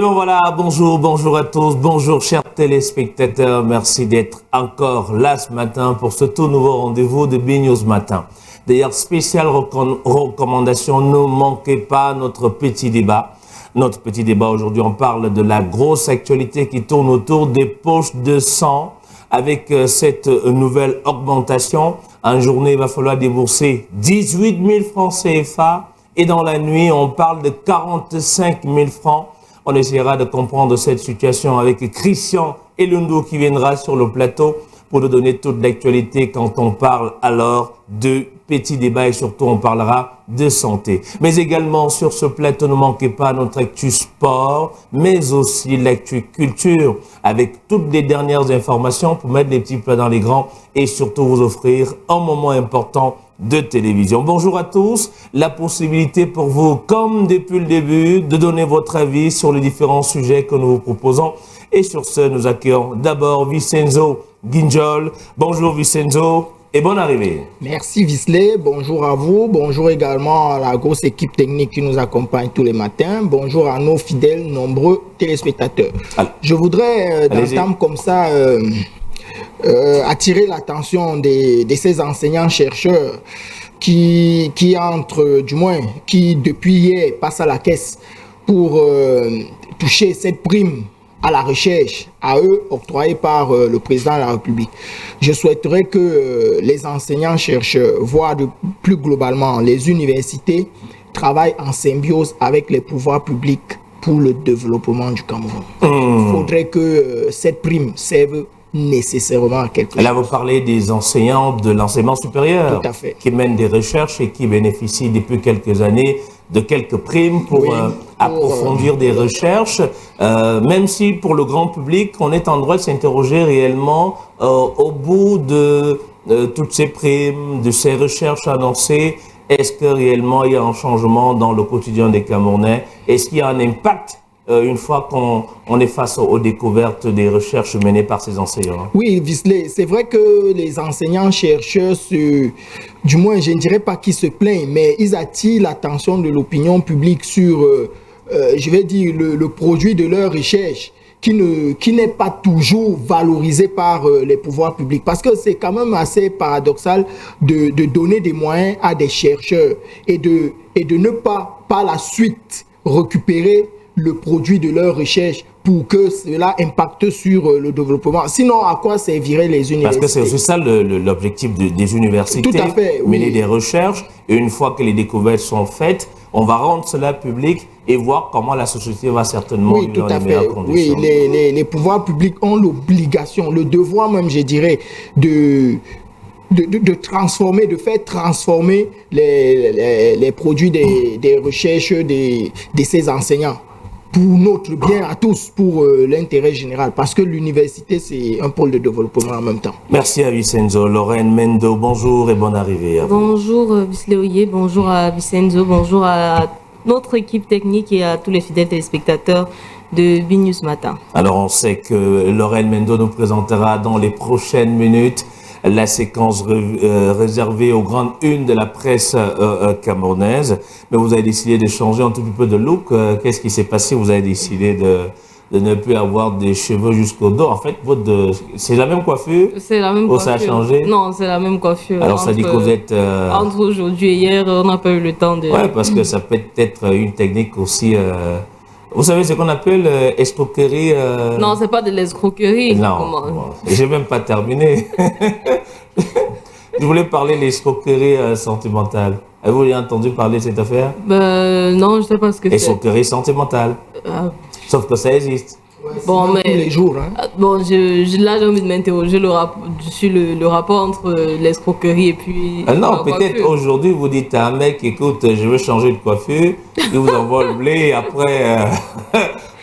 bien voilà, bonjour à tous, bonjour chers téléspectateurs, merci d'être encore là ce matin pour ce tout nouveau rendez-vous de BNews Matin. D'ailleurs, spéciale recommandation, ne manquez pas notre petit débat. Notre petit débat aujourd'hui, on parle de la grosse actualité qui tourne autour des poches de sang. Avec cette nouvelle augmentation, en journée, il va falloir débourser 18 000 francs CFA et dans la nuit, on parle de 45 000 francs. On essaiera de comprendre cette situation avec Christian Elundo qui viendra sur le plateau pour nous donner toute l'actualité quand on parle alors de petits débats et surtout on parlera de santé. Mais également sur ce plateau, ne manquez pas notre actu sport, mais aussi l'actu culture avec toutes les dernières informations pour mettre les petits plats dans les grands et surtout vous offrir un moment important de télévision. Bonjour à tous, la possibilité pour vous, comme depuis le début, de donner votre avis sur les différents sujets que nous vous proposons. Et sur ce, nous accueillons d'abord Vicenzo Guinjol. Bonjour Vicenzo et bonne arrivée. Merci Visley, bonjour à vous, bonjour également à la grosse équipe technique qui nous accompagne tous les matins, bonjour à nos fidèles nombreux téléspectateurs. Je voudrais, d'entendre comme ça, attirer l'attention de ces enseignants-chercheurs qui entrent, du moins, qui depuis hier passent à la caisse pour toucher cette prime à la recherche, à eux, octroyée par le président de la République. Je souhaiterais que les enseignants-chercheurs, voire plus globalement les universités, travaillent en symbiose avec les pouvoirs publics pour le développement du Cameroun. Il faudrait que cette prime serve nécessairement à quelque chose. Là, vous parlez des enseignants de l'enseignement supérieur. Tout à fait. Qui mènent des recherches et qui bénéficient depuis quelques années de quelques primes pour approfondir des recherches, même si pour le grand public, on est en droit de s'interroger réellement au bout de toutes ces primes, de ces recherches annoncées, est-ce que réellement il y a un changement dans le quotidien des Camerounais? Est-ce qu'il y a un impact une fois qu'on est face aux découvertes des recherches menées par ces enseignants? Oui, Visley, c'est vrai que les enseignants-chercheurs, du moins, je ne dirais pas qu'ils se plaignent, mais ils attirent l'attention de l'opinion publique sur, je vais dire, le produit de leur recherche qui n'est pas toujours valorisé par les pouvoirs publics. Parce que c'est quand même assez paradoxal de donner des moyens à des chercheurs et de ne pas, par la suite, récupérer le produit de leur recherche pour que cela impacte sur le développement. Sinon, à quoi serviraient les universités? Parce que c'est aussi ça l'objectif des universités. Tout à fait, oui. Mener des recherches, et une fois que les découvertes sont faites, on va rendre cela public et voir comment la société va certainement vivre dans les meilleures conditions. Oui, les pouvoirs publics ont l'obligation, le devoir même, je dirais, de faire transformer les produits des recherches de ces enseignants pour notre bien à tous, pour l'intérêt général, parce que l'université, c'est un pôle de développement en même temps. Merci à Vicenzo. Lorraine Mendo, bonjour et bonne arrivée à vous. Bonjour Visley, bonjour à Vicenzo, bonjour à notre équipe technique et à tous les fidèles téléspectateurs de BNews Matin. Alors on sait que Lorraine Mendo nous présentera dans les prochaines minutes la séquence réservée aux grandes unes de la presse camerounaise. Mais vous avez décidé de changer un tout petit peu de look. Qu'est-ce qui s'est passé? Vous avez décidé de ne plus avoir des cheveux jusqu'au dos. En fait, c'est la même coiffure? C'est la même coiffure. Ça a changé? Non, c'est la même coiffure. Alors ça dit que vous êtes... Entre aujourd'hui et hier, on n'a pas eu le temps de... Ouais, parce que ça peut être une technique aussi... Vous savez ce qu'on appelle escroquerie? Non, c'est pas de l'escroquerie. Non, bon, j'ai même pas terminé. Je voulais parler de l'escroquerie sentimentale. Avez-vous entendu parler de cette affaire? Non, je sais pas ce que c'est. Escroquerie sentimentale. Sauf que ça existe. Ouais, bon, mais tous les jours. Hein. Bon, là, j'ai envie de m'interroger sur le rapport entre l'escroquerie et puis. Non, peut-être aujourd'hui, vous dites à un mec, écoute, je veux changer de coiffure, il vous envoie le blé, et après,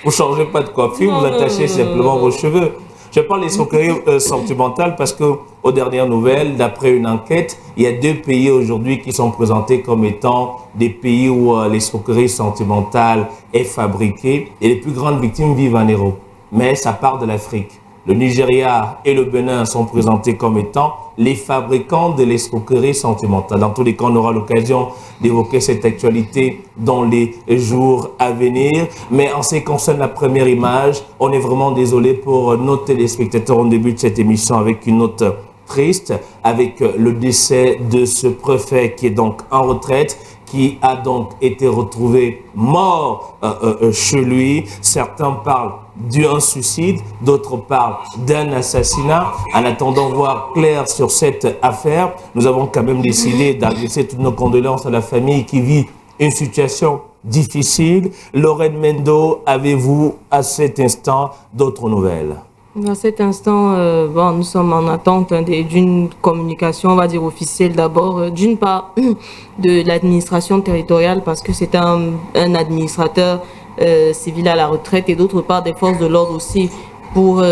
vous ne changez pas de coiffure, vous attachez simplement vos cheveux. Je parle d'escroquerie sentimentale parce que, aux dernières nouvelles, d'après une enquête, il y a 2 pays aujourd'hui qui sont présentés comme étant des pays où l'escroquerie sentimentale est fabriquée et les plus grandes victimes vivent en Europe. Mais ça part de l'Afrique. le Nigeria et le Bénin sont présentés comme étant les fabricants de l'escroquerie sentimentale. Dans tous les cas, on aura l'occasion d'évoquer cette actualité dans les jours à venir. Mais en ce qui concerne la première image, on est vraiment désolé pour nos téléspectateurs. On débute cette émission avec une note triste, avec le décès de ce préfet qui est donc en retraite, qui a donc été retrouvé mort chez lui. Certains parlent d'un suicide, d'autres parlent d'un assassinat. En attendant voir clair sur cette affaire, nous avons quand même décidé d'adresser toutes nos condoléances à la famille qui vit une situation difficile. Lorraine Mendo, avez-vous à cet instant d'autres nouvelles? À cet instant, nous sommes en attente d'une communication, on va dire officielle d'abord, d'une part de l'administration territoriale parce que c'est un administrateur civil à la retraite et d'autre part des forces de l'ordre aussi pour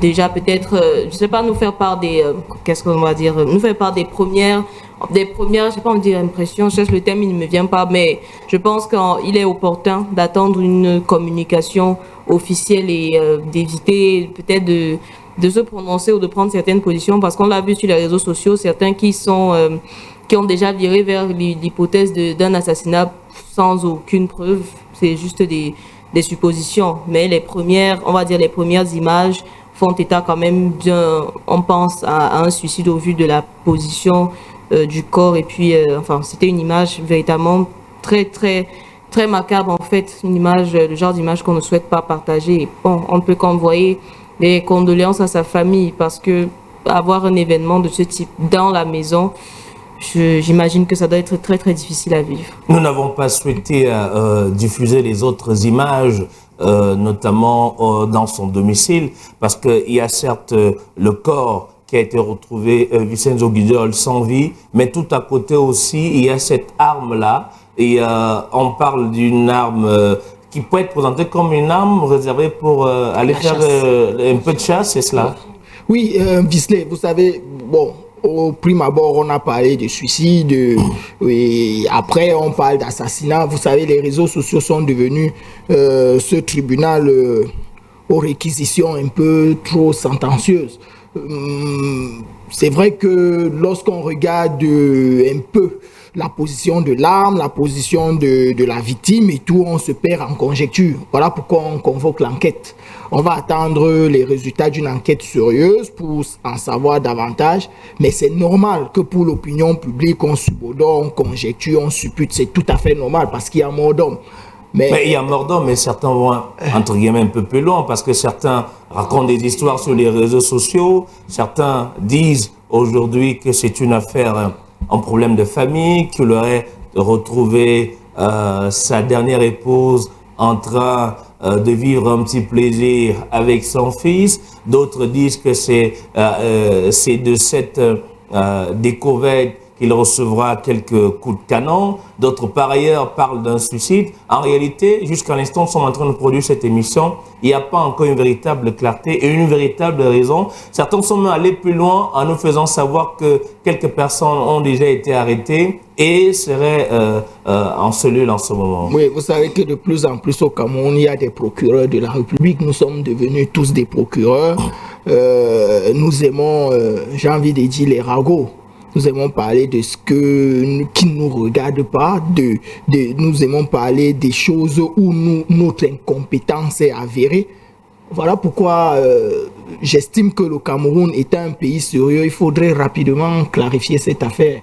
déjà peut-être, je sais pas, nous faire part des, qu'est-ce qu'on va dire, nous faire part des premières, je sais pas, on dit impression, je cherche le terme, il ne me vient pas, mais je pense qu'il est opportun d'attendre une communication officielle et d'éviter peut-être de se prononcer ou de prendre certaines positions parce qu'on l'a vu sur les réseaux sociaux, certains qui ont déjà viré vers l'hypothèse d'un assassinat sans aucune preuve, c'est juste des suppositions, mais les premières, on va dire les premières images font état quand même on pense à un suicide au vu de la position du corps et puis c'était une image véritablement très macabre en fait, une image, le genre d'image qu'on ne souhaite pas partager. Bon, on ne peut qu'envoyer des condoléances à sa famille parce que avoir un événement de ce type dans la maison, j'imagine que ça doit être très difficile à vivre. Nous n'avons pas souhaité diffuser les autres images, notamment dans son domicile, parce qu'il y a certes le corps qui a été retrouvé, Vicenzo Guidol, sans vie, mais tout à côté aussi, il y a cette arme-là, et on parle d'une arme qui peut être présentée comme une arme réservée pour aller faire un peu de chasse, c'est cela? Oui, Visley, vous savez, bon, au prime abord, on a parlé de suicide, et après on parle d'assassinat. Vous savez, les réseaux sociaux sont devenus ce tribunal aux réquisitions un peu trop sentencieuses. C'est vrai que lorsqu'on regarde un peu la position de l'arme, la position de la victime et tout, on se perd en conjecture. Voilà pourquoi on convoque l'enquête. On va attendre les résultats d'une enquête sérieuse pour en savoir davantage, mais c'est normal que pour l'opinion publique, on subodore, on conjecture, on suppute, c'est tout à fait normal parce qu'il y a mort d'homme. Mais il y a mort d'homme, mais certains vont, entre guillemets, un peu plus loin parce que certains racontent des histoires sur les réseaux sociaux, certains disent aujourd'hui que c'est une affaire, un problème de famille, qu'il aurait retrouvé sa dernière épouse en train de vivre un petit plaisir avec son fils. D'autres disent que c'est de cette découverte qu'il recevra quelques coups de canon. D'autres, par ailleurs, parlent d'un suicide. En réalité, jusqu'à l'instant, nous sommes en train de produire cette émission. Il n'y a pas encore une véritable clarté et une véritable raison. Certains sont même allés plus loin en nous faisant savoir que quelques personnes ont déjà été arrêtées et seraient en cellule en ce moment. Oui, vous savez que de plus en plus au Cameroun, il y a des procureurs de la République. Nous sommes devenus tous des procureurs. Nous aimons, j'ai envie de dire, les ragots. Nous aimons parler de ce qui ne nous regarde pas, nous aimons parler des choses où notre incompétence est avérée. Voilà pourquoi j'estime que le Cameroun est un pays sérieux. Il faudrait rapidement clarifier cette affaire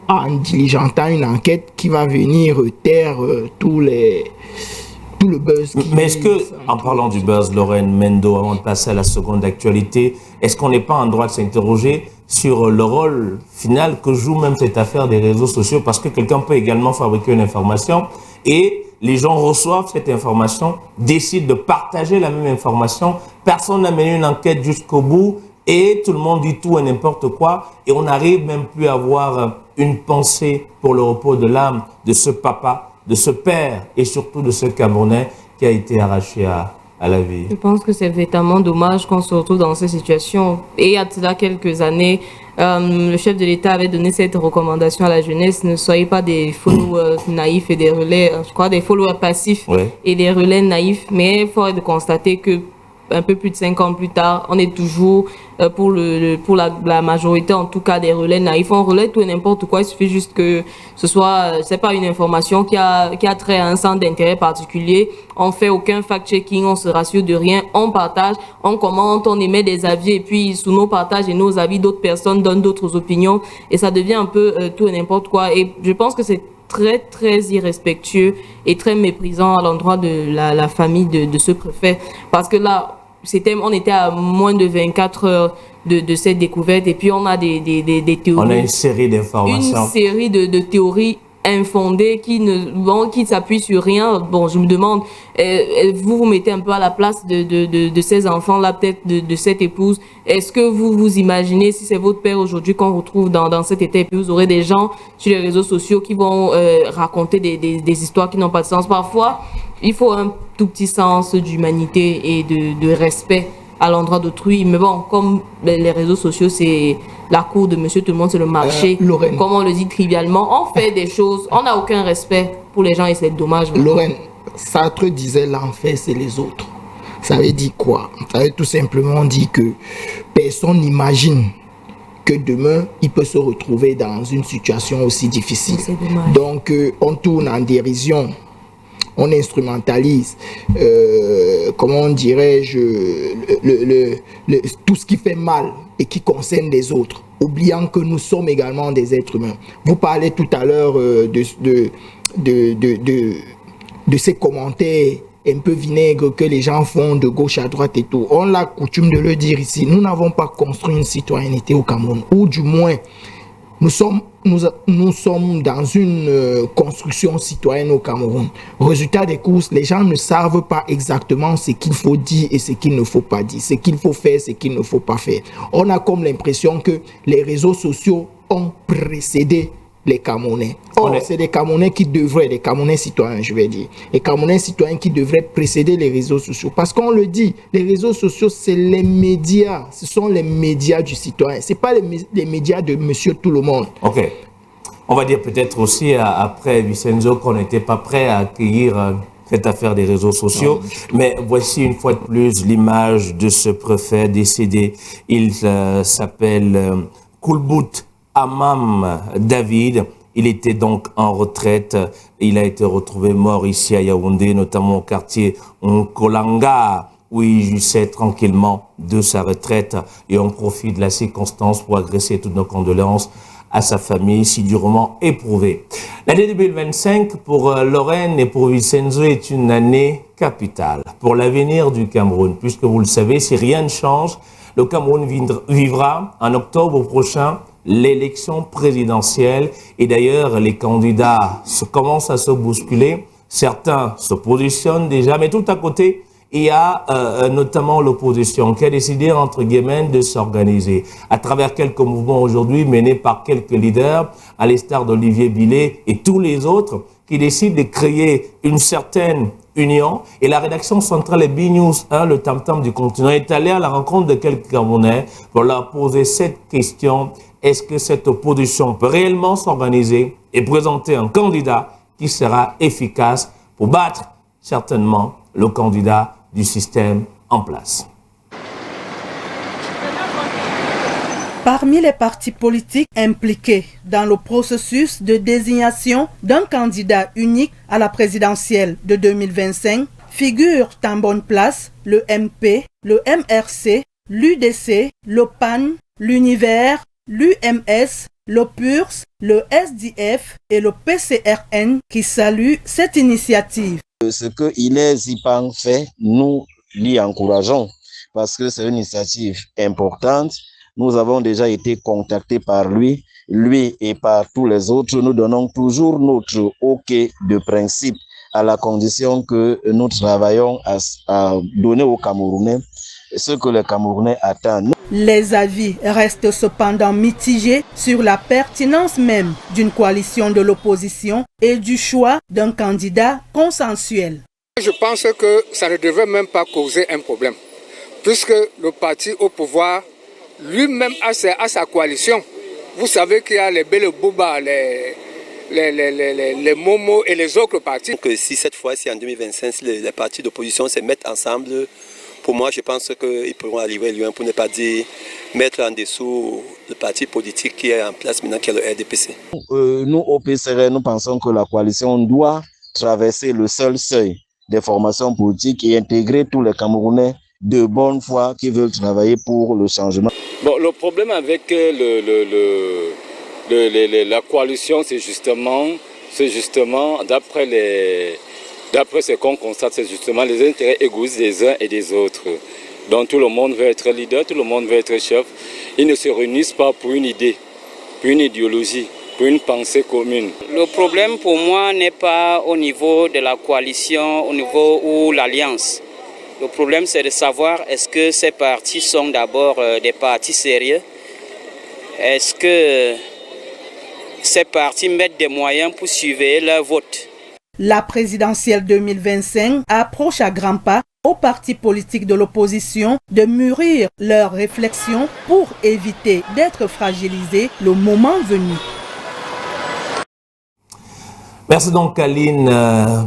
en diligentant une enquête qui va venir taire tout le buzz. Mais est-ce que, en parlant du buzz, Lorraine Mendo, avant de passer à la seconde actualité, est-ce qu'on n'est pas en droit de s'interroger sur le rôle final que joue même cette affaire des réseaux sociaux? Parce que quelqu'un peut également fabriquer une information et les gens reçoivent cette information, décident de partager la même information, personne n'a mené une enquête jusqu'au bout et tout le monde dit tout et n'importe quoi et on n'arrive même plus à avoir une pensée pour le repos de l'âme de ce papa, de ce père et surtout de ce Camerounais qui a été arraché à la vie. Je pense que c'est véritablement dommage qu'on se retrouve dans cette situation. Et il y a cela quelques années, le chef de l'État avait donné cette recommandation à la jeunesse: ne soyez pas des followers naïfs et des relais, je crois des followers passifs et des relais naïfs. Mais il faut de constater que un peu plus de 5 ans plus tard, on est toujours, pour la majorité, en tout cas, des relais naïfs. On relaie tout et n'importe quoi. Il suffit juste que ce soit, c'est pas une information qui a trait à un centre d'intérêt particulier. On fait aucun fact-checking, on se rassure de rien. On partage, on commente, on émet des avis et puis sous nos partages et nos avis, d'autres personnes donnent d'autres opinions et ça devient un peu tout et n'importe quoi. Et je pense que c'est très, très irrespectueux et très méprisant à l'endroit de la famille de ce préfet. Parce que là, on était à moins de 24 heures de cette découverte et puis on a des théories. On a une série d'informations. Une série de théories infondées qui s'appuient sur rien. Bon, je me demande, vous mettez un peu à la place de ces enfants-là, peut-être de cette épouse. Est-ce que vous imaginez, si c'est votre père aujourd'hui qu'on retrouve dans cet état, et puis vous aurez des gens sur les réseaux sociaux qui vont raconter des histoires qui n'ont pas de sens. Parfois, il faut un tout petit sens d'humanité et de respect à l'endroit d'autrui. Mais bon, comme les réseaux sociaux, c'est la cour de monsieur tout le monde, c'est le marché. Comme on le dit trivialement, on fait des choses, on n'a aucun respect pour les gens et c'est dommage. Lorraine, Sartre disait l'enfer, c'est les autres. Ça veut dire quoi? Ça veut tout simplement dire que personne n'imagine que demain, il peut se retrouver dans une situation aussi difficile. Donc, on tourne en dérision. On instrumentalise, comment dirais-je, tout ce qui fait mal et qui concerne les autres, oubliant que nous sommes également des êtres humains. Vous parlez tout à l'heure de ces commentaires un peu vinaigres que les gens font de gauche à droite et tout. On a coutume de le dire ici, nous n'avons pas construit une citoyenneté au Cameroun, ou du moins, nous sommes dans une construction citoyenne au Cameroun. Résultat des courses, les gens ne savent pas exactement ce qu'il faut dire et ce qu'il ne faut pas dire, ce qu'il faut faire, ce qu'il ne faut pas faire. On a comme l'impression que les réseaux sociaux ont précédé les Camerounais. Or, c'est des Camerounais qui devraient, des Camerounais citoyens, je vais dire, les Camerounais citoyens qui devraient précéder les réseaux sociaux. Parce qu'on le dit, les réseaux sociaux, c'est les médias, ce sont les médias du citoyen. Ce n'est pas les médias de monsieur tout le monde. Ok. On va dire peut-être aussi, après Vicenzo, qu'on n'était pas prêt à accueillir cette affaire des réseaux sociaux. Mais voici une fois de plus l'image de ce préfet décédé. Il s'appelle Koulbout Amam David. Il était donc en retraite. Il a été retrouvé mort ici à Yaoundé, notamment au quartier Nkolanga, où il jouissait tranquillement de sa retraite. Et on profite de la circonstance pour adresser toutes nos condoléances à sa famille si durement éprouvée. L'année 2025 pour Lorraine et pour Vicenzo est une année capitale pour l'avenir du Cameroun, puisque vous le savez, si rien ne change, le Cameroun vivra en octobre prochain l'élection présidentielle et d'ailleurs les candidats commencent à se bousculer, certains se positionnent déjà, mais tout à côté, il y a notamment l'opposition qui a décidé, entre guillemets, de s'organiser à travers quelques mouvements aujourd'hui menés par quelques leaders, à l'instar d'Olivier Billet et tous les autres, qui décident de créer une certaine union. Et la rédaction centrale et B-News 1, le tam-tam du continent, est allée à la rencontre de quelques Camerounais pour leur poser cette question. Est-ce que cette opposition peut réellement s'organiser et présenter un candidat qui sera efficace pour battre certainement le candidat du système en place? Parmi les partis politiques impliqués dans le processus de désignation d'un candidat unique à la présidentielle de 2025 figurent en bonne place le MP, le MRC, l'UDC, le PAN, l'Univers, l'UMS, le PURS, le SDF et le PCRN qui saluent cette initiative. Ce que Inès Zipan fait, nous l'y encourageons parce que c'est une initiative importante. Nous avons déjà été contactés par lui et par tous les autres. Nous donnons toujours notre OK de principe à la condition que nous travaillons à donner aux Camerounais ce que les Camerounais attendent. Les avis restent cependant mitigés sur la pertinence même d'une coalition de l'opposition et du choix d'un candidat consensuel. Je pense que ça ne devrait même pas causer un problème, puisque le parti au pouvoir lui-même a sa coalition. Vous savez qu'il y a les Bele Bouba, les Momo et les autres partis. Donc si cette fois-ci en 2025, si les partis d'opposition se mettent ensemble, pour moi je pense qu'ils pourront arriver loin, pour ne pas dire mettre en dessous le parti politique qui est en place maintenant, qui est le RDPC. Nous, au PCR, nous pensons que la coalition doit traverser le seul seuil des formations politiques et intégrer tous les Camerounais de bonne foi qui veulent travailler pour le changement. Bon, le problème avec la coalition, c'est justement d'après ce qu'on constate, c'est justement les intérêts égoïstes des uns et des autres. Donc tout le monde veut être leader, tout le monde veut être chef. Ils ne se réunissent pas pour une idée, pour une idéologie, pour une pensée commune. Le problème pour moi n'est pas au niveau de la coalition, au niveau où l'alliance. Le problème, c'est de savoir est-ce que ces partis sont d'abord des partis sérieux. Est-ce que ces partis mettent des moyens pour surveiller leur vote. La présidentielle 2025 approche à grands pas aux partis politiques de l'opposition de mûrir leurs réflexions pour éviter d'être fragilisés le moment venu. Merci donc Aline,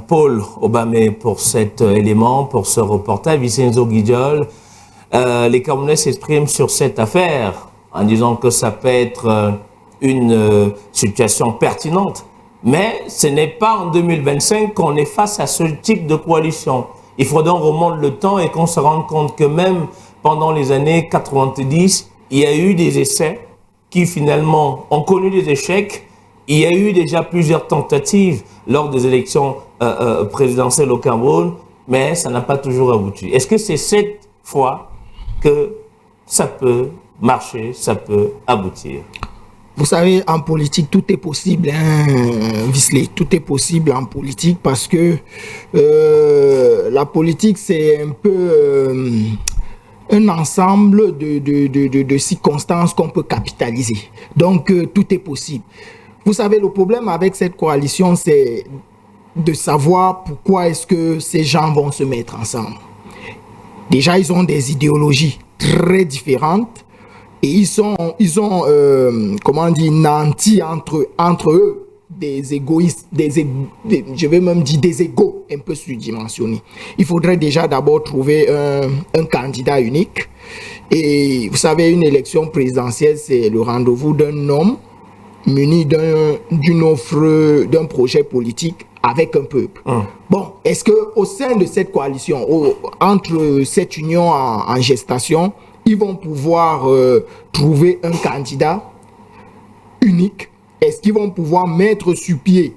Paul Obamé pour cet élément, pour ce reportage. Vicenzo Guidiol, les Camerounais s'expriment sur cette affaire en disant que ça peut être une situation pertinente. Mais ce n'est pas en 2025 qu'on est face à ce type de coalition. Il faut donc remonter le temps et qu'on se rende compte que même pendant les années 90, il y a eu des essais qui finalement ont connu des échecs. Il y a eu déjà plusieurs tentatives lors des élections présidentielles au Cameroun, mais ça n'a pas toujours abouti. Est-ce que c'est cette fois que ça peut marcher, ça peut aboutir? Vous savez, en politique, tout est possible, hein, Visley. Tout est possible en politique parce que la politique, c'est un peu un ensemble de circonstances qu'on peut capitaliser. Donc, tout est possible. Vous savez, le problème avec cette coalition, c'est de savoir pourquoi est-ce que ces gens vont se mettre ensemble. Déjà, ils ont des idéologies très différentes et ils ont comment dire, nantis entre eux, des égoïstes, je vais même dire des égos un peu surdimensionnés. Il faudrait déjà d'abord trouver un candidat unique. Et vous savez, une élection présidentielle, c'est le rendez-vous d'un homme muni d'une offre, d'un projet politique avec un peuple. Bon, est-ce qu'au sein de cette coalition, entre cette union en gestation, ils vont pouvoir trouver un candidat unique? Est-ce qu'ils vont pouvoir mettre sur pied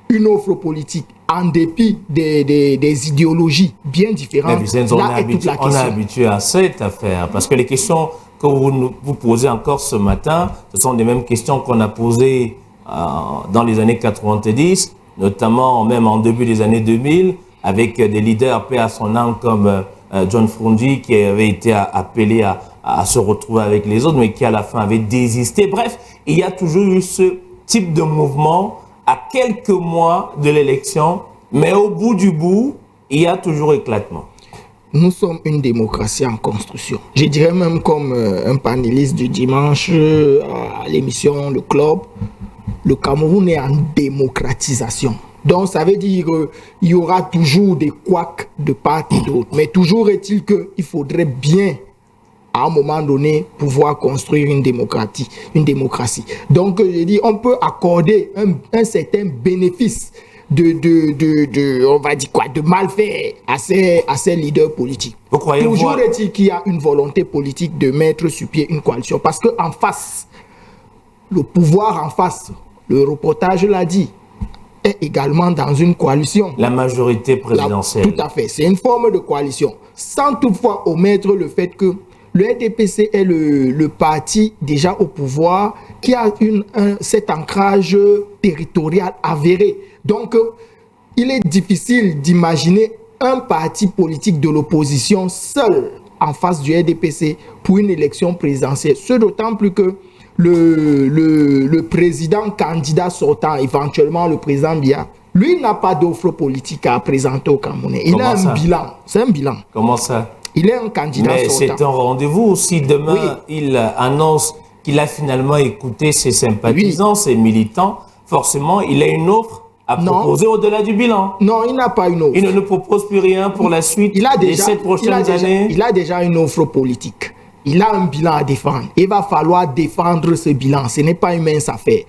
une offre politique en dépit des idéologies bien différentes? On est habitué à cette affaire parce que les questions que vous posez encore ce matin, ce sont les mêmes questions qu'on a posées dans les années 90, notamment même en début des années 2000, avec des leaders paix à son âme comme John Frunji qui avait été appelé à se retrouver avec les autres, mais qui à la fin avait désisté. Bref, il y a toujours eu ce type de mouvement à quelques mois de l'élection, mais au bout du bout, il y a toujours éclatement. Nous sommes une démocratie en construction. Je dirais même comme un panéliste du dimanche à l'émission Le Club, le Cameroun est en démocratisation. Donc ça veut dire qu'il y aura toujours des couacs de part et d'autre. Mais toujours est-il qu'il faudrait bien, à un moment donné, pouvoir construire une démocratie. Donc je dis, on peut accorder un certain bénéfice on va dire quoi, de mal fait à ces leaders politiques. Toujours est-il qu'il y a une volonté politique de mettre sur pied une coalition. Parce qu'en face, le pouvoir en face, le reportage l'a dit, est également dans une coalition. La majorité présidentielle. Tout à fait, c'est une forme de coalition. Sans toutefois omettre le fait que le RDPC est le parti déjà au pouvoir qui a cet ancrage territorial avéré. Donc, il est difficile d'imaginer un parti politique de l'opposition seul en face du RDPC pour une élection présidentielle. Ce d'autant plus que le président candidat sortant, éventuellement le président Biya, lui n'a pas d'offre politique à présenter au Camerounais. Il a un bilan. C'est un bilan. Comment ça? Il est un candidat mais sortant. C'est un rendez-vous. Si demain, il annonce qu'il a finalement écouté ses sympathisants, ses militants, forcément, il a une offre à proposer au-delà du bilan. Non, il n'a pas une offre. Il ne nous propose plus rien pour la suite des 7 prochaines années. Il a déjà une offre politique. Il a un bilan à défendre. Il va falloir défendre ce bilan. Ce n'est pas une mince affaire.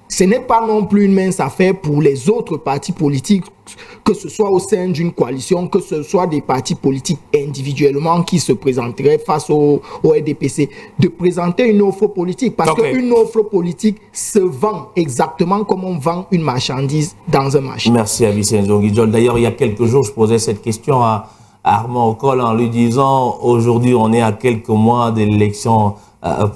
Ce n'est pas non plus une mince affaire pour les autres partis politiques, que ce soit au sein d'une coalition, que ce soit des partis politiques individuellement qui se présenteraient face au RDPC, de présenter une offre politique. Parce qu'une offre politique se vend exactement comme on vend une marchandise dans un marché. Merci à Vicenzo Guidjol. D'ailleurs, il y a quelques jours, je posais cette question à Armand Ocol en lui disant, aujourd'hui, on est à quelques mois de l'élection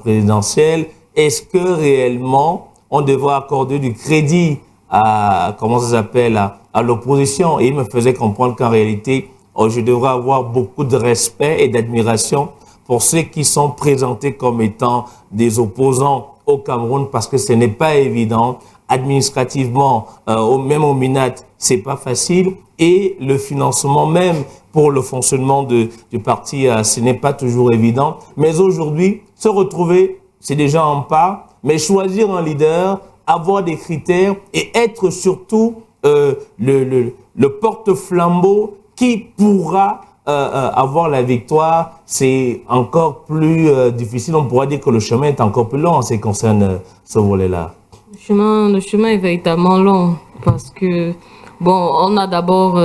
présidentielle. Est-ce que réellement, on devrait accorder du crédit à, comment ça s'appelle, à l'opposition? Et il me faisait comprendre qu'en réalité, je devrais avoir beaucoup de respect et d'admiration pour ceux qui sont présentés comme étant des opposants au Cameroun, parce que ce n'est pas évident. Administrativement, même au MINAT, c'est pas facile. Et le financement même pour le fonctionnement du parti, ce n'est pas toujours évident. Mais aujourd'hui, se retrouver, c'est déjà un pas. Mais choisir un leader, avoir des critères et être surtout le porte-flambeau qui pourra avoir la victoire, c'est encore plus difficile. On pourra dire que le chemin est encore plus long en ce qui concerne ce volet-là. Le chemin est véritablement long parce que, bon, on a d'abord...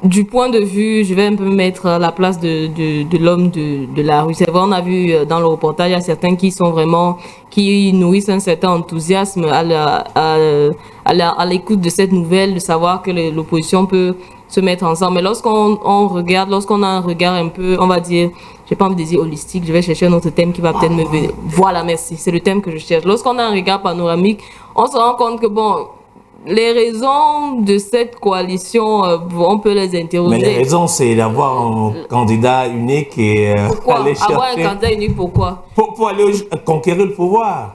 du point de vue, je vais un peu me mettre à la place de l'homme de la rue. C'est vrai, on a vu dans le reportage, il y a certains qui sont vraiment, qui nourrissent un certain enthousiasme à l'écoute de cette nouvelle, de savoir que l'opposition peut se mettre ensemble. Mais lorsqu'on regarde, lorsqu'on a un regard un peu, on va dire, j'ai pas envie de dire holistique, je vais chercher un autre thème qui va peut-être me venir. Voilà, merci, c'est le thème que je cherche. Lorsqu'on a un regard panoramique, on se rend compte que bon, les raisons de cette coalition, on peut les interroger. Mais les raisons, c'est d'avoir un candidat unique et aller chercher... Avoir un candidat unique, pourquoi? Pour aller conquérir le pouvoir.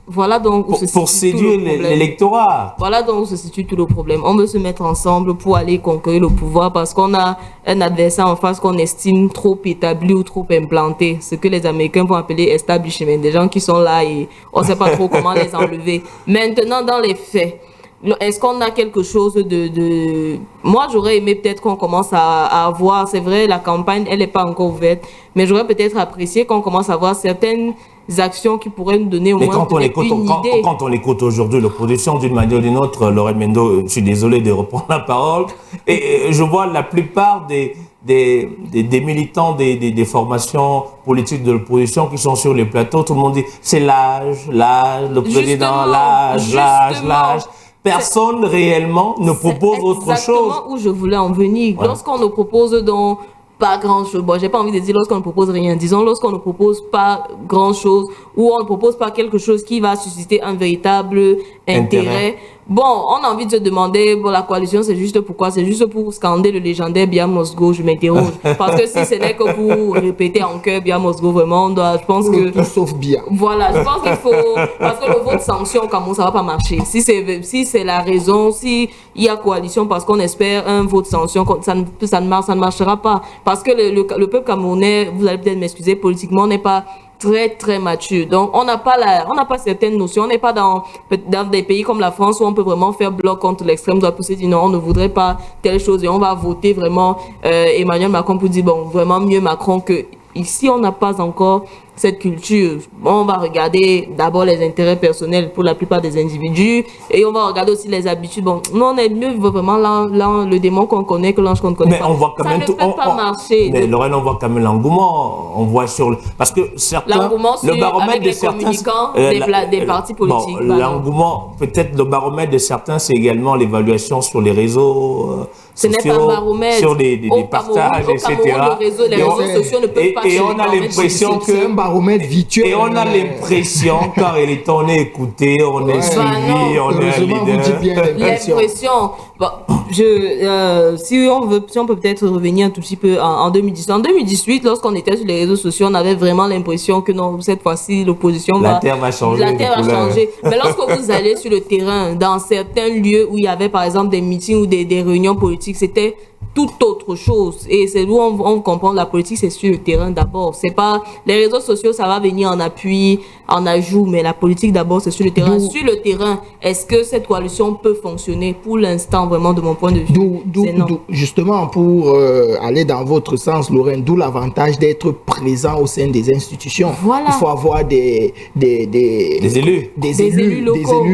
Voilà donc où se situe pour séduire l'électorat. Voilà donc où se situe tout le problème. On veut se mettre ensemble pour aller conquérir le pouvoir parce qu'on a un adversaire en face qu'on estime trop établi ou trop implanté. Ce que les Américains vont appeler establishment. Des gens qui sont là et on ne sait pas trop comment les enlever. Maintenant, dans les faits, est-ce qu'on a quelque chose de... Moi, j'aurais aimé peut-être qu'on commence à voir, c'est vrai, la campagne, elle n'est pas encore ouverte, mais j'aurais peut-être apprécié qu'on commence à voir certaines actions qui pourraient nous donner au moins une idée. Quand on écoute aujourd'hui l'opposition d'une manière ou d'une autre, Lorraine Mendo, je suis désolé de reprendre la parole, et je vois la plupart des militants des formations politiques de l'opposition qui sont sur les plateaux, tout le monde dit c'est l'âge, le président, l'âge. Personne réellement ne propose autre chose. C'est exactement où je voulais en venir. Ouais. Lorsqu'on nous propose donc pas grand-chose, bon, j'ai pas envie de dire lorsqu'on ne propose rien, disons lorsqu'on ne propose pas grand-chose ou on ne propose pas quelque chose qui va susciter un véritable intérêt. Bon, on a envie de se demander, bon, la coalition, c'est juste pourquoi? C'est juste pour scander le légendaire Bia Mosgo, je m'interroge. Parce que si ce n'est que pour répéter en chœur Bia Mosgo, vraiment, je pense que... Tout sauf Bia. Voilà, je pense qu'il faut... Parce que le vote sanction au Cameroun, ça va pas marcher. Si c'est la raison, si il y a coalition parce qu'on espère un vote sanction, ça ne marchera pas. Parce que le peuple camerounais, vous allez peut-être m'excuser, politiquement, n'est pas très mature. Donc, on n'a pas certaines notions. On n'est pas dans des pays comme la France où on peut vraiment faire bloc contre l'extrême droite pour se dire non, on ne voudrait pas telle chose et on va voter vraiment Emmanuel Macron pour dire bon, vraiment mieux Macron que ici, on n'a pas encore cette culture. On va regarder d'abord les intérêts personnels pour la plupart des individus et on va regarder aussi les habitudes. Bon, nous, on est mieux vraiment le démon qu'on connaît que l'ange qu'on ne connaît pas. On voit quand ça même ne peut pas marcher. Mais Lorraine, on voit quand même l'engouement. On voit parce que certains... L'engouement le baromètre avec de les certains, communicants des partis politiques. Bon, l'engouement, peut-être le baromètre de certains, c'est également l'évaluation sur les réseaux ce n'est pas un baromètre. Sur des partages, etc. Les réseaux sociaux ne peuvent pas et on a l'impression que... C'est un baromètre virtuel. Et on a l'impression qu'en réalité, on est écouté, on est suivi, on est un leader. L'impression... Bon, si on peut peut-être revenir un tout petit peu en 2018. En 2018, lorsqu'on était sur les réseaux sociaux, on avait vraiment l'impression que non, cette fois-ci, l'opposition La terre va changer. La terre va changer. Mais lorsque vous allez sur le terrain, dans certains lieux où il y avait par exemple des meetings ou des réunions politiques, c'était toute autre chose. Et c'est où on comprend la politique, c'est sur le terrain d'abord. C'est pas les réseaux sociaux, ça va venir en appui, en ajout, mais la politique d'abord, c'est sur le terrain. Sur le terrain, est-ce que cette coalition peut fonctionner? Pour l'instant, vraiment, de mon point de vue, c'est non. Justement, pour aller dans votre sens, Lorraine, d'où l'avantage d'être présent au sein des institutions. Voilà. Il faut avoir des élus. Des élus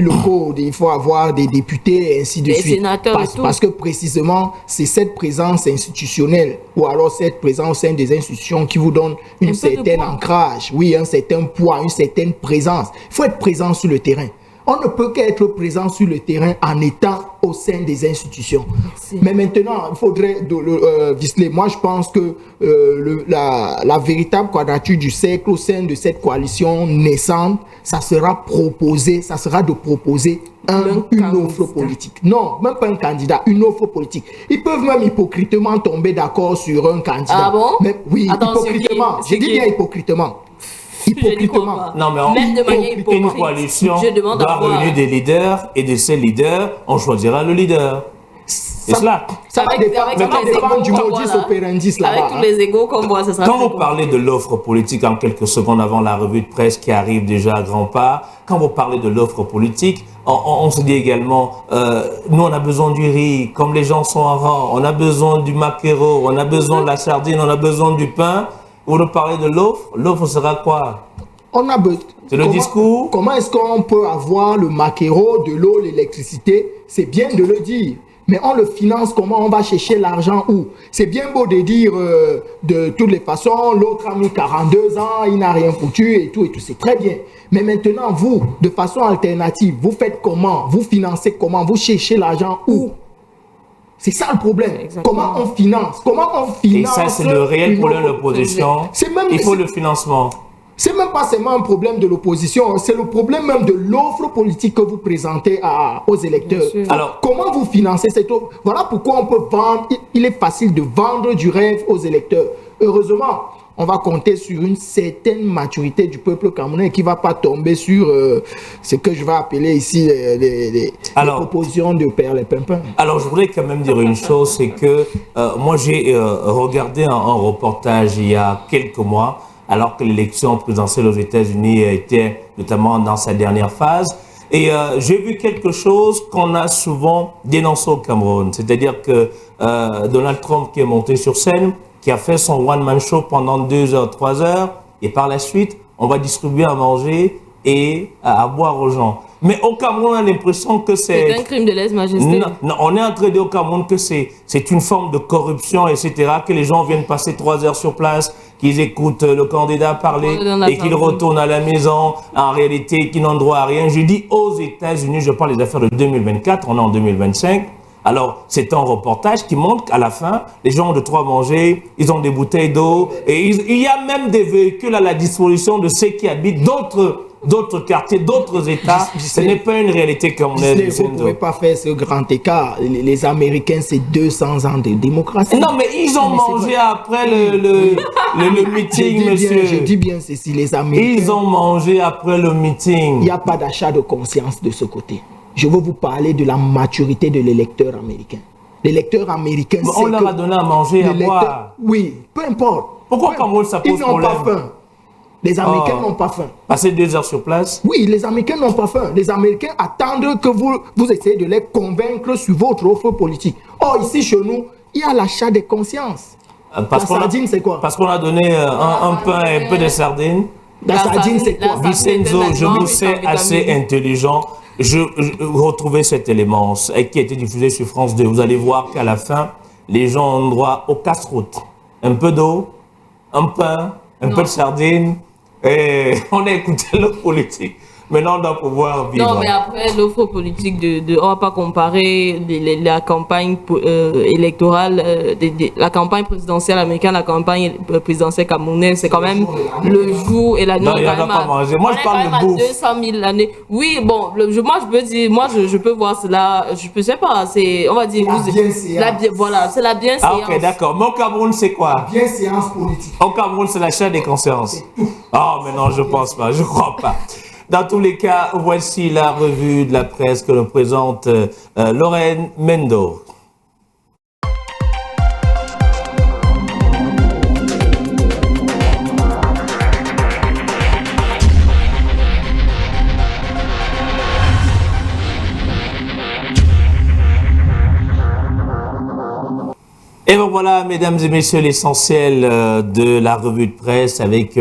locaux. Il faut avoir des députés, et ainsi de suite. Des sénateurs et tout. Parce que précisément, c'est cette présence institutionnelle ou alors cette présence au sein des institutions qui vous donne un certain ancrage, oui, un certain poids, une certaine présence. Il faut être présent sur le terrain. On ne peut qu'être présent sur le terrain en étant au sein des institutions. Mais maintenant, il faudrait, Visley, moi je pense que la véritable quadrature du cercle au sein de cette coalition naissante, ça sera de proposer une offre politique. Non, même pas un candidat, une offre politique. Ils peuvent même hypocritement tomber d'accord sur un candidat. Ah bon? Mais, oui, attends, hypocritement. Je dis bien hypocritement. Hypocritement. Non, mais même de manière hypocrite, une coalition doit réunir des leaders et de ces leaders, on choisira le leader. C'est cela. Ça va dépendre du modus operandi là-bas. Avec tous les égos qu'on voit, ça sera. Quand vous parlez de l'offre politique en quelques secondes avant la revue de presse qui arrive déjà à grands pas, quand vous parlez de l'offre politique, on se dit également, nous on a besoin du riz, comme les gens sont en rang, on a besoin du maquereau, on a besoin de la sardine, on a besoin du pain. Vous nous parlez de l'offre sera quoi? C'est le discours. Comment est-ce qu'on peut avoir le maquereau, de l'eau, l'électricité? C'est bien de le dire. Mais on le finance comment? On va chercher l'argent où? C'est bien beau de dire de toutes les façons, l'autre a mis 42 ans, il n'a rien foutu et tout, c'est très bien. Mais maintenant, vous, de façon alternative, vous faites comment? Vous financez comment? Vous cherchez l'argent où? C'est ça le problème. Comment on finance? Et ça, c'est le réel problème de l'opposition. Il faut le financement. C'est même pas seulement un problème de l'opposition, c'est le problème même de l'offre politique que vous présentez aux électeurs. Alors, comment vous financez cette offre? Voilà pourquoi on peut vendre, il est facile de vendre du rêve aux électeurs. Heureusement, on va compter sur une certaine maturité du peuple camerounais qui ne va pas tomber sur ce que je vais appeler ici les propositions de Père Les Pimpins. Alors, je voudrais quand même dire une chose, c'est que moi, j'ai regardé un reportage il y a quelques mois, alors que l'élection présidentielle aux États-Unis était notamment dans sa dernière phase. Et j'ai vu quelque chose qu'on a souvent dénoncé au Cameroun. C'est-à-dire que Donald Trump qui est monté sur scène, qui a fait son one-man show pendant 2 heures, 3 heures, et par la suite, on va distribuer à manger et à boire aux gens. Mais au Cameroun, on a l'impression que c'est un crime de lèse-majesté. Non, on est en train de dire au Cameroun que c'est une forme de corruption, etc., que les gens viennent passer 3 heures sur place, qu'ils écoutent le candidat parler et qu'ils retournent à la maison, en réalité, qu'ils n'ont droit à rien. Je dis aux États-Unis, je parle des affaires de 2024, on est en 2025. Alors, c'est un reportage qui montre qu'à la fin, les gens ont de quoi manger, ils ont des bouteilles d'eau, et il y a même des véhicules à la disposition de ceux qui habitent d'autres quartiers, d'autres États. Ce n'est pas une réalité comme on est. Vous ne pouvez pas faire ce grand écart. Les Américains, c'est 200 ans de démocratie. Non, mais ils ont mangé après le meeting, monsieur. Je dis bien ceci, les Américains. Ils ont mangé après le meeting. Il n'y a pas d'achat de conscience de ce côté. Je veux vous parler de la maturité de l'électeur américain. L'électeur américain, c'est on leur a donné à manger et à boire. Oui, peu importe. Pourquoi Cameroun, ça pose problème? Ils n'ont pas faim. Les Américains n'ont pas faim. Passer 2 heures sur place? Oui, les Américains n'ont pas faim. Les Américains attendent que vous essayez de les convaincre sur votre offre politique. Or, ici, chez nous, il y a l'achat des consciences. La sardine, c'est quoi? Parce qu'on a donné un pain et un peu de sardines. La sardine, c'est quoi? Vincenzo, je vous sais assez intelligent. Je retrouvais cet élément qui a été diffusé sur France 2. Vous allez voir qu'à la fin, les gens ont droit aux casse-routes. Un peu d'eau, un pain, un peu de sardines. Et on a écouté le politique. Maintenant, on doit pouvoir vivre. Non, mais après, l'offre politique on ne va pas comparer la campagne électorale, la campagne présidentielle américaine, la campagne présidentielle camerounaise. C'est quand même le jour et la nuit. Non, il n'y en a pas manger. Moi, je parle de bouffe. 200 000 l'année. Oui, bon, moi, je peux dire, je peux voir cela. Je ne sais pas, on va dire. Voilà, c'est la bienséance. Ah, ok, d'accord. Mais au Cameroun, c'est quoi? Bienséance politique. Au Cameroun, c'est l'achat des consciences. Oh, mais non, je ne pense pas, je ne crois pas. Dans tous les cas, voici la revue de la presse que nous présente Lorraine Mendo. Et ben voilà, mesdames et messieurs, l'essentiel de la revue de presse avec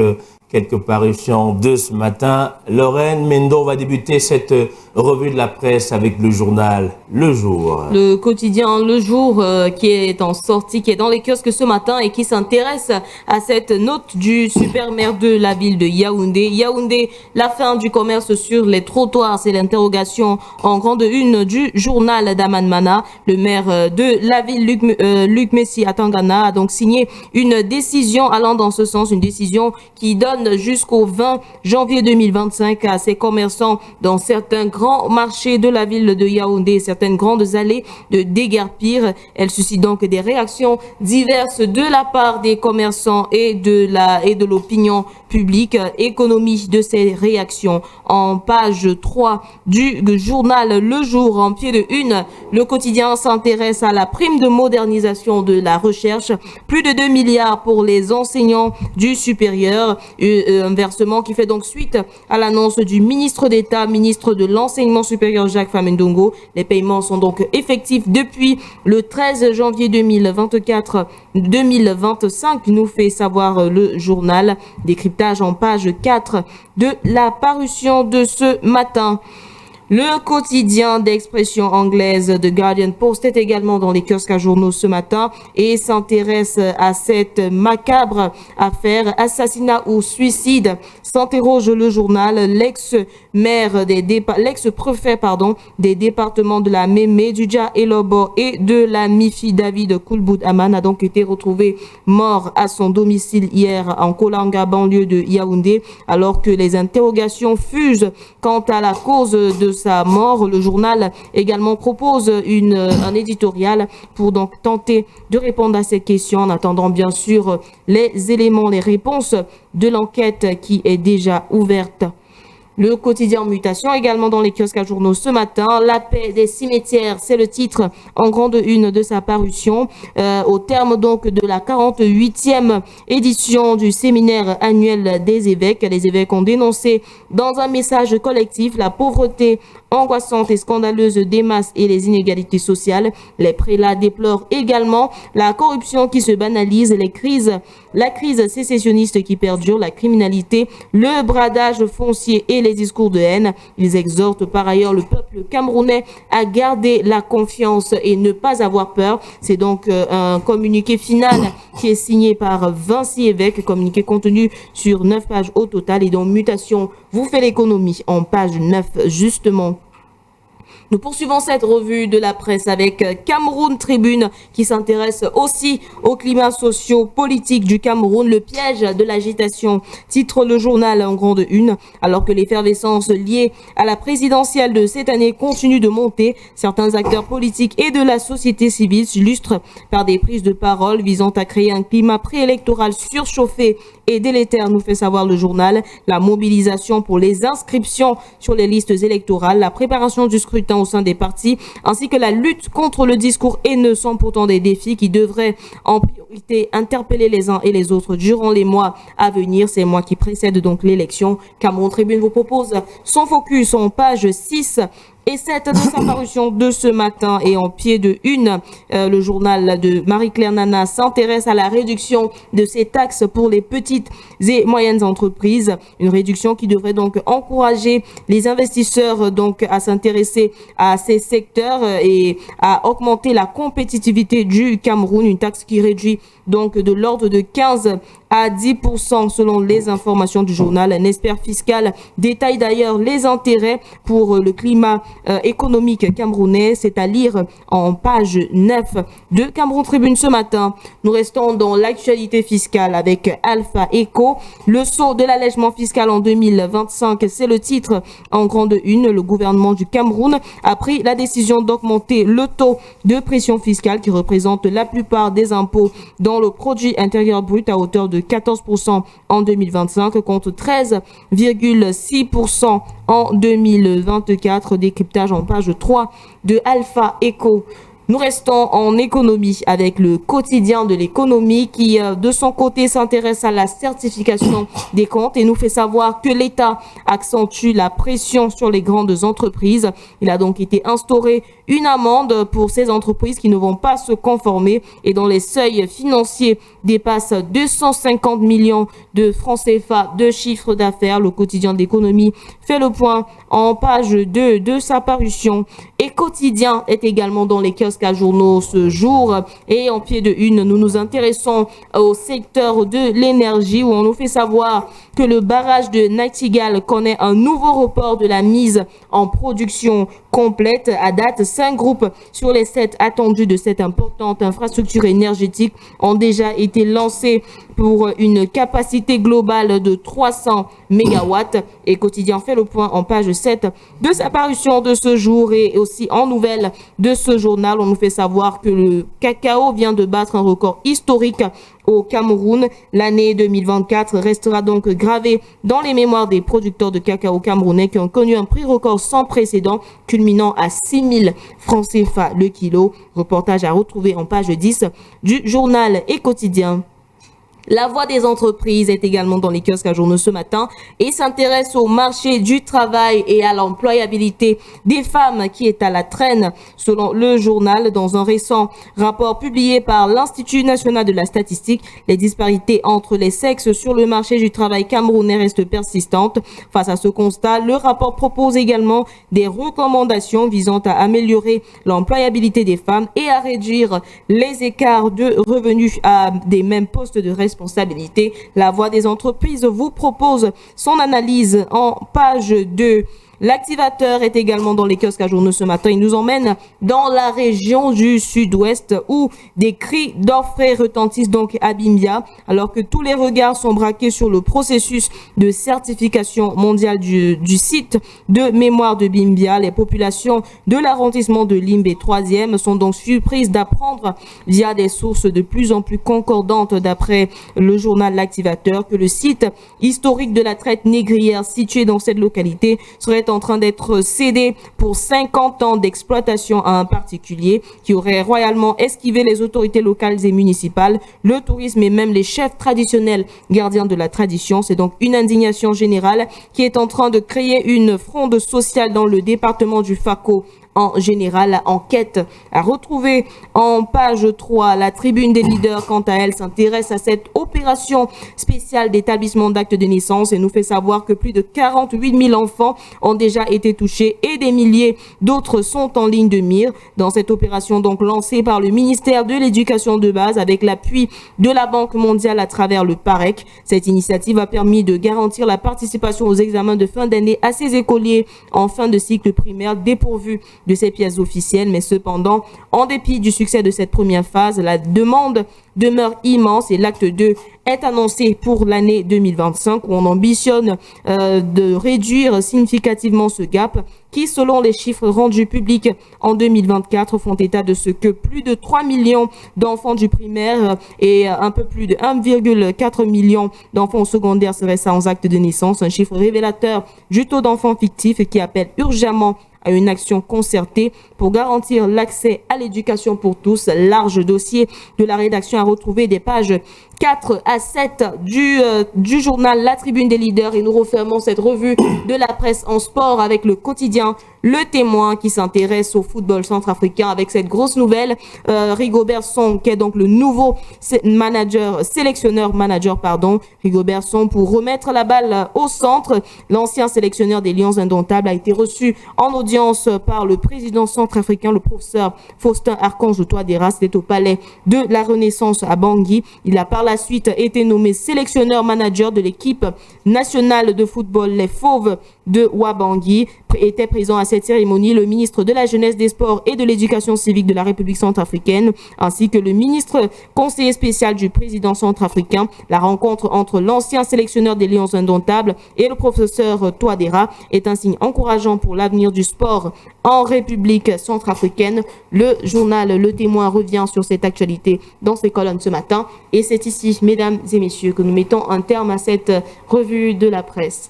quelques parutions de ce matin. Lorraine Mendo va débuter cette revue de la presse avec le journal Le Jour. Le quotidien Le Jour qui est en sortie, qui est dans les kiosques ce matin et qui s'intéresse à cette note du super maire de la ville de Yaoundé. Yaoundé, la fin du commerce sur les trottoirs, c'est l'interrogation en grande une du journal d'Aman Mana. Le maire de la ville, Luc Messi Atangana, a donc signé une décision allant dans ce sens, une décision qui donne jusqu'au 20 janvier 2025 à ses commerçants dans certains grands marchés de la ville de Yaoundé, certaines grandes allées de déguerpir. Elle suscite donc des réactions diverses de la part des commerçants et de l'opinion publique. Économie de ces réactions en page 3 du journal Le Jour. En pied de une, le quotidien s'intéresse à la prime de modernisation de la recherche. Plus de 2 milliards pour les enseignants du supérieur. Un versement qui fait donc suite à l'annonce du ministre d'État, ministre de l'Enseignement supérieur Jacques Famendongo. Les paiements sont donc effectifs depuis le 13 janvier 2024-2025, nous fait savoir le journal. Décryptage en page 4 de la parution de ce matin. Le quotidien d'expression anglaise The Guardian Post est également dans les kiosques à journaux ce matin et s'intéresse à cette macabre affaire assassinat ou suicide. S'interroge le journal. L'ex-préfet des départements de la Mémé, Djudja Elobo et de la Mifi David Koulboud Aman a donc été retrouvé mort à son domicile hier en Kolanga, banlieue de Yaoundé, alors que les interrogations fusent quant à la cause de sa mort. Le journal également propose un éditorial pour donc tenter de répondre à ces questions en attendant bien sûr les éléments, les réponses de l'enquête qui est déjà ouverte. Le quotidien Mutation également dans les kiosques à journaux ce matin. La paix des cimetières, c'est le titre en grande une de sa parution. Au terme donc de la 48e édition du séminaire annuel des évêques, les évêques ont dénoncé dans un message collectif la pauvreté angoissante et scandaleuse des masses et les inégalités sociales. Les prélats déplorent également la corruption qui se banalise, la crise sécessionniste qui perdure, la criminalité, le bradage foncier et les discours de haine. Ils exhortent par ailleurs le peuple camerounais à garder la confiance et ne pas avoir peur. C'est donc un communiqué final qui est signé par Vinci Évêque, communiqué contenu sur 9 pages au total et dont Mutation vous fait l'économie en page 9 justement. Nous poursuivons cette revue de la presse avec Cameroun Tribune qui s'intéresse aussi au climat socio-politique du Cameroun, le piège de l'agitation, titre le journal en grande une. Alors que l'effervescence liée à la présidentielle de cette année continue de monter, certains acteurs politiques et de la société civile s'illustrent par des prises de parole visant à créer un climat préélectoral surchauffé et délétère, nous fait savoir le journal. La mobilisation pour les inscriptions sur les listes électorales, la préparation du scrutin au sein des partis, ainsi que la lutte contre le discours haineux sont pourtant des défis qui devraient en priorité interpeller les uns et les autres durant les mois à venir, ces mois qui précèdent donc l'élection. Cameroun Tribune vous propose son focus en page 6 et 7 de sa parution de ce matin. Et en pied de une, le journal de Marie-Claire Nana s'intéresse à la réduction de ces taxes pour les petites et moyennes entreprises. Une réduction qui devrait donc encourager les investisseurs donc à s'intéresser à ces secteurs et à augmenter la compétitivité du Cameroun. Une taxe qui réduit donc de l'ordre de 15 à 10% selon les informations du journal. Un expert fiscal détaille d'ailleurs les intérêts pour le climat économique camerounais. C'est à lire en page 9 de Cameroun Tribune ce matin. Nous restons dans l'actualité fiscale avec Alpha Eco. Le saut de l'allègement fiscal en 2025, c'est le titre en grande une. Le gouvernement du Cameroun a pris la décision d'augmenter le taux de pression fiscale qui représente la plupart des impôts dans le produit intérieur brut à hauteur de 14% en 2025 contre 13,6% en 2024. Décryptage en page 3 de Alpha Eco. Nous restons en économie avec le quotidien de l'économie qui, de son côté, s'intéresse à la certification des comptes et nous fait savoir que l'État accentue la pression sur les grandes entreprises. Il a donc été instauré une amende pour ces entreprises qui ne vont pas se conformer et dont les seuils financiers dépassent 250 millions de francs CFA de chiffre d'affaires. Le quotidien d'économie fait le point en page 2 de sa parution. Et quotidien est également dans les kiosques à journaux ce jour. Et en pied de une, nous nous intéressons au secteur de l'énergie où on nous fait savoir que le barrage de Nightingale connaît un nouveau report de la mise en production complète. À date, 5 groupes sur les 7 attendus de cette importante infrastructure énergétique ont déjà été lancés pour une capacité globale de 300 mégawatts. Et Quotidien fait le point en page 7 de sa parution de ce jour et aussi en nouvelle de ce journal. On nous fait savoir que le cacao vient de battre un record historique au Cameroun. L'année 2024 restera donc gravée dans les mémoires des producteurs de cacao camerounais qui ont connu un prix record sans précédent, culminant à 6 000 francs CFA le kilo. Reportage à retrouver en page 10 du journal et Quotidien. La voix des entreprises est également dans les kiosques à journaux ce matin et s'intéresse au marché du travail et à l'employabilité des femmes qui est à la traîne. Selon le journal, dans un récent rapport publié par l'Institut national de la statistique, les disparités entre les sexes sur le marché du travail camerounais restent persistantes. Face à ce constat, le rapport propose également des recommandations visant à améliorer l'employabilité des femmes et à réduire les écarts de revenus à des mêmes postes de responsabilité. La voix des entreprises vous propose son analyse en page 2. L'activateur est également dans les kiosques à journaux ce matin. Il nous emmène dans la région du sud-ouest où des cris d'orfraie retentissent donc à Bimbia, alors que tous les regards sont braqués sur le processus de certification mondiale du site de mémoire de Bimbia. Les populations de l'arrondissement de Limbe 3e sont donc surprises d'apprendre via des sources de plus en plus concordantes d'après le journal L'Activateur que le site historique de la traite négrière situé dans cette localité serait en train d'être cédé pour 50 ans d'exploitation à un particulier qui aurait royalement esquivé les autorités locales et municipales, le tourisme et même les chefs traditionnels gardiens de la tradition. C'est donc une indignation générale qui est en train de créer une fronde sociale dans le département du Fako. En général, enquête à retrouver en page 3. La tribune des leaders, quant à elle, s'intéresse à cette opération spéciale d'établissement d'actes de naissance et nous fait savoir que plus de 48 000 enfants ont déjà été touchés et des milliers d'autres sont en ligne de mire. Dans cette opération donc lancée par le ministère de l'Éducation de base avec l'appui de la Banque mondiale à travers le PAREC, cette initiative a permis de garantir la participation aux examens de fin d'année à ces écoliers en fin de cycle primaire dépourvus de ces pièces officielles, mais cependant, en dépit du succès de cette première phase, la demande demeure immense et l'acte 2 est annoncé pour l'année 2025 où on ambitionne de réduire significativement ce gap qui, selon les chiffres rendus publics en 2024, font état de ce que plus de 3 millions d'enfants du primaire et un peu plus de 1,4 million d'enfants au secondaire seraient sans acte de naissance, un chiffre révélateur du taux d'enfants fictifs qui appelle urgemment à une action concertée pour garantir l'accès à l'éducation pour tous. Large dossier de la rédaction à retrouver des pages 4 à 7 du journal La Tribune des leaders et nous refermons cette revue de la presse en sport avec le quotidien Le Témoin qui s'intéresse au football centrafricain avec cette grosse nouvelle. Rigobert Song qui est donc le nouveau sélectionneur manager. Rigobert Song pour remettre la balle au centre. L'ancien sélectionneur des Lions Indomptables a été reçu en audience par le président centrafricain, le professeur Faustin Archange Touadéra. C'était au palais de la Renaissance à Bangui. Il a par la suite été nommé sélectionneur manager de l'équipe nationale de football Les Fauves de Ouabangui. Était présent à cette cérémonie le ministre de la Jeunesse, des Sports et de l'Éducation civique de la République centrafricaine, ainsi que le ministre conseiller spécial du président centrafricain. La rencontre entre l'ancien sélectionneur des Lions Indomptables et le professeur Touadéra est un signe encourageant pour l'avenir du sport en République centrafricaine. Le journal Le Témoin revient sur cette actualité dans ses colonnes ce matin. Et c'est ici, mesdames et messieurs, que nous mettons un terme à cette revue de la presse.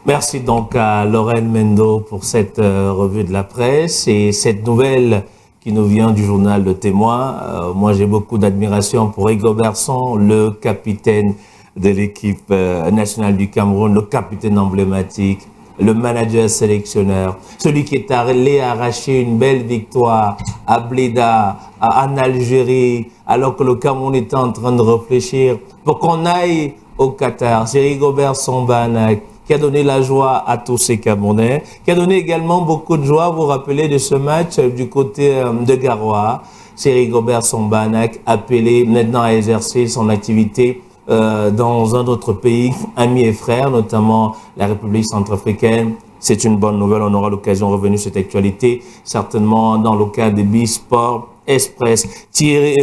Merci donc à Lorraine Mendo pour cette revue de la presse et cette nouvelle qui nous vient du journal Le Témoin. Moi, j'ai beaucoup d'admiration pour Rigobert Song, le capitaine de l'équipe nationale du Cameroun, le capitaine emblématique, le manager sélectionneur, celui qui est allé arracher une belle victoire à Blida, en Algérie, alors que le Cameroun était en train de réfléchir pour qu'on aille au Qatar. C'est Rigobert Song qui a donné la joie à tous ces Camerounais, qui a donné également beaucoup de joie, vous vous rappelez de ce match du côté de Garoua. C'est Rigobert Song appelé maintenant à exercer son activité dans un autre pays, amis et frères, notamment la République centrafricaine. C'est une bonne nouvelle, on aura l'occasion de revenir sur cette actualité, certainement dans le cas de B-Sport Express. Thierry,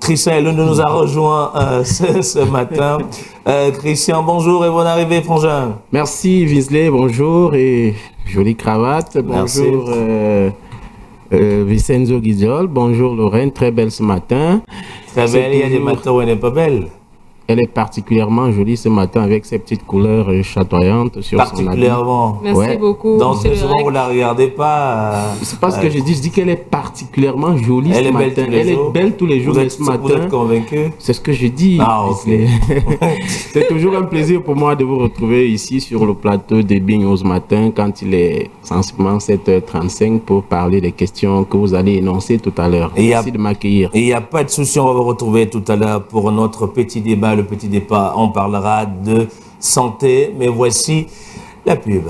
Christian Elun nous a rejoint ce matin. Christian, bonjour et bonne arrivée, frangin. Merci Visley, bonjour et jolie cravate. Merci. Bonjour Vincenzo Guidiol, bonjour Lorraine, très belle ce matin. Très belle, il y a des matins où elle n'est pas belle. Elle est particulièrement jolie ce matin avec ses petites couleurs chatoyantes sur son habit. Particulièrement. Merci beaucoup. Donc, souvent, vous ne la regardez pas. C'est pas ce que je dis qu'elle est particulièrement jolie elle ce est belle matin. tous les Elle jours. est belle tous les jours, mais ce matin. Vous êtes convaincu? C'est ce que je dis. Ah, ok. C'est toujours un plaisir pour moi de vous retrouver ici sur le plateau des Bignos ce matin quand il est sensiblement 7h35 pour parler des questions que vous allez énoncer tout à l'heure. Merci de m'accueillir. Et il n'y a pas de souci, on va vous retrouver tout à l'heure pour notre petit débat. Le petit débat, on parlera de santé, mais voici la pub.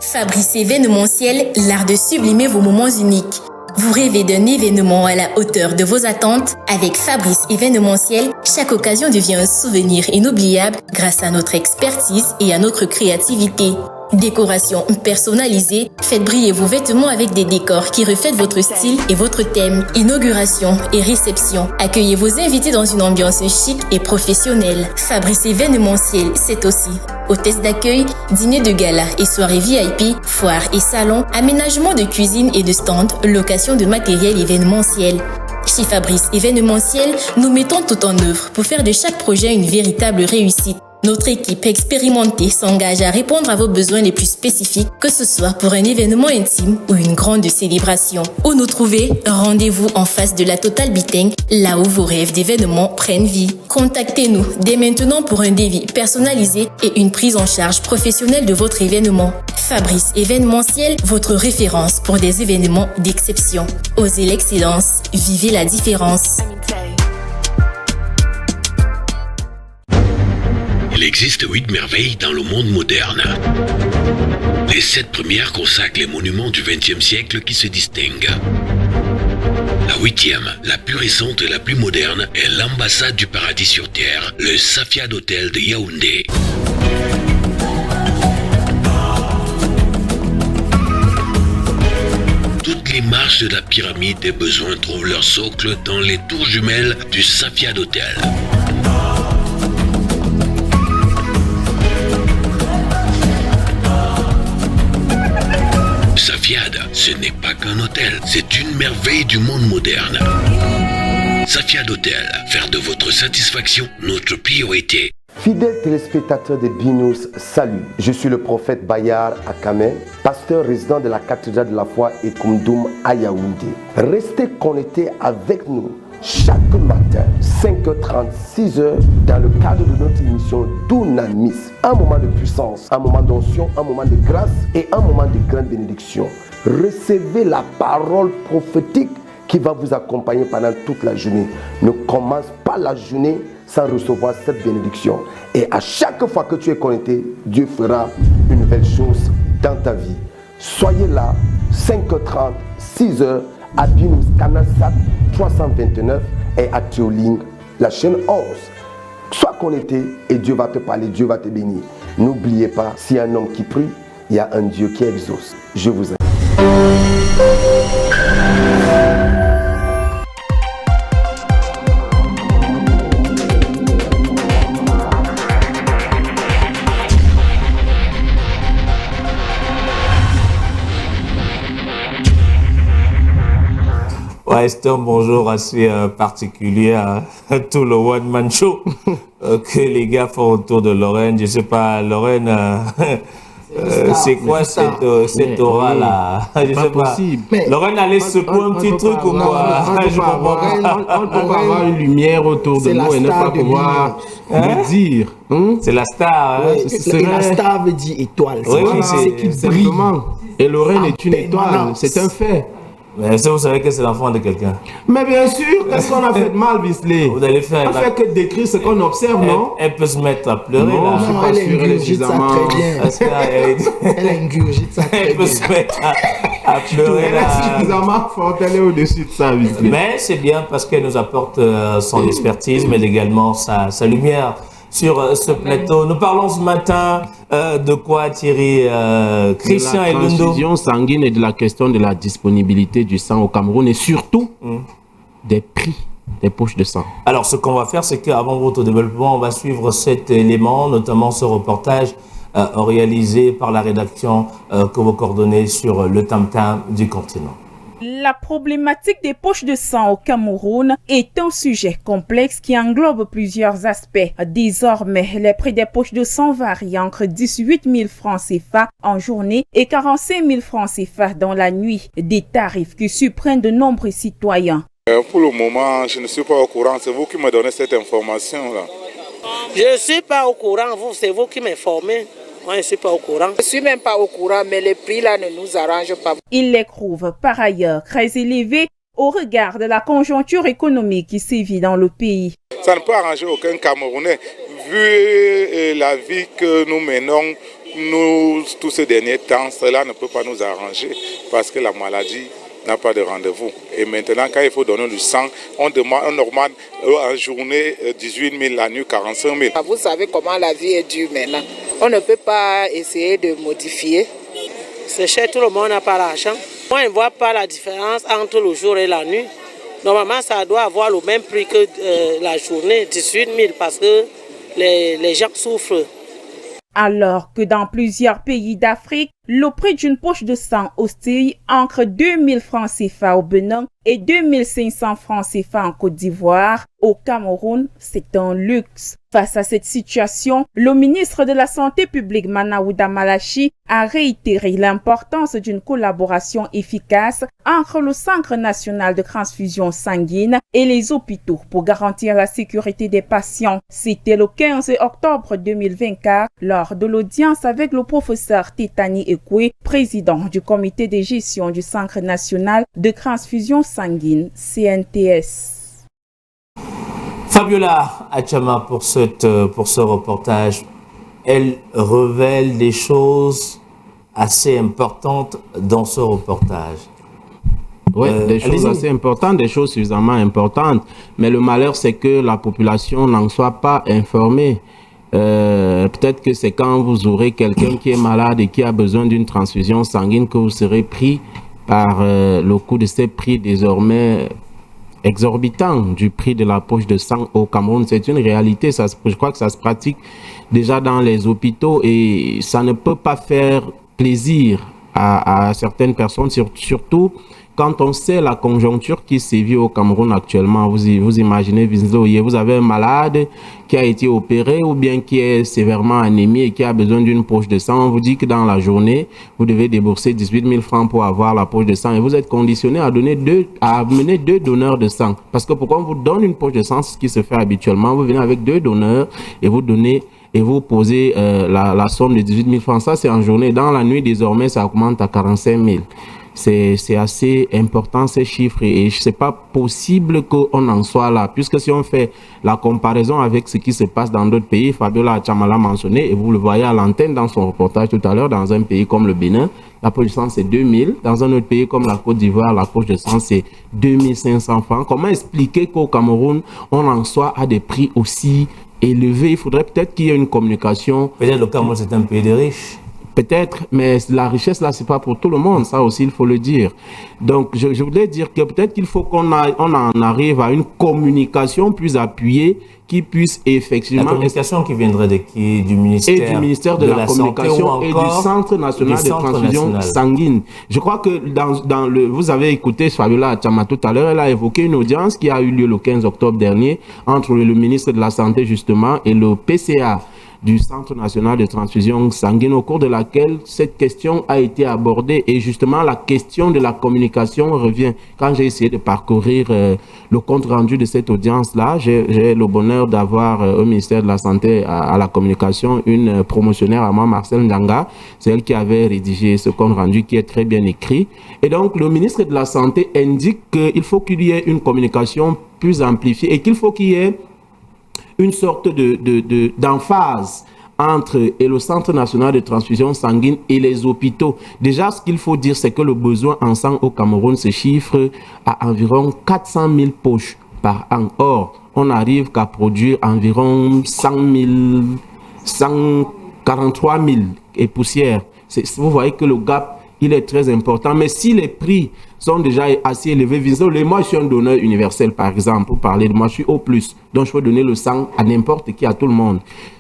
Fabrice événementiel, l'art de sublimer vos moments uniques. Vous rêvez d'un événement à la hauteur de vos attentes? Avec Fabrice événementiel, chaque occasion devient un souvenir inoubliable grâce à notre expertise et à notre créativité. Décoration personnalisée, faites briller vos vêtements avec des décors qui reflètent votre style et votre thème. Inauguration et réception, accueillez vos invités dans une ambiance chic et professionnelle. Fabrice événementiel, c'est aussi hôtesse d'accueil, dîner de gala et soirée VIP, foire et salon, aménagement de cuisine et de stand, location de matériel événementiel. Chez Fabrice événementiel, nous mettons tout en œuvre pour faire de chaque projet une véritable réussite. Notre équipe expérimentée s'engage à répondre à vos besoins les plus spécifiques, que ce soit pour un événement intime ou une grande célébration. Où nous trouver? Rendez-vous en face de la Total Biteng, là où vos rêves d'événements prennent vie. Contactez-nous dès maintenant pour un devis personnalisé et une prise en charge professionnelle de votre événement. Fabrice événementiel, votre référence pour des événements d'exception. Osez l'excellence, vivez la différence. Il existe 8 merveilles dans le monde moderne. Les 7 premières consacrent les monuments du XXe siècle qui se distinguent. La 8e, la plus récente et la plus moderne, est l'ambassade du paradis sur terre, le Safia d'Hôtel de Yaoundé. Toutes les marches de la pyramide des besoins trouvent leur socle dans les tours jumelles du Safia d'Hôtel. Safiad, ce n'est pas qu'un hôtel, c'est une merveille du monde moderne. Safiad Hôtel, faire de votre satisfaction notre priorité. Fidèles téléspectateurs des BINOS, salut. Je suis le prophète Bayar Akame, pasteur résident de la cathédrale de la foi et Koumdoum à Yaoundé. Restez connectés avec nous chaque matin, 5h30, 6h, dans le cadre de notre émission Dunamis. Un moment de puissance, un moment d'onction, un moment de grâce et un moment de grande bénédiction. Recevez la parole prophétique qui va vous accompagner pendant toute la journée. Ne commence pas la journée sans recevoir cette bénédiction. Et à chaque fois que tu es connecté, Dieu fera une nouvelle chose dans ta vie. Soyez là, 5h30, 6h, à Binous Canal Sat 329 et à Tioling, la chaîne 11. Sois connecté et Dieu va te parler, Dieu va te bénir. N'oubliez pas, s'il y a un homme qui prie, il y a un Dieu qui exauce. Je vous aime. Ouais, c'est un bonjour assez particulier à tout le One Man Show que les gars font autour de Lorraine. Je sais pas, Lorraine, C'est quoi cette aura-là? Je sais pas. Lorraine allait secouer un petit truc ou quoi? On peut pas avoir une lumière autour de nous et ne pas pouvoir le dire. C'est la star. Et la star veut dire étoile. C'est qui brille. Et Lorraine est une étoile, c'est un fait. Mais vous savez que c'est l'enfant de quelqu'un. Mais bien sûr, qu'est-ce qu'on a fait de mal, Bisley? Vous allez faire. On fait que décrire ce qu'on observe, non? Elle peut se mettre à pleurer non, là. Je suis pas sûr, elle est suffisamment. Elle ingurgite ça très bien. Elle peut se mettre à pleurer là. Elle est suffisamment forte, elle est au-dessus de ça, Bisley. Mais c'est bien parce qu'elle nous apporte son expertise, mais également sa lumière sur ce plateau. Nous parlons ce matin de quoi, Thierry? Christian et Lundo. De la transfusion sanguine et de la question de la disponibilité du sang au Cameroun et surtout des prix des poches de sang. Alors, ce qu'on va faire, c'est qu'avant votre développement, on va suivre cet élément, notamment ce reportage réalisé par la rédaction que vous coordonnez sur le tam-tam du continent. La problématique des poches de sang au Cameroun est un sujet complexe qui englobe plusieurs aspects. Désormais, les prix des poches de sang varient entre 18 000 francs CFA en journée et 45 000 francs CFA dans la nuit, des tarifs qui surprennent de nombreux citoyens. Pour le moment, je ne suis pas au courant. C'est vous qui me donnez cette information-là. Je ne suis pas au courant, c'est vous qui m'informez. Moi, je ne suis pas au courant. Je ne suis même pas au courant, mais les prix là ne nous arrangent pas. Il les trouve par ailleurs très élevés au regard de la conjoncture économique qui sévit dans le pays. Ça ne peut arranger aucun Camerounais. Vu la vie que nous menons, tous ces derniers temps, cela ne peut pas nous arranger parce que la maladie n'a pas de rendez-vous. Et maintenant, quand il faut donner du sang, on demande en journée 18 000, la nuit 45 000. Vous savez comment la vie est dure maintenant. On ne peut pas essayer de modifier. C'est cher, tout le monde n'a pas l'argent. Moi, je ne vois pas la différence entre le jour et la nuit. Normalement, ça doit avoir le même prix que la journée, 18 000, parce que les gens souffrent. Alors que dans plusieurs pays d'Afrique, le prix d'une poche de sang oscille entre 2 000 francs CFA au Bénin et 2 500 francs CFA en Côte d'Ivoire. Au Cameroun, c'est un luxe. Face à cette situation, le ministre de la Santé publique Manaouda Malachi a réitéré l'importance d'une collaboration efficace entre le Centre national de transfusion sanguine et les hôpitaux pour garantir la sécurité des patients. C'était le 15 octobre 2024 lors de l'audience avec le professeur Tétani Ekwe, président du comité de gestion du Centre national de transfusion sanguine, CNTS. Fabiola Achama pour ce reportage. Elle révèle des choses assez importantes dans ce reportage. Oui, des choses assez importantes, des choses suffisamment importantes. Mais le malheur, c'est que la population n'en soit pas informée. Peut-être que c'est quand vous aurez quelqu'un qui est malade et qui a besoin d'une transfusion sanguine que vous serez pris par le coût de ces prix désormais exorbitant du prix de la poche de sang au Cameroun. C'est une réalité, je crois que ça se pratique déjà dans les hôpitaux et ça ne peut pas faire plaisir à certaines personnes, surtout quand on sait la conjoncture qui sévit au Cameroun actuellement. Vous imaginez, vous avez un malade qui a été opéré ou bien qui est sévèrement anémie et qui a besoin d'une poche de sang. On vous dit que dans la journée, vous devez débourser 18 000 francs pour avoir la poche de sang et vous êtes conditionné à amener 2 donneurs de sang. Parce que pourquoi on vous donne une poche de sang, ce qui se fait habituellement, vous venez avec 2 donneurs et vous donnez et vous posez la somme de 18 000 francs. Ça, c'est en journée. Dans la nuit, désormais, ça augmente à 45 000. C'est assez important ces chiffres et c'est pas possible qu'on en soit là, puisque si on fait la comparaison avec ce qui se passe dans d'autres pays, Fabiola Achama l'a mentionné et vous le voyez à l'antenne dans son reportage tout à l'heure, dans un pays comme le Bénin, la poche de sang c'est 2000, dans un autre pays comme la Côte d'Ivoire, la poche de sang c'est 2500 francs. Comment expliquer qu'au Cameroun, on en soit à des prix aussi élevés? Il faudrait peut-être qu'il y ait une communication. Peut-être le Cameroun c'est un pays de riches. Peut-être, mais la richesse là, c'est pas pour tout le monde, ça aussi il faut le dire. Donc je voulais dire que peut-être qu'il faut qu'on en arrive à une communication plus appuyée qui puisse effectivement... La communication qui viendrait de qui? Du ministère, et du ministère de la Communication et du Centre national de transfusion sanguine. Je crois que vous avez écouté Fabiola Achama tout à l'heure, elle a évoqué une audience qui a eu lieu le 15 octobre dernier entre le ministre de la Santé justement et le PCA. du Centre national de transfusion sanguine, au cours de laquelle cette question a été abordée. Et justement, la question de la communication revient. Quand j'ai essayé de parcourir le compte-rendu de cette audience-là, j'ai le bonheur d'avoir au ministère de la Santé à la communication une promotionnaire à moi, Marcel Ndanga. C'est elle qui avait rédigé ce compte-rendu qui est très bien écrit. Et donc, le ministre de la Santé indique qu'il faut qu'il y ait une communication plus amplifiée et qu'il faut qu'il y ait une sorte d'emphase entre le Centre national de transfusion sanguine et les hôpitaux. Déjà, ce qu'il faut dire, c'est que le besoin en sang au Cameroun se chiffre à environ 400 000 poches par an. Or, on n'arrive qu'à produire environ 143 000 et poussières. Vous voyez que le gap, il est très important. Mais si les prix sont déjà assez élevés, moi je suis un donneur universel par exemple, pour parler de moi, je suis O+, donc je peux donner le sang à n'importe qui, à tout le monde.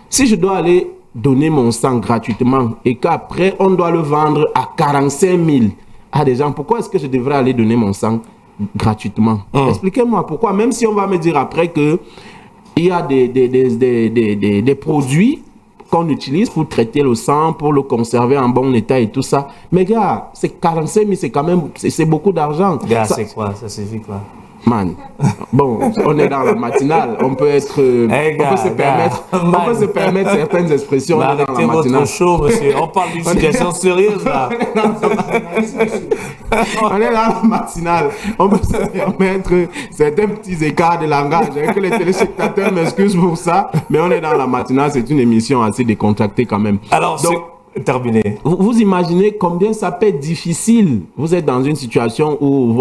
Si je dois aller donner mon sang gratuitement et qu'après on doit le vendre à 45 000 à des gens, pourquoi est-ce que je devrais aller donner mon sang gratuitement? Expliquez-moi pourquoi, même si on va me dire après que il y a des produits qu'on utilise pour traiter le sang, pour le conserver en bon état et tout ça. Mais gars, c'est 45 000, c'est quand même, c'est beaucoup d'argent. Gars, c'est quoi? Ça signifie quoi? Man, bon, on est dans la matinale, on peut être, on peut se permettre certaines expressions. On est dans la matinale. Chaud, monsieur. On parle d'une situation sérieuse là. On est dans la matinale, on peut se permettre certains petits écarts de langage. Que les téléspectateurs m'excusent pour ça, mais on est dans la matinale, c'est une émission assez décontractée quand même. Alors, donc, terminé. Vous imaginez combien ça peut être difficile. Vous êtes dans une situation où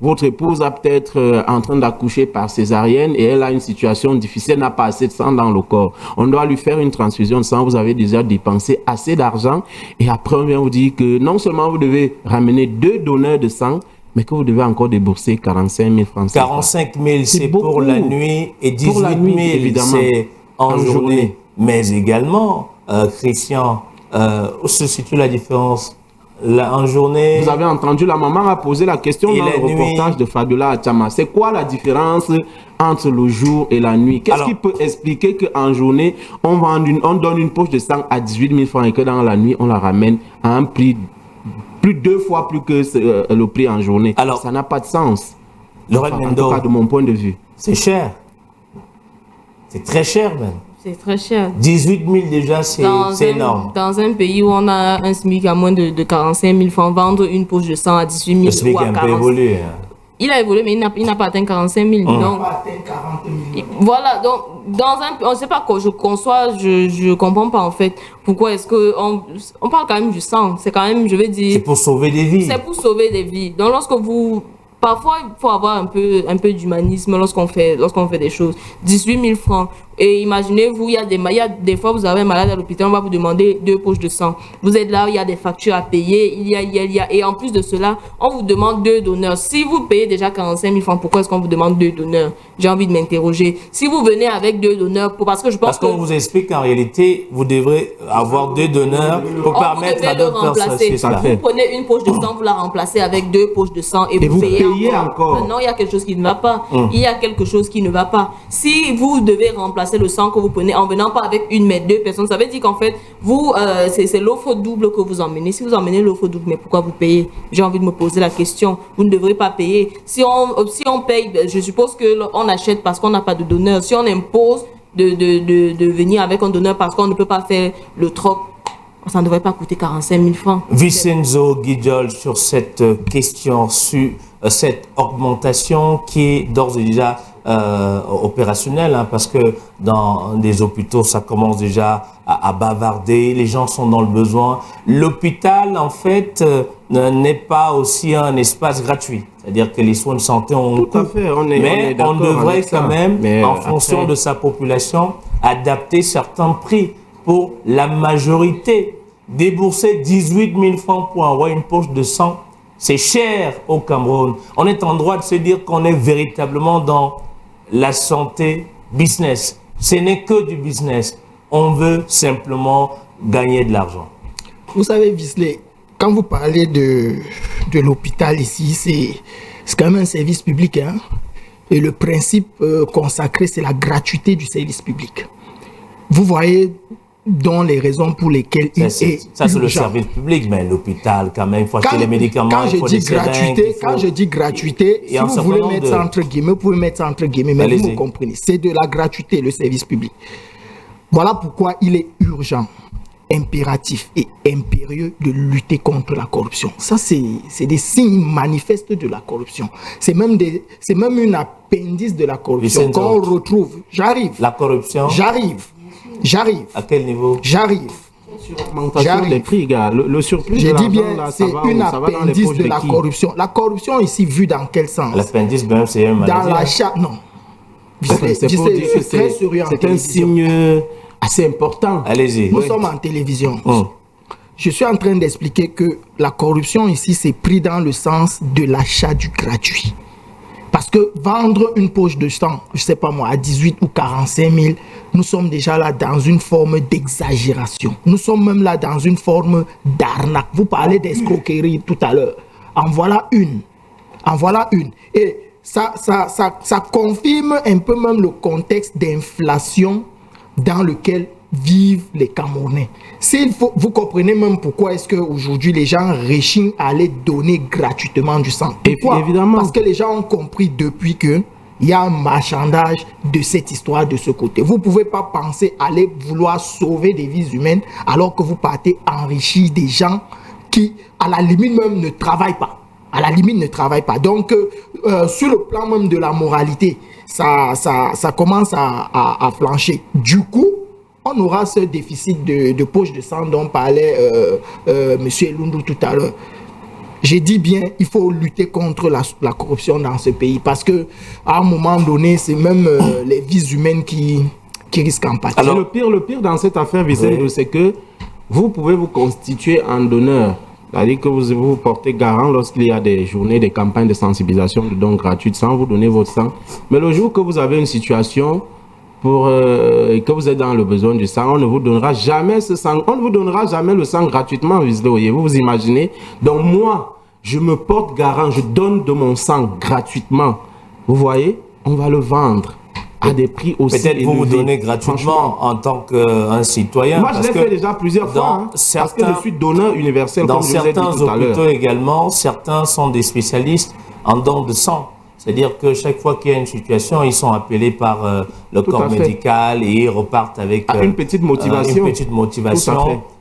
votre épouse a peut-être en train d'accoucher par césarienne et elle a une situation difficile, elle n'a pas assez de sang dans le corps. On doit lui faire une transfusion de sang, vous avez déjà dépensé assez d'argent et après on vient vous dire que non seulement vous devez ramener 2 donneurs de sang, mais que vous devez encore débourser 45 000 francs. 45 000, c'est pour la nuit et 18 000, c'est en journée. Mais également, Christian, où se situe la différence en journée? Vous avez entendu, la maman a posé la question dans le reportage de Fabiola Achama. C'est quoi la différence entre le jour et la nuit? Qu'est-ce qui peut expliquer qu'en journée, on donne une poche de sang à 18 000 francs et que dans la nuit, on la ramène à un prix plus 2 fois plus que le prix en journée? Alors, ça n'a pas de sens. En tout cas, de mon point de vue. C'est cher. C'est très cher, même. C'est très cher. 18 000 déjà, c'est énorme. Dans un pays où on a un SMIC à moins de 45 000 francs, vendre une poche de sang à 18 000 le SMIC ou à 40 000. a un peu évolué. Il a évolué, mais il n'a pas atteint 45 000. Donc, voilà, donc, on ne sait pas quoi, je conçois, je comprends pas en fait. Pourquoi est-ce qu'on parle quand même du sang? C'est quand même, je vais dire... C'est pour sauver des vies. C'est pour sauver des vies. Donc, lorsque vous... Parfois, il faut avoir un peu d'humanisme lorsqu'on fait des choses. 18 000 francs. Et imaginez-vous, il y a des fois, vous avez un malade à l'hôpital, on va vous demander 2 poches de sang. Vous êtes là, il y a des factures à payer, et en plus de cela, on vous demande 2 donneurs. Si vous payez déjà 45 000 francs, pourquoi est-ce qu'on vous demande 2 donneurs? J'ai envie de m'interroger. Si vous venez avec 2 donneurs, parce que je pense qu'on vous explique qu'en réalité, vous devrez avoir 2 donneurs pour permettre à d'autres personnes. Vous prenez une poche de sang, vous la remplacez avec 2 poches de sang et vous payez encore. Maintenant, il y a quelque chose qui ne va pas. Il y a quelque chose qui ne va pas. Si vous devez remplacer le sang que vous prenez en venant pas avec une mais 2 personnes, ça veut dire qu'en fait vous c'est l'offre double que vous emmenez. Si vous emmenez l'offre double, mais pourquoi vous payez? J'ai envie de me poser la question. Vous ne devrez pas payer. Si on paye, je suppose que on achète parce qu'on n'a pas de donneur. Si on impose de venir avec un donneur parce qu'on ne peut pas faire le troc, ça ne devrait pas coûter 45 000 francs. Vincenzo Guidjol, sur cette question, sur cette augmentation qui est d'ores et déjà opérationnelle, parce que dans des hôpitaux, ça commence déjà à bavarder, les gens sont dans le besoin. L'hôpital, en fait, n'est pas aussi un espace gratuit. C'est-à-dire que les soins de santé ont un coût. Tout à fait, on devrait quand même, en fonction de sa population, adapter certains prix pour la majorité. Débourser 18 000 francs pour avoir une poche de sang, c'est cher au Cameroun. On est en droit de se dire qu'on est véritablement dans la santé business. Ce n'est que du business. On veut simplement gagner de l'argent. Vous savez, Visley, quand vous parlez de l'hôpital ici, c'est quand même un service public. Et le principe consacré, c'est la gratuité du service public. Vous voyez dans les raisons pour lesquelles il est ça, c'est le service public, mais l'hôpital, quand même, il faut acheter les médicaments, il faut des seringues. Quand je dis gratuité, si vous voulez mettre ça entre guillemets, vous pouvez mettre ça entre guillemets, mais vous me comprenez. C'est de la gratuité, le service public. Voilà pourquoi il est urgent, impératif et impérieux de lutter contre la corruption. Ça, c'est des signes manifestes de la corruption. C'est même une appendice de la corruption qu'on retrouve. J'arrive. La corruption. J'arrive. À quel niveau? J'arrive. Augmentation des prix, gars. Le surplus je de dis bien, c'est une appendice de la corruption. La corruption ici, vue dans quel sens? L'appendice, ben, c'est un maladie. Dans l'achat, non. C'est un signe assez important. Allez-y. Nous sommes en télévision. Je suis en train d'expliquer que la corruption ici, c'est pris dans le sens de l'achat du gratuit. Parce que vendre une poche de sang, je ne sais pas moi, à 18 ou 45 000, nous sommes déjà là dans une forme d'exagération. Nous sommes même là dans une forme d'arnaque. Vous parlez d'escroquerie tout à l'heure. En voilà une. Et ça confirme un peu même le contexte d'inflation dans lequel vivent les Camerounais. Vous comprenez même pourquoi est-ce qu'aujourd'hui les gens rechignent à aller donner gratuitement du sang. Pourquoi? Évidemment. Parce que les gens ont compris depuis que il y a un marchandage de cette histoire de ce côté. Vous ne pouvez pas penser aller vouloir sauver des vies humaines alors que vous partez enrichir des gens qui, à la limite même, ne travaillent pas. Donc, sur le plan même de la moralité, ça commence à flancher. Du coup, on aura ce déficit de poche de sang dont parlait M. Elundou tout à l'heure. J'ai dit bien, il faut lutter contre la corruption dans ce pays parce que à un moment donné, c'est même les vies humaines qui risquent en pâtir. Alors, le pire dans cette affaire, Vicente, c'est que vous pouvez vous constituer en donneur. C'est-à-dire que vous vous portez garant lorsqu'il y a des journées, des campagnes de sensibilisation de dons gratuits sans vous donner votre sang. Mais le jour que vous avez une situation que vous êtes dans le besoin du sang, on ne vous donnera jamais ce sang. On ne vous donnera jamais le sang gratuitement, vous imaginez. Donc moi, je me porte garant, je donne de mon sang gratuitement. Vous voyez, on va le vendre à des prix aussi élevés. Peut-être vous donnez gratuitement en tant qu'un citoyen. Moi, je l'ai fait déjà plusieurs fois, parce que je suis donneur universel, comme je vous ai dit tout à l'heure. Dans certains hôpitaux également, certains sont des spécialistes en don de sang. C'est-à-dire que chaque fois qu'il y a une situation, ils sont appelés par le corps médical et ils repartent avec une petite motivation.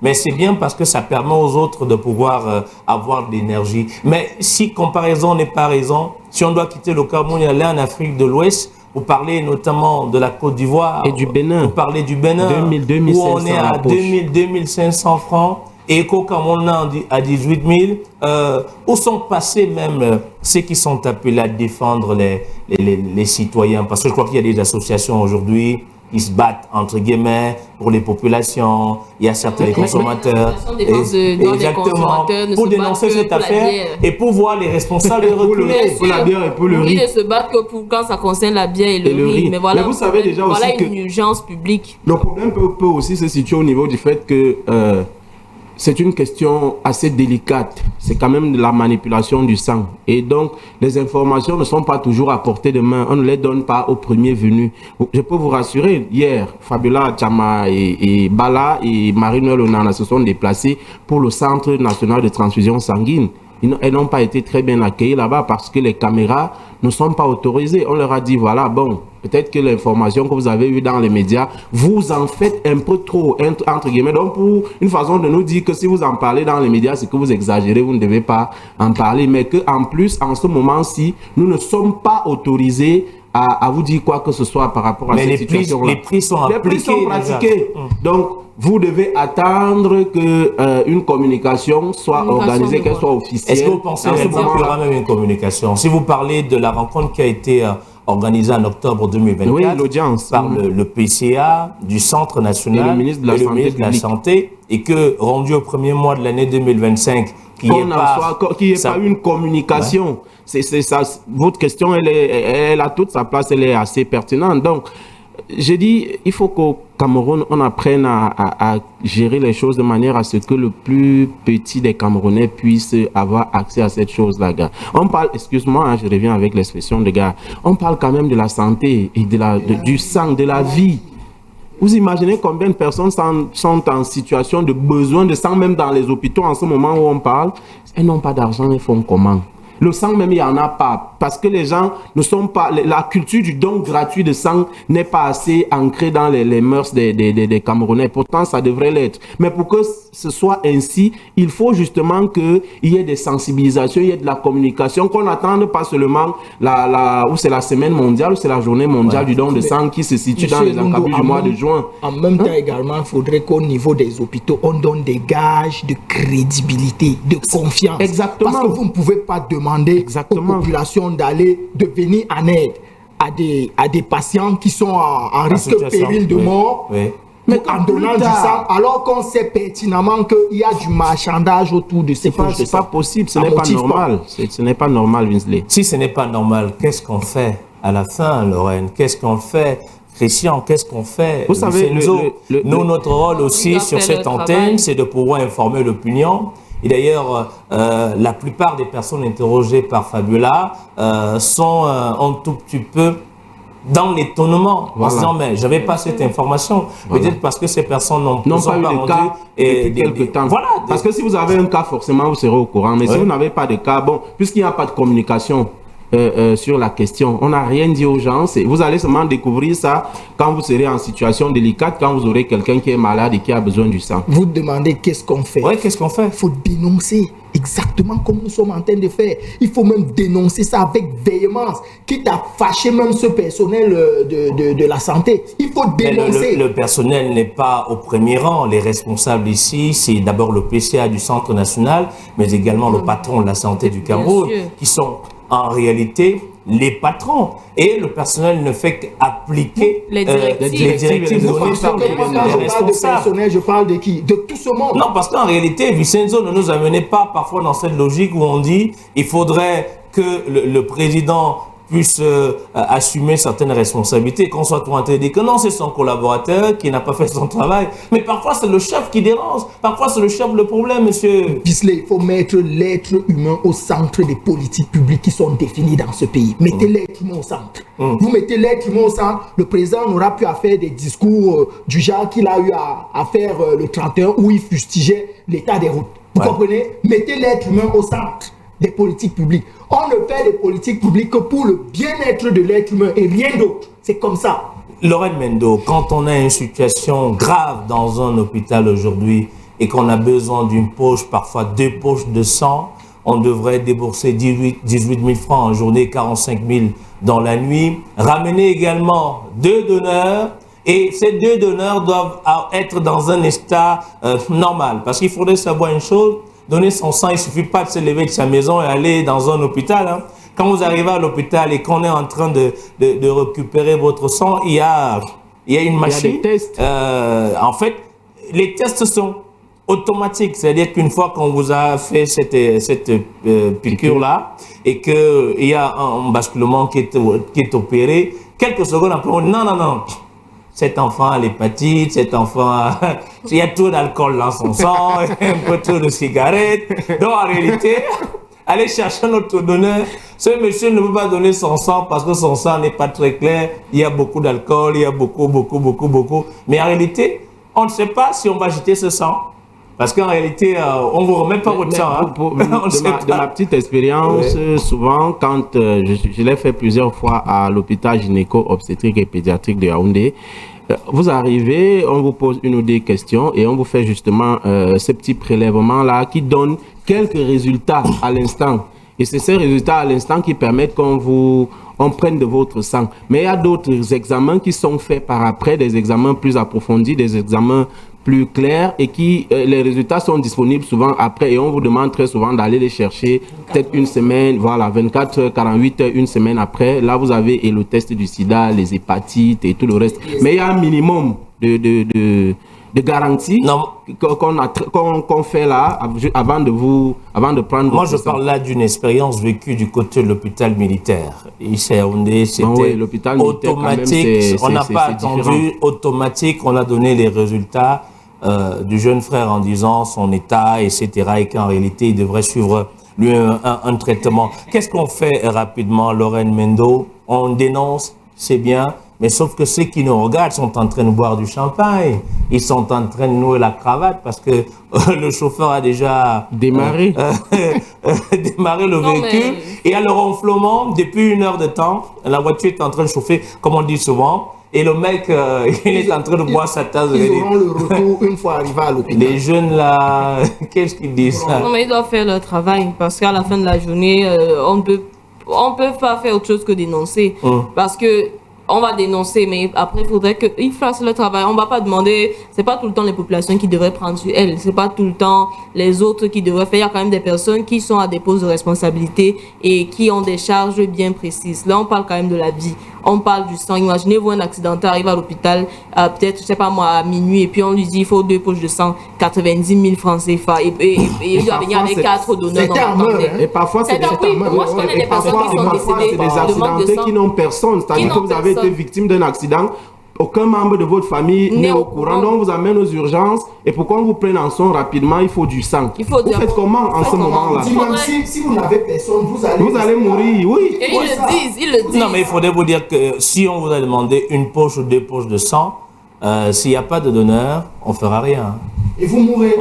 Mais c'est bien parce que ça permet aux autres de pouvoir avoir de l'énergie. Mais si comparaison n'est pas raison, si on doit quitter le Cameroun et aller en Afrique de l'Ouest, vous parlez notamment de la Côte d'Ivoire. Et du Bénin. Vous parlez du Bénin. 2000, où on est à 2500 francs. Et qu'au Cameroun, à 18 000, où sont passés même ceux qui sont appelés à défendre les citoyens? Parce que je crois qu'il y a des associations aujourd'hui qui se battent, entre guillemets, pour les populations. Il y a certains consommateurs. Exactement. Pour dénoncer cette affaire et pour voir les responsables reculer. Pour la bière et pour le riz. Ils ne se battent que pour quand ça concerne la bière et le riz. Mais voilà, vous savez déjà aussi voilà une urgence publique. Le problème peut aussi se situer au niveau du fait que c'est une question assez délicate. C'est quand même de la manipulation du sang. Et donc, les informations ne sont pas toujours à portée de main. On ne les donne pas au premier venu. Je peux vous rassurer, hier, Fabiola Tchama et Bala et Marie-Noël Onana se sont déplacés pour le Centre national de transfusion sanguine. Elles n'ont pas été très bien accueillies là-bas parce que les caméras ne sont pas autorisées. On leur a dit, voilà, bon, peut-être que l'information que vous avez eue dans les médias, vous en faites un peu trop, entre guillemets. Donc, pour une façon de nous dire que si vous en parlez dans les médias, c'est que vous exagérez, vous ne devez pas en parler. Mais qu'en plus, en ce moment-ci, nous ne sommes pas autorisés à vous dire quoi que ce soit par rapport à cette situation-là. Les prix sont pratiqués. Donc, vous devez attendre qu'une communication soit organisée, qu'elle soit officielle. Est-ce que vous pensez qu'il y aura même une communication? Si vous parlez de la rencontre qui a été organisée en octobre 2024 par le PCA, du Centre national et le ministre de la Santé, et que rendu au premier mois de l'année 2025, qu'il n'y ait pas une communication. C'est ça. Votre question, elle a toute sa place, elle est assez pertinente. Donc, j'ai dit, il faut qu'au Cameroun, on apprenne à gérer les choses de manière à ce que le plus petit des Camerounais puisse avoir accès à cette chose-là, gars. On parle, excuse-moi, je reviens avec l'expression de gars, on parle quand même de la santé et du sang, de la vie. Vous imaginez combien de personnes sont en situation de besoin de sang, même dans les hôpitaux en ce moment où on parle. Elles n'ont pas d'argent, ils font comment? Le sang même, il n'y en a pas. Parce que les gens ne sont pas... La culture du don gratuit de sang n'est pas assez ancrée dans les mœurs des Camerounais. Pourtant, ça devrait l'être. Mais pour que ce soit ainsi, il faut justement qu'il y ait des sensibilisations, il y ait de la communication, qu'on n'attende pas seulement où c'est la semaine mondiale, ou c'est la journée mondiale du don de sang qui se situe dans les encablures du mois de juin. En même temps également, il faudrait qu'au niveau des hôpitaux, on donne des gages de crédibilité, de confiance. Exactement. Parce que vous ne pouvez pas demander aux populations de venir en aide à des patients qui sont en risque péril de mort. Mais en donnant du sang, alors qu'on sait pertinemment qu'il y a du marchandage autour de ces poches de sang. C'est pas possible, ce n'est pas normal. Ce n'est pas normal, Winsley. Si ce n'est pas normal, qu'est-ce qu'on fait à la fin, Lorraine? Qu'est-ce qu'on fait, Christian? Qu'est-ce qu'on fait? Vous savez, nous, notre rôle aussi sur cette antenne, c'est de pouvoir informer l'opinion. Et d'ailleurs, la plupart des personnes interrogées par Fabiola sont un tout petit peu dans l'étonnement, en se disant, mais je n'avais pas cette information. Peut-être parce que ces personnes n'ont pas eu de cas depuis quelques temps. Voilà, parce que si vous avez un cas, forcément, vous serez au courant. Mais si vous n'avez pas de cas, bon, puisqu'il n'y a pas de communication sur la question, on n'a rien dit aux gens. Vous allez seulement découvrir ça quand vous serez en situation délicate, quand vous aurez quelqu'un qui est malade et qui a besoin du sang. Vous demandez qu'est-ce qu'on fait. Oui, qu'est-ce qu'on fait? Il faut dénoncer exactement comme nous sommes en train de faire. Il faut même dénoncer ça avec véhémence, quitte à fâcher même ce personnel de la santé. Il faut dénoncer. Le personnel n'est pas au premier rang. Les responsables ici, c'est d'abord le PCA du Centre national, mais également le patron de la santé du Cameroun, qui sont en réalité les patrons. Et le personnel ne fait qu'appliquer les directives données par les responsables. Je parle de qui? De tout ce monde. Non, parce qu'en réalité, Vincenzo ne nous amenait pas parfois dans cette logique où on dit il faudrait que le président puisse assumer certaines responsabilités, qu'on soit en train de dire que non, c'est son collaborateur qui n'a pas fait son travail. Mais parfois, c'est le chef qui dérange. Parfois, c'est le chef le problème, monsieur. Bisley, il faut mettre l'être humain au centre des politiques publiques qui sont définies dans ce pays. Mettez l'être humain au centre. Vous mettez l'être humain au centre, le président n'aura plus à faire des discours du genre qu'il a eu à faire le 31 où il fustigeait l'état des routes. Vous comprenez? Mettez l'être humain au centre des politiques publiques. On ne fait des politiques publiques que pour le bien-être de l'être humain et rien d'autre. C'est comme ça. Lorraine Mendo, quand on a une situation grave dans un hôpital aujourd'hui et qu'on a besoin d'une poche, parfois 2 poches de sang, on devrait débourser 18 000 francs en journée, 45 000 dans la nuit. Ramener également 2 donneurs. Et ces 2 donneurs doivent être dans un état normal. Parce qu'il faudrait savoir une chose, donner son sang, il ne suffit pas de se lever de sa maison et aller dans un hôpital. Hein. Quand vous arrivez à l'hôpital et qu'on est en train de récupérer votre sang, il y a une machine. Il y a des tests. En fait, les tests sont automatiques. C'est-à-dire qu'une fois qu'on vous a fait cette piqûre-là et qu'il y a un basculement qui est opéré, quelques secondes après, on dit non. Cet enfant a l'hépatite, cet enfant il y a trop d'alcool dans son sang, un peu trop de cigarettes. Donc en réalité, allez chercher un autre donneur. Ce monsieur ne peut pas donner son sang parce que son sang n'est pas très clair. Il y a beaucoup d'alcool, il y a beaucoup. Mais en réalité, on ne sait pas si on va jeter ce sang. Parce qu'en réalité, on ne vous remet pas votre sang. De ma petite expérience, souvent, quand je l'ai fait plusieurs fois à l'hôpital gynéco-obstétrique et pédiatrique de Yaoundé, vous arrivez, on vous pose une ou deux questions et on vous fait justement ce petit prélèvement-là qui donne quelques résultats à l'instant. Et c'est ces résultats à l'instant qui permettent qu'on prenne de votre sang. Mais il y a d'autres examens qui sont faits par après, des examens plus approfondis, des examens plus clairs et les résultats sont disponibles souvent après et on vous demande très souvent d'aller les chercher peut-être une semaine, voilà, 24 heures, 48 heures, une semaine après. Là, vous avez le test du sida, les hépatites et tout le reste. Mais il y a un minimum de garantie qu'on fait là avant de prendre. Moi, je parle là d'une expérience vécue du côté de l'hôpital militaire. Ici à Yaoundé, c'était automatique. On n'a pas attendu, automatique. On a donné les résultats du jeune frère en disant son état, etc. Et qu'en réalité, il devrait suivre lui un traitement. Qu'est-ce qu'on fait rapidement, Lorraine Mendo? On dénonce, c'est bien, Mais sauf que ceux qui nous regardent sont en train de boire du champagne. Ils sont en train de nouer la cravate parce que le chauffeur a déjà démarré le véhicule. Et à le ronflement, depuis 1 heure de temps, la voiture est en train de chauffer, comme on dit souvent. Et le mec, il est en train de boire sa tasse de lait. Ils auront le retour une fois arrivé à l'hôpital. Les jeunes là, qu'est-ce qu'ils disent ça? Non, mais ils doivent faire leur travail parce qu'à la fin de la journée, on peut pas faire autre chose que dénoncer. Parce que on va dénoncer, mais après, il faudrait qu'ils fassent le travail. On ne va pas demander, c'est pas tout le temps les populations qui devraient prendre sur elles, c'est pas tout le temps les autres qui devraient faire. Il y a quand même des personnes qui sont à des postes de responsabilité et qui ont des charges bien précises. Là, on parle quand même de la vie. On parle du sang. Imaginez-vous un accidenté arrive à l'hôpital, peut-être, je sais pas moi, à minuit, et puis on lui dit il faut 2 poches de sang, 90 000 francs CFA, et il doit venir avec 4 donneurs dans la Et parfois, c'est des moi, je connais des personnes qui sont décédées des accidentés qui n'ont personne. C'est-à-dire que vous avez été victime d'un accident, aucun membre de votre famille n'est au courant, donc on vous amène aux urgences, et pour qu'on vous prenne en soin rapidement, il faut du sang. Vous faites comment en ce moment-là? Si vous n'avez personne, vous allez mourir, oui. Et ils le disent. Non, mais il faudrait vous dire que si on vous a demandé 1 poche ou 2 poches de sang, s'il n'y a pas de donneur, on ne fera rien. Et vous mourrez.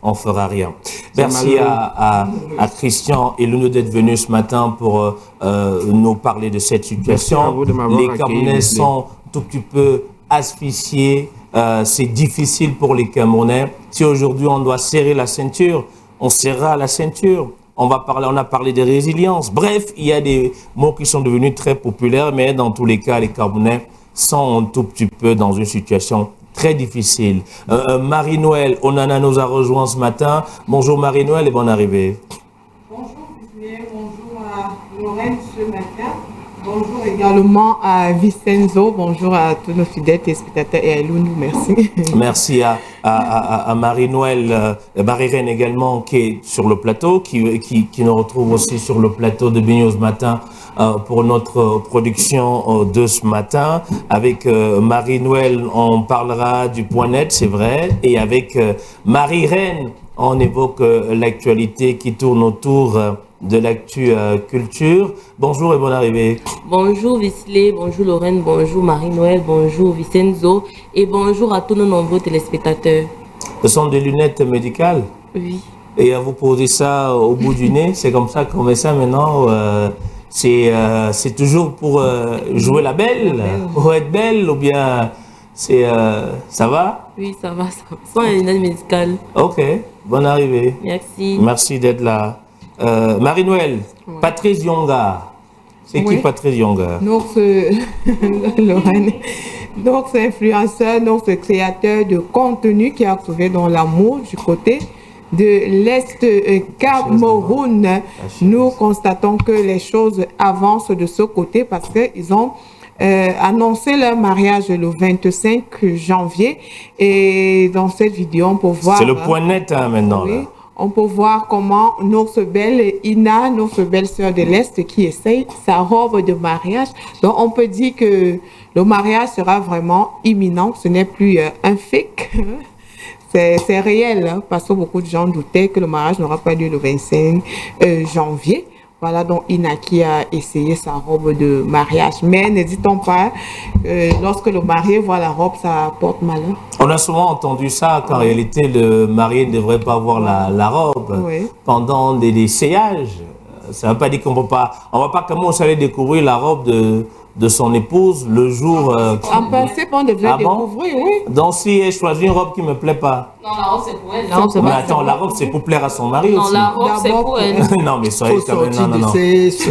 On fera rien. Merci à Christian et Luno d'être venus ce matin pour nous parler de cette situation. Les Camerounais sont tout petit peu asphyxiés. C'est difficile pour les Camerounais. Si aujourd'hui on doit serrer la ceinture, on serrera la ceinture. On a parlé de résilience. Bref, il y a des mots qui sont devenus très populaires, mais dans tous les cas, les Camerounais sont un tout petit peu dans une situation très difficile. Marie-Noël Onana nous a rejoint ce matin. Bonjour Marie-Noël et bonne arrivée. Bonjour Bismé, bonjour à Lorraine ce matin. Bonjour également à Vicenzo. Bonjour à tous nos fidèles téléspectateurs et à Lunou. Merci. Merci à Marie-Noël, Marie-Reine également qui est sur le plateau, qui nous retrouve aussi sur le plateau de Bignos ce matin pour notre production de ce matin. Avec Marie-Noël, on parlera du point net, c'est vrai. Et avec Marie-Reine, on évoque l'actualité qui tourne autour de l'actu culture. Bonjour et bonne arrivée. Bonjour Visley, bonjour Lorraine, bonjour Marie-Noël, bonjour Vicenzo et bonjour à tous nos nombreux téléspectateurs. Ce sont des lunettes médicales? Oui. Et à vous poser ça au bout du nez, c'est comme ça qu'on met ça maintenant. C'est toujours pour jouer la belle, pour être belle, ou bien ça va? Oui, ça va, sans les lunettes médicales. Ok, bonne arrivée. Merci. Merci d'être là. Marie-Noël, Patrice Yonga. C'est qui Patrice Yonga? Notre Lorraine, notre influenceur, notre créateur de contenu qui a trouvé dans l'amour du côté de l'Est Cameroun. Nous constatons que les choses avancent de ce côté parce qu'ils ont annoncé leur mariage le 25 janvier. Et dans cette vidéo, on peut voir... C'est le point net maintenant. Oui, là. On peut voir comment notre belle Ina, notre belle sœur de l'Est, qui essaye sa robe de mariage. Donc, on peut dire que le mariage sera vraiment imminent. Ce n'est plus un fake. C'est réel, hein, parce que beaucoup de gens doutaient que le mariage n'aura pas lieu le 25 janvier. Voilà donc Ina qui a essayé sa robe de mariage. Mais n'hésitons pas, lorsque le marié voit la robe, ça porte malheur. On a souvent entendu ça, qu'en réalité, le marié ne devrait pas voir la robe pendant des essayages. Ça ne veut pas dire qu'on ne va pas commencer à aller découvrir la robe de son épouse le jour... En principe, on devrait découvrir, oui. Donc, si elle choisit une robe qui ne me plaît pas... Non, la robe, c'est pour elle. Mais attends, la robe, c'est pour plaire à son mari aussi. Non, la robe, c'est pour elle. Non, mais soyez quand même... Non.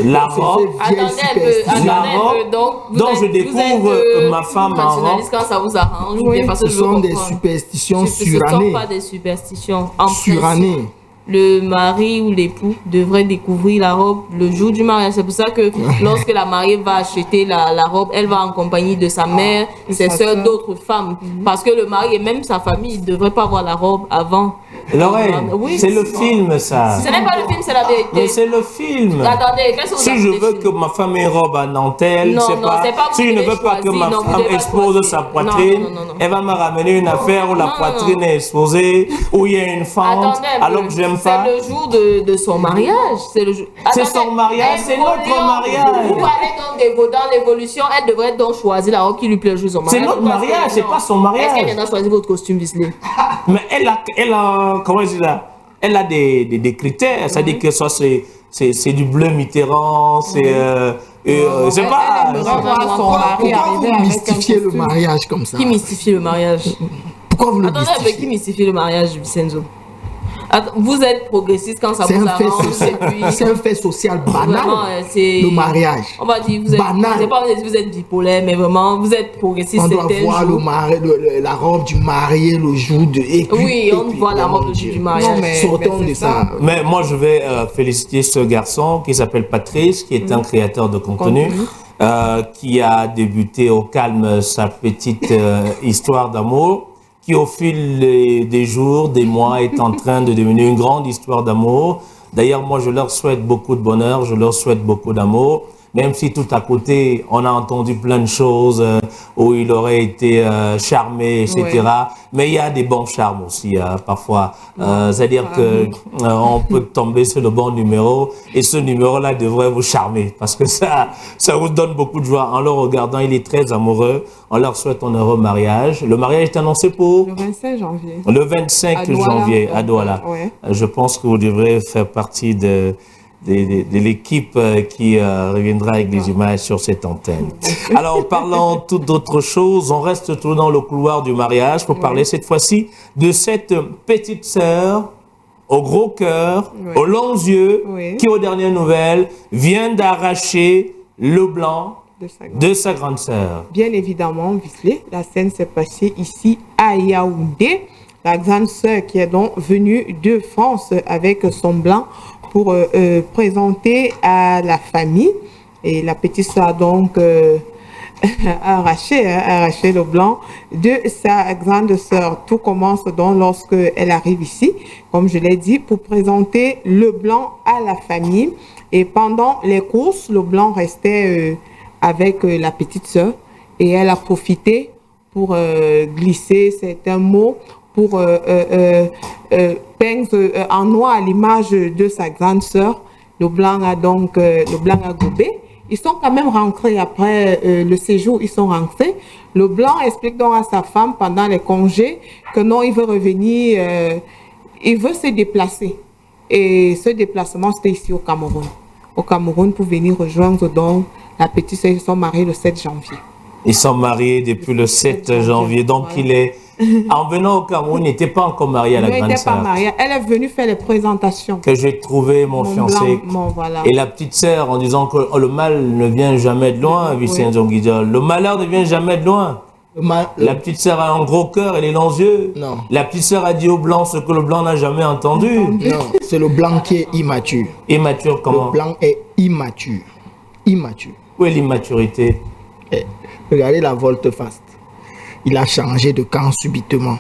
La robe... Attendez un peu. Donc, je découvre ma femme en robe. Quand ça vous arrange. Oui, ce sont des superstitions surannées. Ce ne sont pas des superstitions. Surannées. Le mari ou l'époux devrait découvrir la robe le jour du mariage. C'est pour ça que lorsque la mariée va acheter la robe, elle va en compagnie de sa mère, ses soeurs, d'autres femmes. Parce que le mari et même sa famille ne devraient pas voir la robe avant Lorraine, Oui, c'est le film, ça. Ce n'est pas le film, c'est la vérité. Mais c'est le film. Attendez, qu'est-ce que vous Si avez je dit? veux que ma femme ait robe à dentelle, Non, c'est non, pas. c'est pas vous Si je qui ne l'avez veux pas que choisi. ma Non, vous femme devez pas expose choisir. sa poitrine, Non, non, non. elle va me ramener une affaire où la poitrine est exposée, où il y a une fente, Attendez, alors que j'aime pas. c'est le jour de son mariage. C'est le jour. C'est Attendez, son mariage, c'est notre évoluons. mariage. Vous parlez donc dans l'évolution, elle devrait donc choisir la robe qui lui plaît le jour de son mariage. C'est notre mariage, c'est pas son mariage. Est-ce qu'elle viendra choisir votre costume Visley? Mais elle a, comment je dis là, elle a des critères, c'est-à-dire que ça c'est du bleu Mitterrand, c'est c'est pas. Pourquoi vous mystifiez le mariage comme ça? Qui mystifie le mariage? Pourquoi vous le Attendez, mystifiez? mais qui mystifie le mariage, Vicenzo? Vous êtes progressiste quand ça C'est vous un fait arrange. social. Et puis... C'est un fait social banal. Vraiment, le mariage. On va dire, vous êtes, banal. c'est pas vous êtes bipolaire, mais vraiment, vous êtes progressiste. On doit voir la robe du marié le jour de. Oui, on voit la robe le jour du mariage. Sortons de ça. Mais moi, je vais féliciter ce garçon qui s'appelle Patrice, qui est un créateur de contenu. Qui a débuté au calme sa petite histoire d'amour, qui au fil des jours, des mois, est en train de devenir une grande histoire d'amour. D'ailleurs, moi, je leur souhaite beaucoup de bonheur, je leur souhaite beaucoup d'amour, même si tout à côté, on a entendu plein de choses où il aurait été charmé, etc. Ouais. Mais il y a des bons charmes aussi, parfois. C'est-à-dire que on peut tomber sur le bon numéro et ce numéro-là devrait vous charmer parce que ça vous donne beaucoup de joie. En le regardant, il est très amoureux. On leur souhaite un heureux mariage. Le mariage est annoncé pour? Le 25 janvier. Le 25 janvier à Douala. Ouais. Je pense que vous devrez faire partie de l'équipe qui reviendra avec des images sur cette antenne. Alors, parlant tout d'autre chose, on reste toujours dans le couloir du mariage pour parler cette fois-ci de cette petite sœur au gros cœur, aux longs yeux, qui, aux dernières nouvelles, vient d'arracher le blanc de sa grande sœur. Bien évidemment, Visley, la scène s'est passée ici à Yaoundé. La grande sœur qui est donc venue de France avec son blanc pour présenter à la famille. Et la petite sœur a donc arraché le blanc de sa grande sœur. Tout commence donc lorsqu'elle arrive ici, comme je l'ai dit, pour présenter le blanc à la famille. Et pendant les courses, le blanc restait avec la petite sœur et elle a profité pour glisser certains mots pour peindre en noir à l'image de sa grande sœur. Le blanc a gobé. Ils sont quand même rentrés après le séjour, ils sont rentrés. Le blanc explique donc à sa femme pendant les congés que non, il veut revenir, il veut se déplacer. Et ce déplacement, c'était ici au Cameroun. Au Cameroun pour venir rejoindre donc la petite sœur. Ils sont mariés le 7 janvier. Ils sont mariés depuis le 7 janvier, donc il est... En venant au Cameroun, il n'était pas encore marié à la grande sœur. Elle est venue faire les présentations. Que j'ai trouvé mon fiancé. Voilà. Et la petite sœur en disant que le mal ne vient jamais de loin, Vicenzo Guidol. Le malheur ne vient jamais de loin. La petite sœur a un gros cœur et les longs yeux. Non. La petite sœur a dit au blanc ce que le blanc n'a jamais entendu. Non, c'est le blanc qui est immature. Immature comment? Le blanc est immature. Immature. Où est l'immaturité? Regardez la volte-face. Il a changé de camp subitement.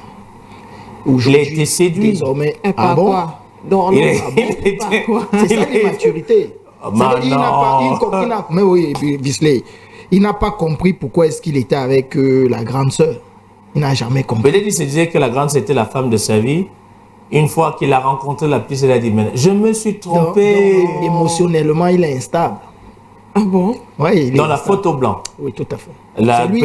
Il a été séduit. Désormais, ah bon? C'est ça l'immaturité. Mais oui, Visley, il n'a pas compris pourquoi est-ce qu'il était avec la grande sœur. Il n'a jamais compris. Peut-être qu'il se disait que la grande c'était la femme de sa vie. Une fois qu'il a rencontré la petite, il a dit, mais je me suis trompé. Non, émotionnellement, il est instable. Ah bon? Oui, dans la photo blanc. Oui, tout à fait.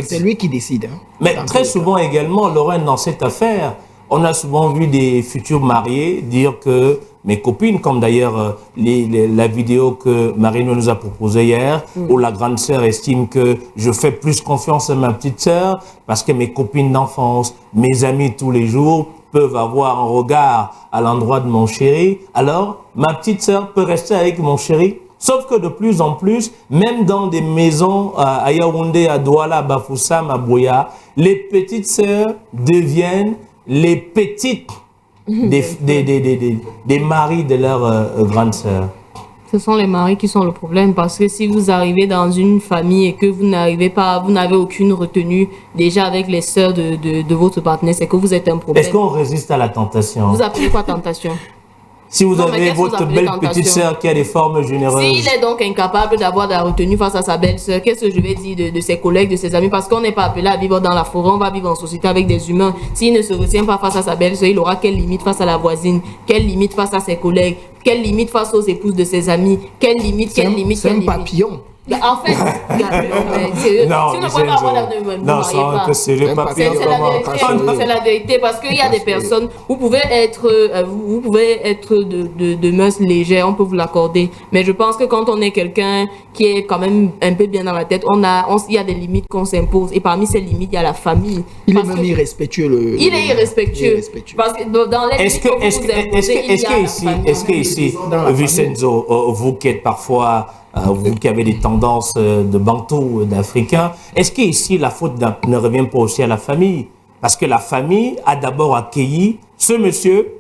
C'est lui qui décide. Hein, mais très souvent également, Lorraine, dans cette affaire, on a souvent vu des futurs mariés dire que mes copines, comme d'ailleurs la vidéo que Marine nous a proposée hier, où la grande sœur estime que je fais plus confiance à ma petite sœur parce que mes copines d'enfance, mes amis tous les jours peuvent avoir un regard à l'endroit de mon chéri. Alors, ma petite sœur peut rester avec mon chéri. Sauf que de plus en plus, même dans des maisons à Yaoundé, à Douala, à Bafoussam, à Boya, les petites sœurs deviennent les petites des maris de leurs grandes sœurs. Ce sont les maris qui sont le problème parce que si vous arrivez dans une famille et que vous n'avez aucune retenue déjà avec les sœurs de votre partenaire, c'est que vous êtes un problème. Est-ce qu'on résiste à la tentation? Vous appelez quoi tentation? Si vous avez votre belle petite sœur qui a des formes généreuses. S'il est donc incapable d'avoir de la retenue face à sa belle-sœur, qu'est-ce que je vais dire de ses collègues, de ses amis? Parce qu'on n'est pas appelé à vivre dans la forêt, on va vivre en société avec des humains. S'il ne se retient pas face à sa belle-sœur, il aura quelle limite face à la voisine? Quelle limite face à ses collègues? Quelle limite face aux épouses de ses amis? Quelle limite? C'est un papillon. En fait, c'est la vérité parce qu'il y a des personnes, vous pouvez être de mœurs légères, on peut vous l'accorder, mais je pense que quand on est quelqu'un qui est quand même un peu bien dans la tête, il y a des limites qu'on s'impose et parmi ces limites, il y a la famille. Il est même irrespectueux. Il est irrespectueux. Parce que dans les limites que vous est-ce que ici, Vincenzo, vous qui êtes parfois vous qui avez des tendances de bantou, d'africains, est-ce qu'ici la faute ne revient pas aussi à la famille? Parce que la famille a d'abord accueilli ce monsieur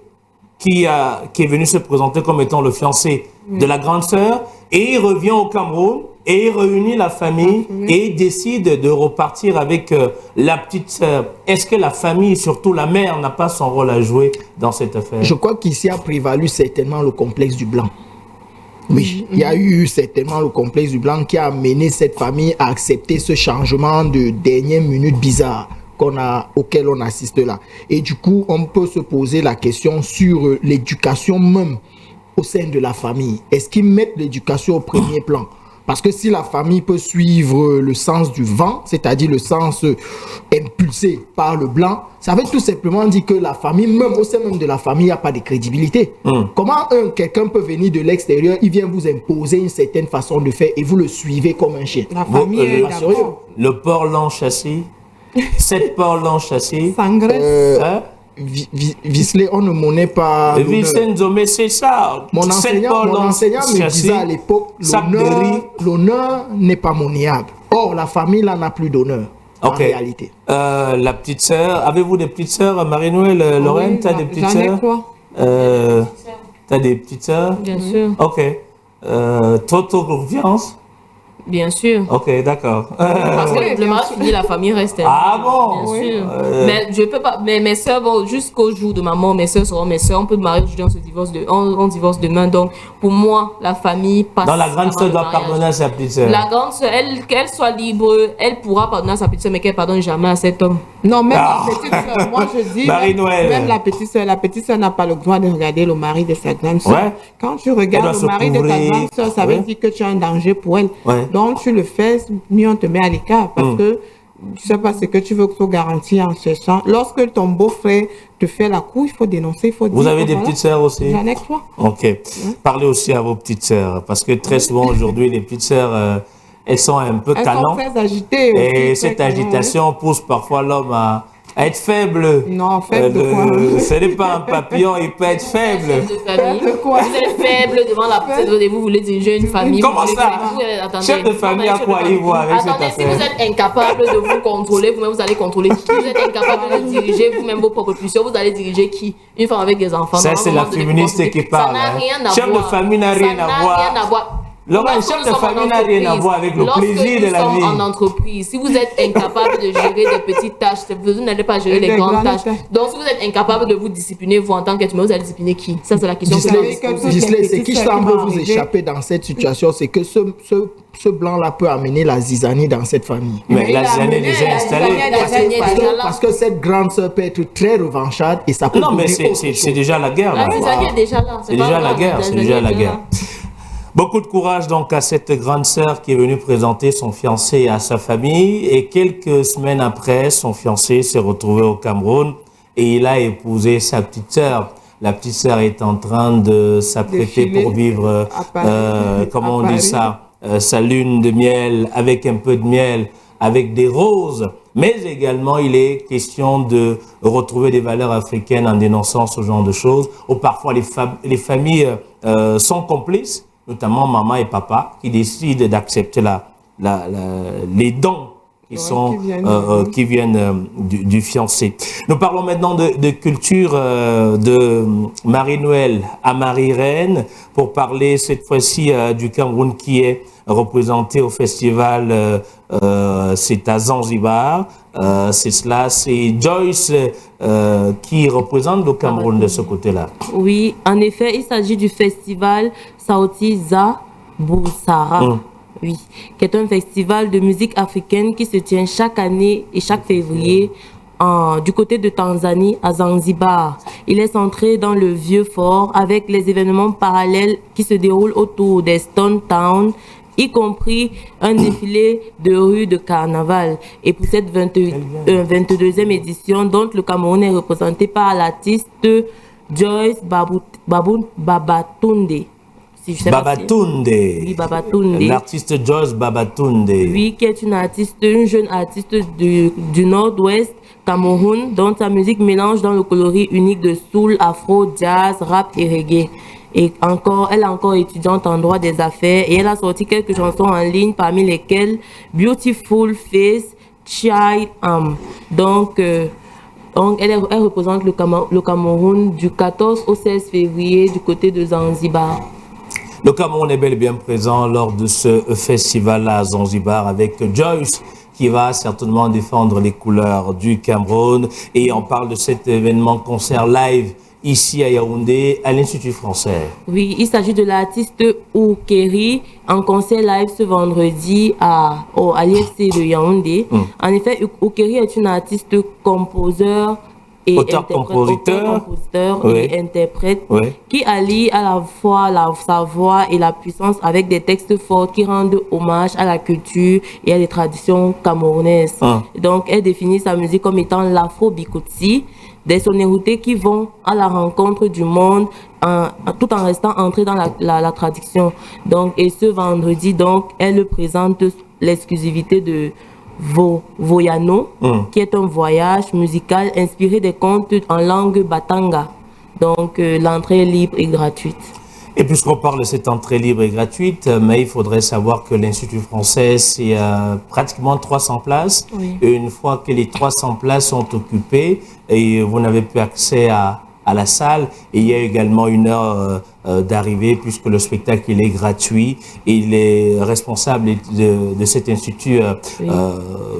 qui est venu se présenter comme étant le fiancé de la grande sœur et il revient au Cameroun et il réunit la famille et il décide de repartir avec la petite sœur. Est-ce que la famille, surtout la mère, n'a pas son rôle à jouer dans cette affaire? Je crois qu'ici a prévalu certainement le complexe du blanc. Oui, il y a eu certainement le complexe du blanc qui a amené cette famille à accepter ce changement de dernière minute bizarre auquel on assiste là. Et du coup, on peut se poser la question sur l'éducation même au sein de la famille. Est-ce qu'ils mettent l'éducation au premier plan? Parce que si la famille peut suivre le sens du vent, c'est-à-dire le sens impulsé par le blanc, ça veut tout simplement dire que la famille, même au sein même de la famille, il n'y a pas de crédibilité. Comment quelqu'un peut venir de l'extérieur, il vient vous imposer une certaine façon de faire et vous le suivez comme un chien? La famille est d'accord. Le porc lent chassé, 7 porcs lents chassés. Visley, on ne monnaie pas. Vincenzo, mais c'est ça. Mon enseignant me disait à l'époque, l'honneur n'est pas monnayable. Or, la famille là n'a plus d'honneur. En réalité. La petite sœur, avez-vous des petites sœurs, Marie-Noël, Lorraine, tu as des petites sœurs? Tu as des petites sœurs? Bien sûr. Ok. Toi, confiance? Bien sûr. Ok, d'accord. Parce que le mariage fini, la famille reste. Ah bon? Bien sûr. Mais je peux pas. Mais mes soeurs vont jusqu'au jour de ma mort. Mes soeurs seront mes soeurs. On peut marier aujourd'hui, on divorce demain. Donc pour moi, la famille passe. Donc la grande sœur doit pardonner à sa petite sœur. La grande sœur, qu'elle soit libre, elle pourra pardonner à sa petite sœur, mais qu'elle pardonne jamais à cet homme. Non, même la petite sœur. Moi je dis. Même la petite sœur n'a pas le droit de regarder le mari de sa grande sœur. Ouais. Quand tu regardes le mari de ta grande sœur, ça veut dire que tu as un danger pour elle. Ouais. Donc, tu le fais, mieux on te met à l'écart parce que tu sais pas ce que tu veux que tu garantis en cherchant. Lorsque ton beau-frère te fait la cour, il faut dénoncer, il faut dire. Vous avez des petites sœurs aussi? J'en ai 3. Ok. Parlez aussi à vos petites sœurs parce que très souvent aujourd'hui, les petites sœurs, elles sont un peu canons. Elles sont très agitées. Et cette agitation pousse parfois l'homme à être faible. Non, faible de quoi? Ce n'est pas un papillon, il peut être faible. Faible de quoi? Vous êtes faible devant la petite, vous voulez diriger une famille. Comment ça? Chef de famille, à quoi il voit avec cette affaire? Si vous êtes incapable de vous contrôler, vous-même vous allez contrôler qui? Vous êtes incapable de diriger vous-même vos propres pulsions, vous allez diriger qui? Une femme avec des enfants. Ça, c'est la féministe qui parle. Ça n'a rien à voir. Chef de famille n'a rien à voir. Laurent, chef de famille n'a rien à voir avec le plaisir de la vie. Lorsque nous sommes en entreprise, si vous êtes incapable de gérer des petites tâches, vous n'allez pas gérer les grandes tâches. Donc, si vous êtes incapable de vous discipliner, vous en tant qu'être humain, vous allez discipliner qui? Ça, c'est la question que je Gisley, ce qui semble vous échapper dans cette situation, c'est que ce blanc-là peut amener la zizanie dans cette famille. Mais la zizanie est déjà installée. Parce que cette grande sœur peut être très revancharde et ça peut... Non, mais c'est déjà la guerre. La zizanie est déjà là. C'est déjà la guerre. C'est déjà la guerre. Beaucoup de courage donc à cette grande sœur qui est venue présenter son fiancé à sa famille et quelques semaines après, son fiancé s'est retrouvé au Cameroun et il a épousé sa petite sœur. La petite sœur est en train de s'apprêter pour vivre, comment on dit ça, sa lune de miel avec un peu de miel, avec des roses. Mais également, il est question de retrouver des valeurs africaines en dénonçant ce genre de choses où parfois les familles sont complices, notamment maman et papa, qui décident d'accepter les dons qui viennent du fiancé. Nous parlons maintenant de culture de Marie-Noël à Marie-Reine pour parler cette fois-ci du Cameroun qui est représenté au festival, c'est à Zanzibar. C'est Joyce qui représente le Cameroun de ce côté-là. Oui, en effet, il s'agit du festival Sauti za Busara. Oui, qui est un festival de musique africaine qui se tient chaque année et chaque février du côté de Tanzanie à Zanzibar. Il est centré dans le vieux fort avec les événements parallèles qui se déroulent autour des Stone Town, y compris un défilé de rue de carnaval. Et pour cette 22e édition, dont le Cameroun est représenté par l'artiste Joyce Babatunde. Babatunde. Oui, Babatunde. L'artiste Joyce Babatunde. Oui, qui est une jeune artiste du nord-ouest Cameroun, dont sa musique mélange dans le coloris unique de soul, afro, jazz, rap et reggae. Et elle est encore étudiante en droit des affaires et elle a sorti quelques chansons en ligne, parmi lesquelles Beautiful Face, Child Am. Donc elle représente le Cameroun du 14 au 16 février du côté de Zanzibar. Le Cameroun est bel et bien présent lors de ce festival-là à Zanzibar avec Joyce qui va certainement défendre les couleurs du Cameroun. Et on parle de cet événement concert live ici à Yaoundé, à l'Institut français. Oui, il s'agit de l'artiste Oukeri en concert live ce vendredi à l'IFC de Yaoundé. En effet, Oukeri est une artiste composeur et auteur-compositeur et interprète qui allie à la fois sa voix et la puissance avec des textes forts qui rendent hommage à la culture et à les traditions camerounaises. Donc, elle définit sa musique comme étant l'afro-bikotsi, des sonorités qui vont à la rencontre du monde tout en restant ancrées dans la tradition. Donc, et ce vendredi, donc, elle présente l'exclusivité de Voyano, qui est un voyage musical inspiré des contes en langue batanga. Donc, l'entrée est libre et gratuite. Et puisqu'on parle de cette entrée libre et gratuite, mais il faudrait savoir que l'Institut français, c'est pratiquement 300 places. Oui. Et une fois que les 300 places sont occupées, et vous n'avez plus accès à la salle, et il y a également une heure d'arrivée puisque le spectacle il est gratuit et les responsables de cet institut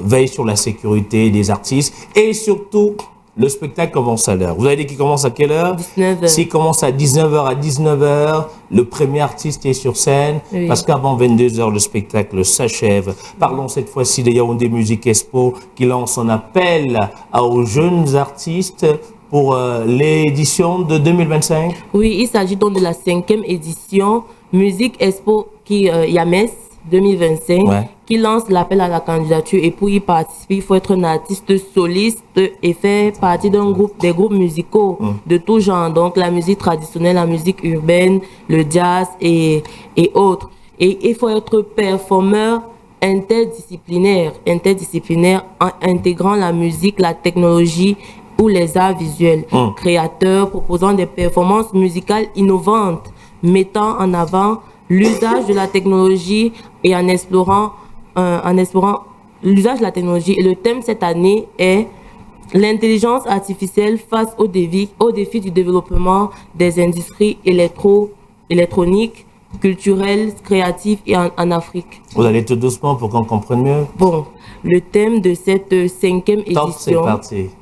veillent sur la sécurité des artistes et surtout le spectacle commence à l'heure. Vous avez dit qu'il commence à quelle heure? 19h. S'il commence à 19h, le premier artiste est sur scène parce qu'avant 22h, le spectacle s'achève. Parlons cette fois-ci de Yaoundé Music Expo qui lance son appel aux jeunes artistes pour l'édition de 2025. Oui, il s'agit donc de la 5e édition Music Expo Yames 2025 qui lance l'appel à la candidature et pour y participer, il faut être un artiste soliste et faire partie des groupes musicaux de tout genre, donc la musique traditionnelle, la musique urbaine, le jazz et autres. Et il faut être performeur interdisciplinaire en intégrant la musique, la technologie ou les arts visuels, créateurs proposant des performances musicales innovantes, mettant en avant l'usage de la technologie et en explorant l'usage de la technologie. Et le thème cette année est l'intelligence artificielle face au défi du développement des industries électroniques, culturelles, créatives et en Afrique. Vous allez tout doucement pour qu'on comprenne mieux. Bon, le thème de cette 5e édition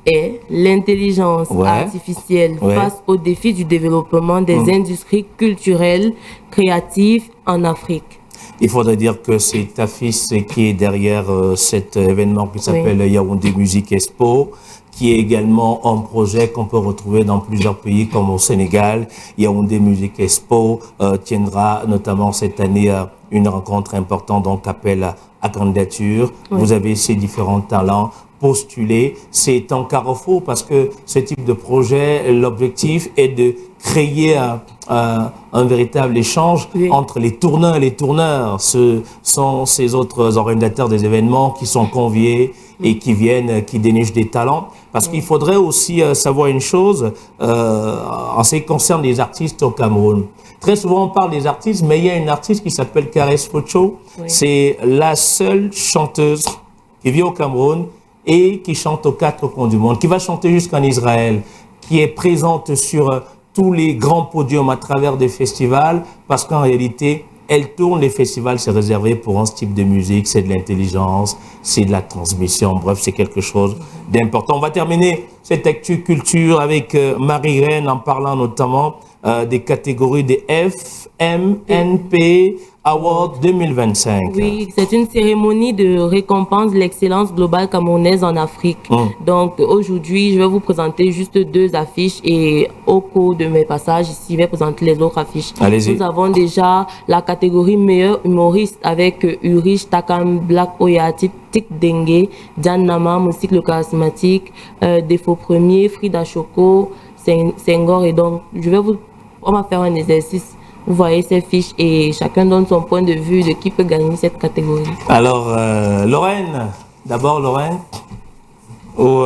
est l'intelligence artificielle face au défi du développement des industries culturelles, créatives en Afrique. Il faudrait dire que c'est Tafis qui est derrière cet événement qui s'appelle Yaoundé Music Expo, qui est également un projet qu'on peut retrouver dans plusieurs pays comme au Sénégal. Yaoundé Music Expo tiendra notamment cette année une rencontre importante, donc appel à candidature. Vous avez ces différents talents postulés. C'est un carrefour parce que ce type de projet, l'objectif est de créer un véritable échange entre les tourneurs et les tourneurs. Ce sont ces autres organisateurs des événements qui sont conviés et qui viennent, qui dénichent des talents. Parce qu'il faudrait aussi savoir une chose en ce qui concerne les artistes au Cameroun. Très souvent, on parle des artistes, mais il y a une artiste qui s'appelle Caresse Focho. C'est la seule chanteuse qui vit au Cameroun et qui chante aux 4 coins du monde, qui va chanter jusqu'en Israël, qui est présente sur tous les grands podiums à travers des festivals, parce qu'en réalité, elle tourne, les festivals, c'est réservé pour un type de musique, c'est de l'intelligence, c'est de la transmission, bref, c'est quelque chose d'important. On va terminer cette actu culture avec Marie-Reine en parlant notamment des catégories des FMNP Award 2025. Oui, c'est une cérémonie de récompense de l'excellence globale camerounaise en Afrique. Donc aujourd'hui, je vais vous présenter juste 2 affiches et au cours de mes passages ici, je vais présenter les autres affiches. Allez-y. Nous avons déjà la catégorie meilleur humoriste avec Ulrich Takam, Black Oyati, Tik Dengue, Diane Nama, Musique le charismatique, Défaut Premier, Frida Choco, Senghor. Et donc, on va faire un exercice. Vous voyez ces fiches et chacun donne son point de vue de qui peut gagner cette catégorie. Alors, Lorraine, d'abord Lorraine ou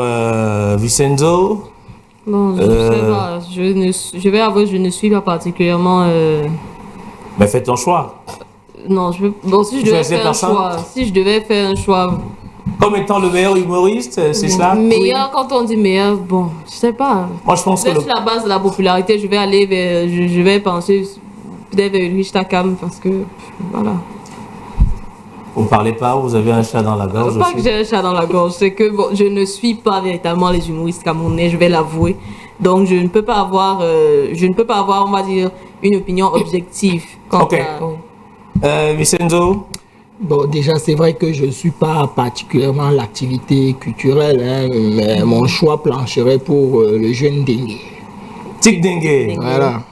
Vincenzo? Bon, je sais pas, je vais avouer, je ne suis pas particulièrement... Mais fais ton choix. Non, si je devais faire un choix... Comme étant le meilleur humoriste, c'est cela? Meilleur, quand on dit meilleur, bon, je sais pas. Moi, je pense que... Sur la base de la popularité, je vais aller vers... Je vais penser... peut-être vers Ulrich Takam parce que voilà. Vous ne parlez pas, vous avez un chat dans la gorge? Pas que j'ai un chat dans la gorge, c'est que bon, je ne suis pas véritablement les humoristes camerounais, je vais l'avouer. Donc je ne peux pas avoir, on va dire, une opinion objective. Ok. Vincenzo? Bon, déjà, c'est vrai que je ne suis pas particulièrement l'activité culturelle, hein, mais mon choix plancherait pour le jeune Dengue. Tik Dengue. Voilà.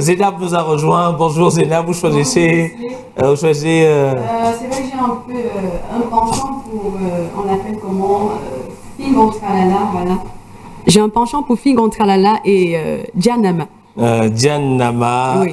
Zénab nous a rejoint. Bonjour Zénab, vous choisissez... C'est vrai que j'ai un peu un penchant pour, on l'appelle comment, Fingon Tralala, voilà. J'ai un penchant pour Fingon Tralala et Diane Nama. Diane Nama. Oui.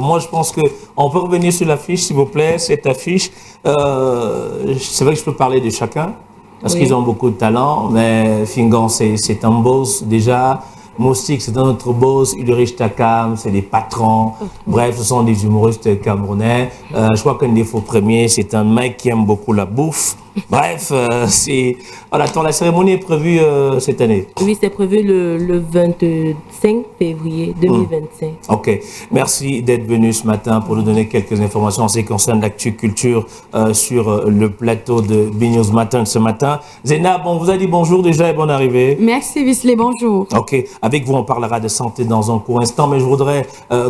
Moi, je pense qu'on peut revenir sur l'affiche, s'il vous plaît, cette affiche. C'est vrai que je peux parler de chacun, parce qu'ils ont beaucoup de talent, mais Fingon, c'est un boss déjà. Moustique, c'est un autre boss. Ulrich Takam, c'est des patrons. Bref, ce sont des humoristes camerounais. Je crois qu'un défaut premier, c'est un mec qui aime beaucoup la bouffe. Bref, voilà, la cérémonie est prévue cette année. Oui, c'est prévu le 25 février 2025. Ok, merci d'être venu ce matin pour nous donner quelques informations en ce qui concerne l'actu culture sur le plateau de BNews Matin ce matin. Zénab, on vous a dit bonjour déjà et bonne arrivée. Merci Visley, bonjour. Ok, avec vous on parlera de santé dans un court instant, mais je voudrais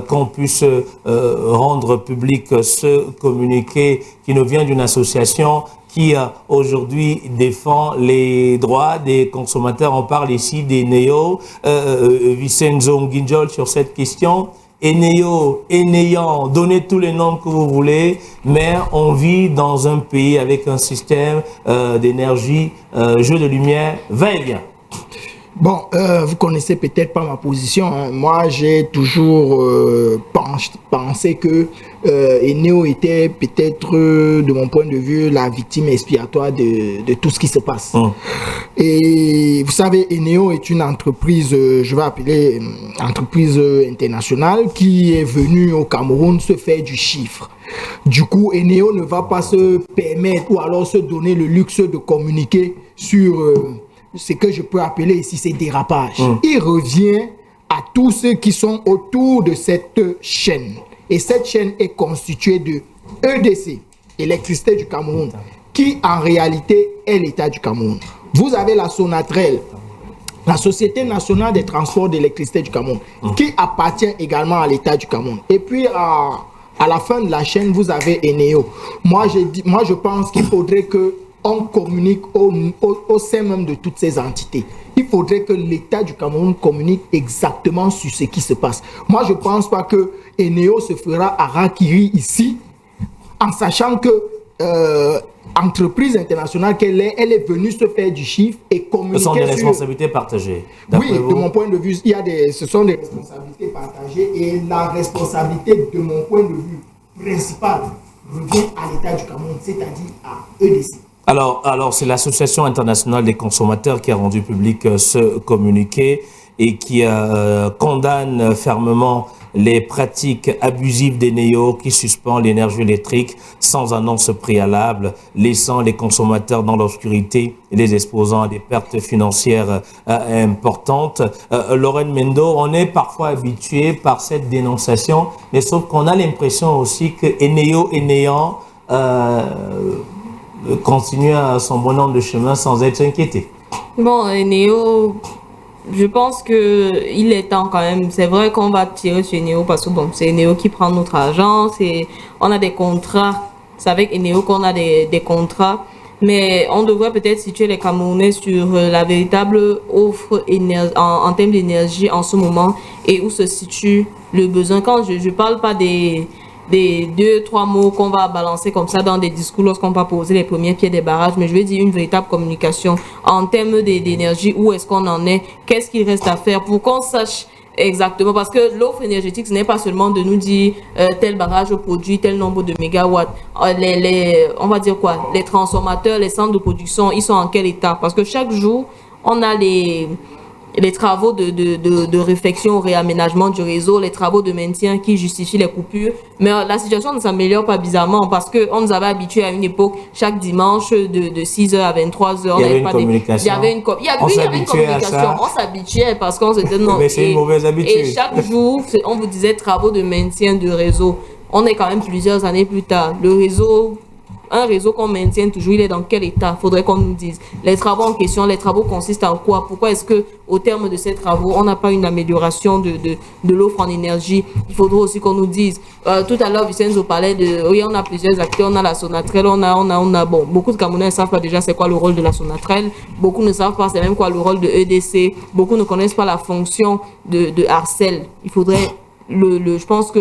qu'on puisse rendre public ce communiqué qui nous vient d'une association qui aujourd'hui défend les droits des consommateurs. On parle ici des NEO. Vincenzo Nginjol sur cette question. Eneo, Enéant, donnez tous les noms que vous voulez, mais on vit dans un pays avec un système d'énergie, jeu de lumière, va et vient. Bon, vous connaissez peut-être pas ma position. Hein. Moi, j'ai toujours pensé que Eneo était peut-être, de mon point de vue, la victime expiatoire de tout ce qui se passe. Et vous savez, Eneo est une entreprise, je vais appeler entreprise internationale, qui est venue au Cameroun se faire du chiffre. Du coup, Eneo ne va pas se permettre ou alors se donner le luxe de communiquer sur... ce que je peux appeler ici ces dérapages. Il revient à tous ceux qui sont autour de cette chaîne. Et cette chaîne est constituée de EDC, Électricité du Cameroun, qui en réalité est l'État du Cameroun. Vous avez la Sonatrel, la Société nationale des transports d'électricité du Cameroun, qui appartient également à l'État du Cameroun. Et puis à la fin de la chaîne, vous avez Eneo. Moi, je pense qu'il faudrait que on communique au sein même de toutes ces entités. Il faudrait que l'État du Cameroun communique exactement sur ce qui se passe. Moi, je ne pense pas que Eneo se fera harakiri ici, en sachant que entreprise internationale qu'elle est, elle est venue se faire du chiffre et communiquer. Ce sont des responsabilités partagées. Oui, de mon point de vue, ce sont des responsabilités partagées et la responsabilité, de mon point de vue principal, revient à l'État du Cameroun, c'est-à-dire à EDC. Alors c'est l'Association internationale des consommateurs qui a rendu public ce communiqué et qui condamne fermement les pratiques abusives des néos qui suspendent l'énergie électrique sans annonce préalable, laissant les consommateurs dans l'obscurité et les exposant à des pertes financières importantes. Lorraine Mendo, on est parfois habitué par cette dénonciation, mais sauf qu'on a l'impression aussi que Eneo et Néant continue à son bon nombre de chemin sans être inquiété. Bon, Eneo, je pense qu'il est temps quand même. C'est vrai qu'on va tirer sur Eneo parce que bon, c'est Eneo qui prend notre argent. On a des contrats. C'est avec Eneo qu'on a des contrats. Mais on devrait peut-être situer les Camerounais sur la véritable offre en termes d'énergie en ce moment et où se situe le besoin. Quand je ne parle pas des 2-3 mots qu'on va balancer comme ça dans des discours lorsqu'on va poser les premiers pieds des barrages, mais je veux dire une véritable communication en termes d'énergie, où est-ce qu'on en est, qu'est-ce qu'il reste à faire pour qu'on sache exactement, parce que l'offre énergétique, ce n'est pas seulement de nous dire tel barrage produit tel nombre de mégawatts. On va dire quoi, les transformateurs, les centres de production, ils sont en quel état? Parce que chaque jour, on a les travaux de réfection, réaménagement du réseau, les travaux de maintien qui justifient les coupures. Mais la situation ne s'améliore pas bizarrement parce qu'on nous avait habitués à une époque, chaque dimanche de 6h à 23h. Il y avait une communication. Il y avait une communication. On s'habituait parce qu'on s'était... Mais c'est une mauvaise habitude. Et chaque jour, on vous disait travaux de maintien de réseau. On est quand même plusieurs années plus tard. Le réseau... Un réseau qu'on maintient toujours, il est dans quel état? Il faudrait qu'on nous dise. Les travaux en question, les travaux consistent en quoi? Pourquoi est-ce qu'au terme de ces travaux, on n'a pas une amélioration de l'offre en énergie? Il faudrait aussi qu'on nous dise. Tout à l'heure, Vicenzo parlait de... Oui, on a plusieurs acteurs, on a la Sonatrel, on a bon, beaucoup de Camerounais ne savent pas déjà c'est quoi le rôle de la Sonatrel. Beaucoup ne savent pas c'est même quoi le rôle de EDC. Beaucoup ne connaissent pas la fonction de Arcel. Il faudrait... je pense que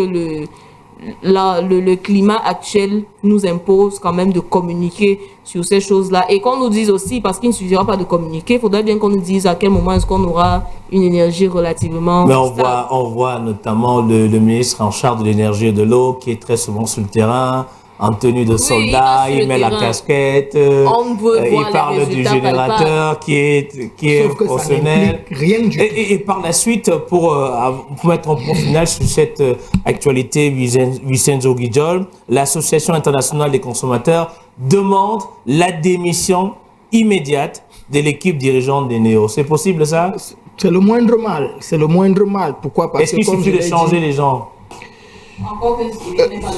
le climat actuel nous impose quand même de communiquer sur ces choses-là et qu'on nous dise aussi, parce qu'il ne suffira pas de communiquer, il faudrait bien qu'on nous dise à quel moment est-ce qu'on aura une énergie relativement stable. On voit notamment le ministre en charge de l'énergie et de l'eau qui est très souvent sur le terrain, en tenue de soldat, il met la casquette, il parle du générateur qui est fonctionnel. Et par la suite, pour mettre un point final sur cette actualité, Vicenzo Guidjol, l'Association internationale des consommateurs demande la démission immédiate de l'équipe dirigeante des Néos. C'est possible ça? C'est le moindre mal. C'est le moindre mal. Pourquoi? Parce Est-ce qu'il suffit de changer les gens?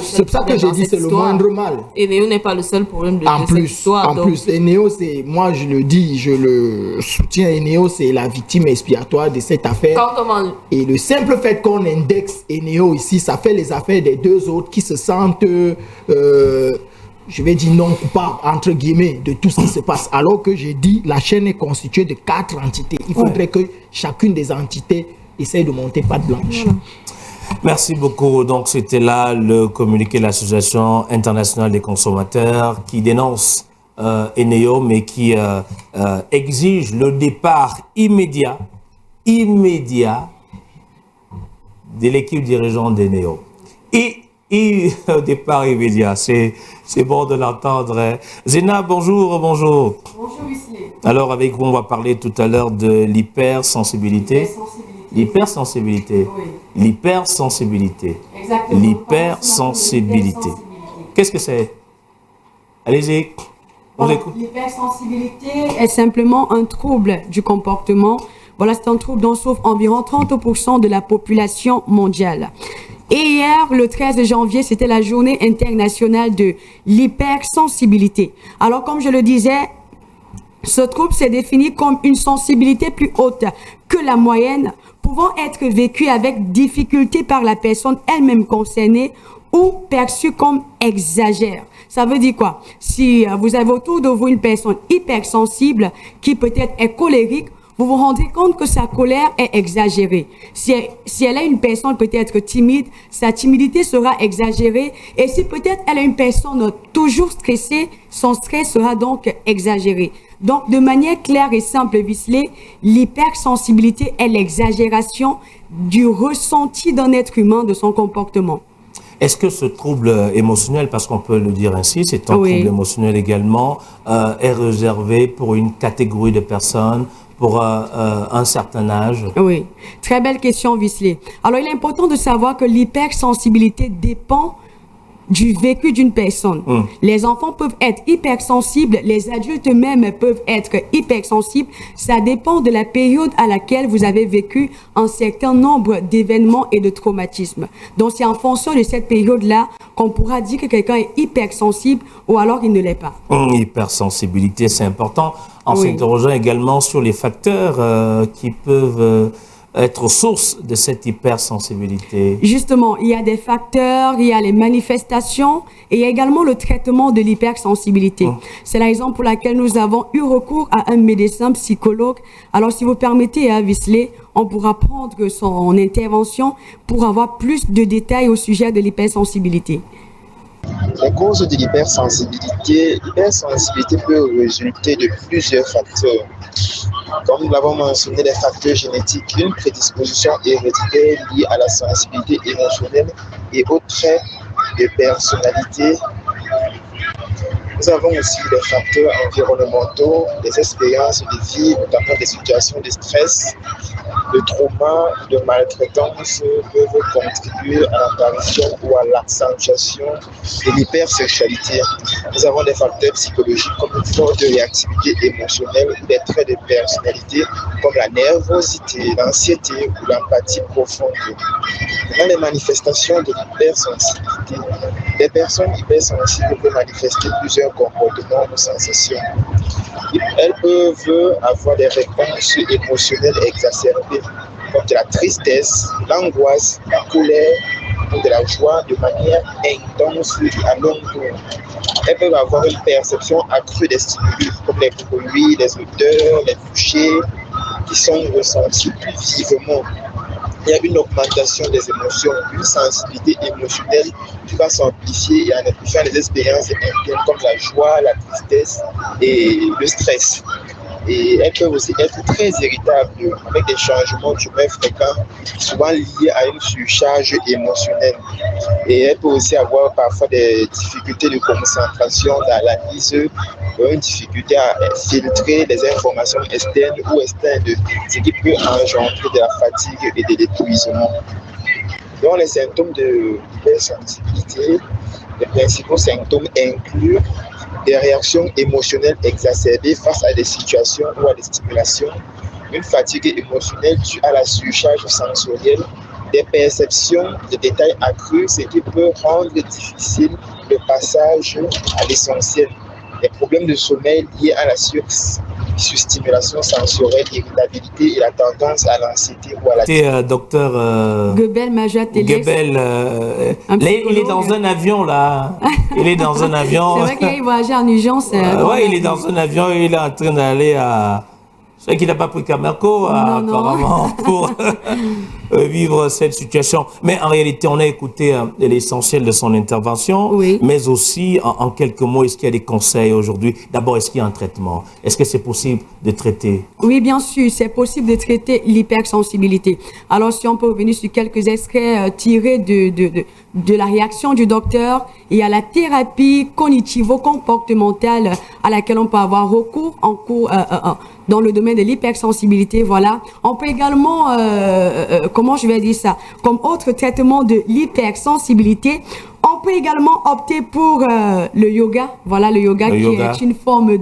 C'est pour ça que j'ai dit c'est le moindre mal. Eneo n'est pas le seul problème de cette histoire. En plus, Eneo, c'est, moi je le dis, je le soutiens, Eneo, c'est la victime expiatoire de cette affaire. Et le simple fait qu'on indexe Eneo ici, ça fait les affaires des deux autres qui se sentent, je vais dire non coupables, entre guillemets, de tout ce qui se passe. Alors que j'ai dit, la chaîne est constituée de 4 entités. Il faudrait que chacune des entités essaye de monter patte blanche. Voilà. Merci beaucoup. Donc, c'était là le communiqué de l'Association internationale des consommateurs qui dénonce Eneo, mais qui exige le départ immédiat de l'équipe dirigeante d'Eneo. Et au départ immédiat, c'est bon de l'entendre. Hein. Zena, bonjour. Bonjour, Huissier. Alors, avec vous, on va parler tout à l'heure de l'hypersensibilité. L'hypersensibilité. Oui. L'hypersensibilité. Exactement. L'hypersensibilité. Qu'est-ce que c'est? Allez-y. L'hypersensibilité est simplement un trouble du comportement. Voilà, c'est un trouble dont souffre environ 30% de la population mondiale. Et hier, le 13 janvier, c'était la journée internationale de l'hypersensibilité. Alors, comme je le disais, ce trouble s'est défini comme une sensibilité plus haute que la moyenne, pouvant être vécue avec difficulté par la personne elle-même concernée ou perçue comme exagère. Ça veut dire quoi? Si vous avez autour de vous une personne hypersensible qui peut-être est colérique, vous vous rendez compte que sa colère est exagérée. Si elle est une personne peut-être timide, sa timidité sera exagérée. Et si peut-être elle est une personne toujours stressée, son stress sera donc exagéré. Donc, de manière claire et simple, Visley, l'hypersensibilité est l'exagération du ressenti d'un être humain, de son comportement. Est-ce que ce trouble émotionnel, parce qu'on peut le dire ainsi, c'est un trouble émotionnel également, est réservé pour une catégorie de personnes, pour un certain âge? Oui, très belle question, Visley. Alors, il est important de savoir que l'hypersensibilité dépend du vécu d'une personne. Les enfants peuvent être hypersensibles, les adultes eux-mêmes peuvent être hypersensibles. Ça dépend de la période à laquelle vous avez vécu un certain nombre d'événements et de traumatismes. Donc, c'est en fonction de cette période-là qu'on pourra dire que quelqu'un est hypersensible ou alors il ne l'est pas. Hypersensibilité, c'est important. En s'interrogeant également sur les facteurs qui peuvent être source de cette hypersensibilité. Justement, il y a des facteurs, il y a les manifestations et il y a également le traitement de l'hypersensibilité. C'est la raison pour laquelle nous avons eu recours à un médecin psychologue. Alors, si vous permettez, Visley, on pourra prendre son intervention pour avoir plus de détails au sujet de l'hypersensibilité. Les causes de l'hypersensibilité peut résulter de plusieurs facteurs. Comme nous l'avons mentionné, les facteurs génétiques, une prédisposition héréditaire liée à la sensibilité émotionnelle et aux traits de personnalité. Nous avons aussi des facteurs environnementaux, des expériences de vie, notamment des situations de stress, de trauma, de maltraitance peuvent contribuer à l'apparition ou à l'accentuation de l'hypersexualité. Nous avons des facteurs psychologiques comme une forte réactivité émotionnelle ou des traits de personnalité comme la nervosité, l'anxiété ou l'empathie profonde. Dans les manifestations de l'hypersensibilité, les personnes hypersensibles peuvent manifester plusieurs comportements ou sensations. Elles peuvent avoir des réponses émotionnelles exacerbées, comme de la tristesse, l'angoisse, la colère ou de la joie de manière intense à long cours. Elles peuvent avoir une perception accrue des stimuli, comme les bruits, les odeurs, les touchés, qui sont ressentis plus vivement. Il y a une augmentation des émotions, une sensibilité émotionnelle qui va s'amplifier et en amplifiant les expériences internes comme la joie, la tristesse et le stress. Et elles peuvent aussi être très irritables avec des changements d'humeur fréquents, souvent liés à une surcharge émotionnelle. Et elles peuvent aussi avoir parfois des difficultés de concentration dans l'analyse, une difficulté à filtrer les informations externes ou externes, ce qui peut engendrer de la fatigue et de l'épuisement. Dans les symptômes de l'hypersensibilité, les principaux symptômes incluent des réactions émotionnelles exacerbées face à des situations ou à des stimulations, une fatigue émotionnelle due à la surcharge sensorielle, des perceptions de détails accrus, ce qui peut rendre difficile le passage à l'essentiel. Des problèmes de sommeil liés à la surstimulation sensorielle, irritabilité et la tendance à l'anxiété ou à la... Docteur Gebel Majateles. Gebel, il est dans un avion là. Il est dans un avion. C'est vrai qu'il voyage en urgence. Oui, il est dans un avion et il est en train d'aller à... Je sais qu'il n'a pas pris Camerco, apparemment, pour vivre cette situation. Mais en réalité, on a écouté l'essentiel de son intervention, mais aussi, en quelques mots, est-ce qu'il y a des conseils aujourd'hui? D'abord, est-ce qu'il y a un traitement? Est-ce que c'est possible de traiter? Oui, bien sûr, c'est possible de traiter l'hypersensibilité. Alors, si on peut revenir sur quelques extraits tirés de la réaction du docteur, il y a la thérapie cognitivo-comportementale à laquelle on peut avoir recours dans le domaine de l'hypersensibilité, voilà. On peut également, comment je vais dire ça, comme autre traitement de l'hypersensibilité, on peut également opter pour le yoga, voilà, le yoga qui est une forme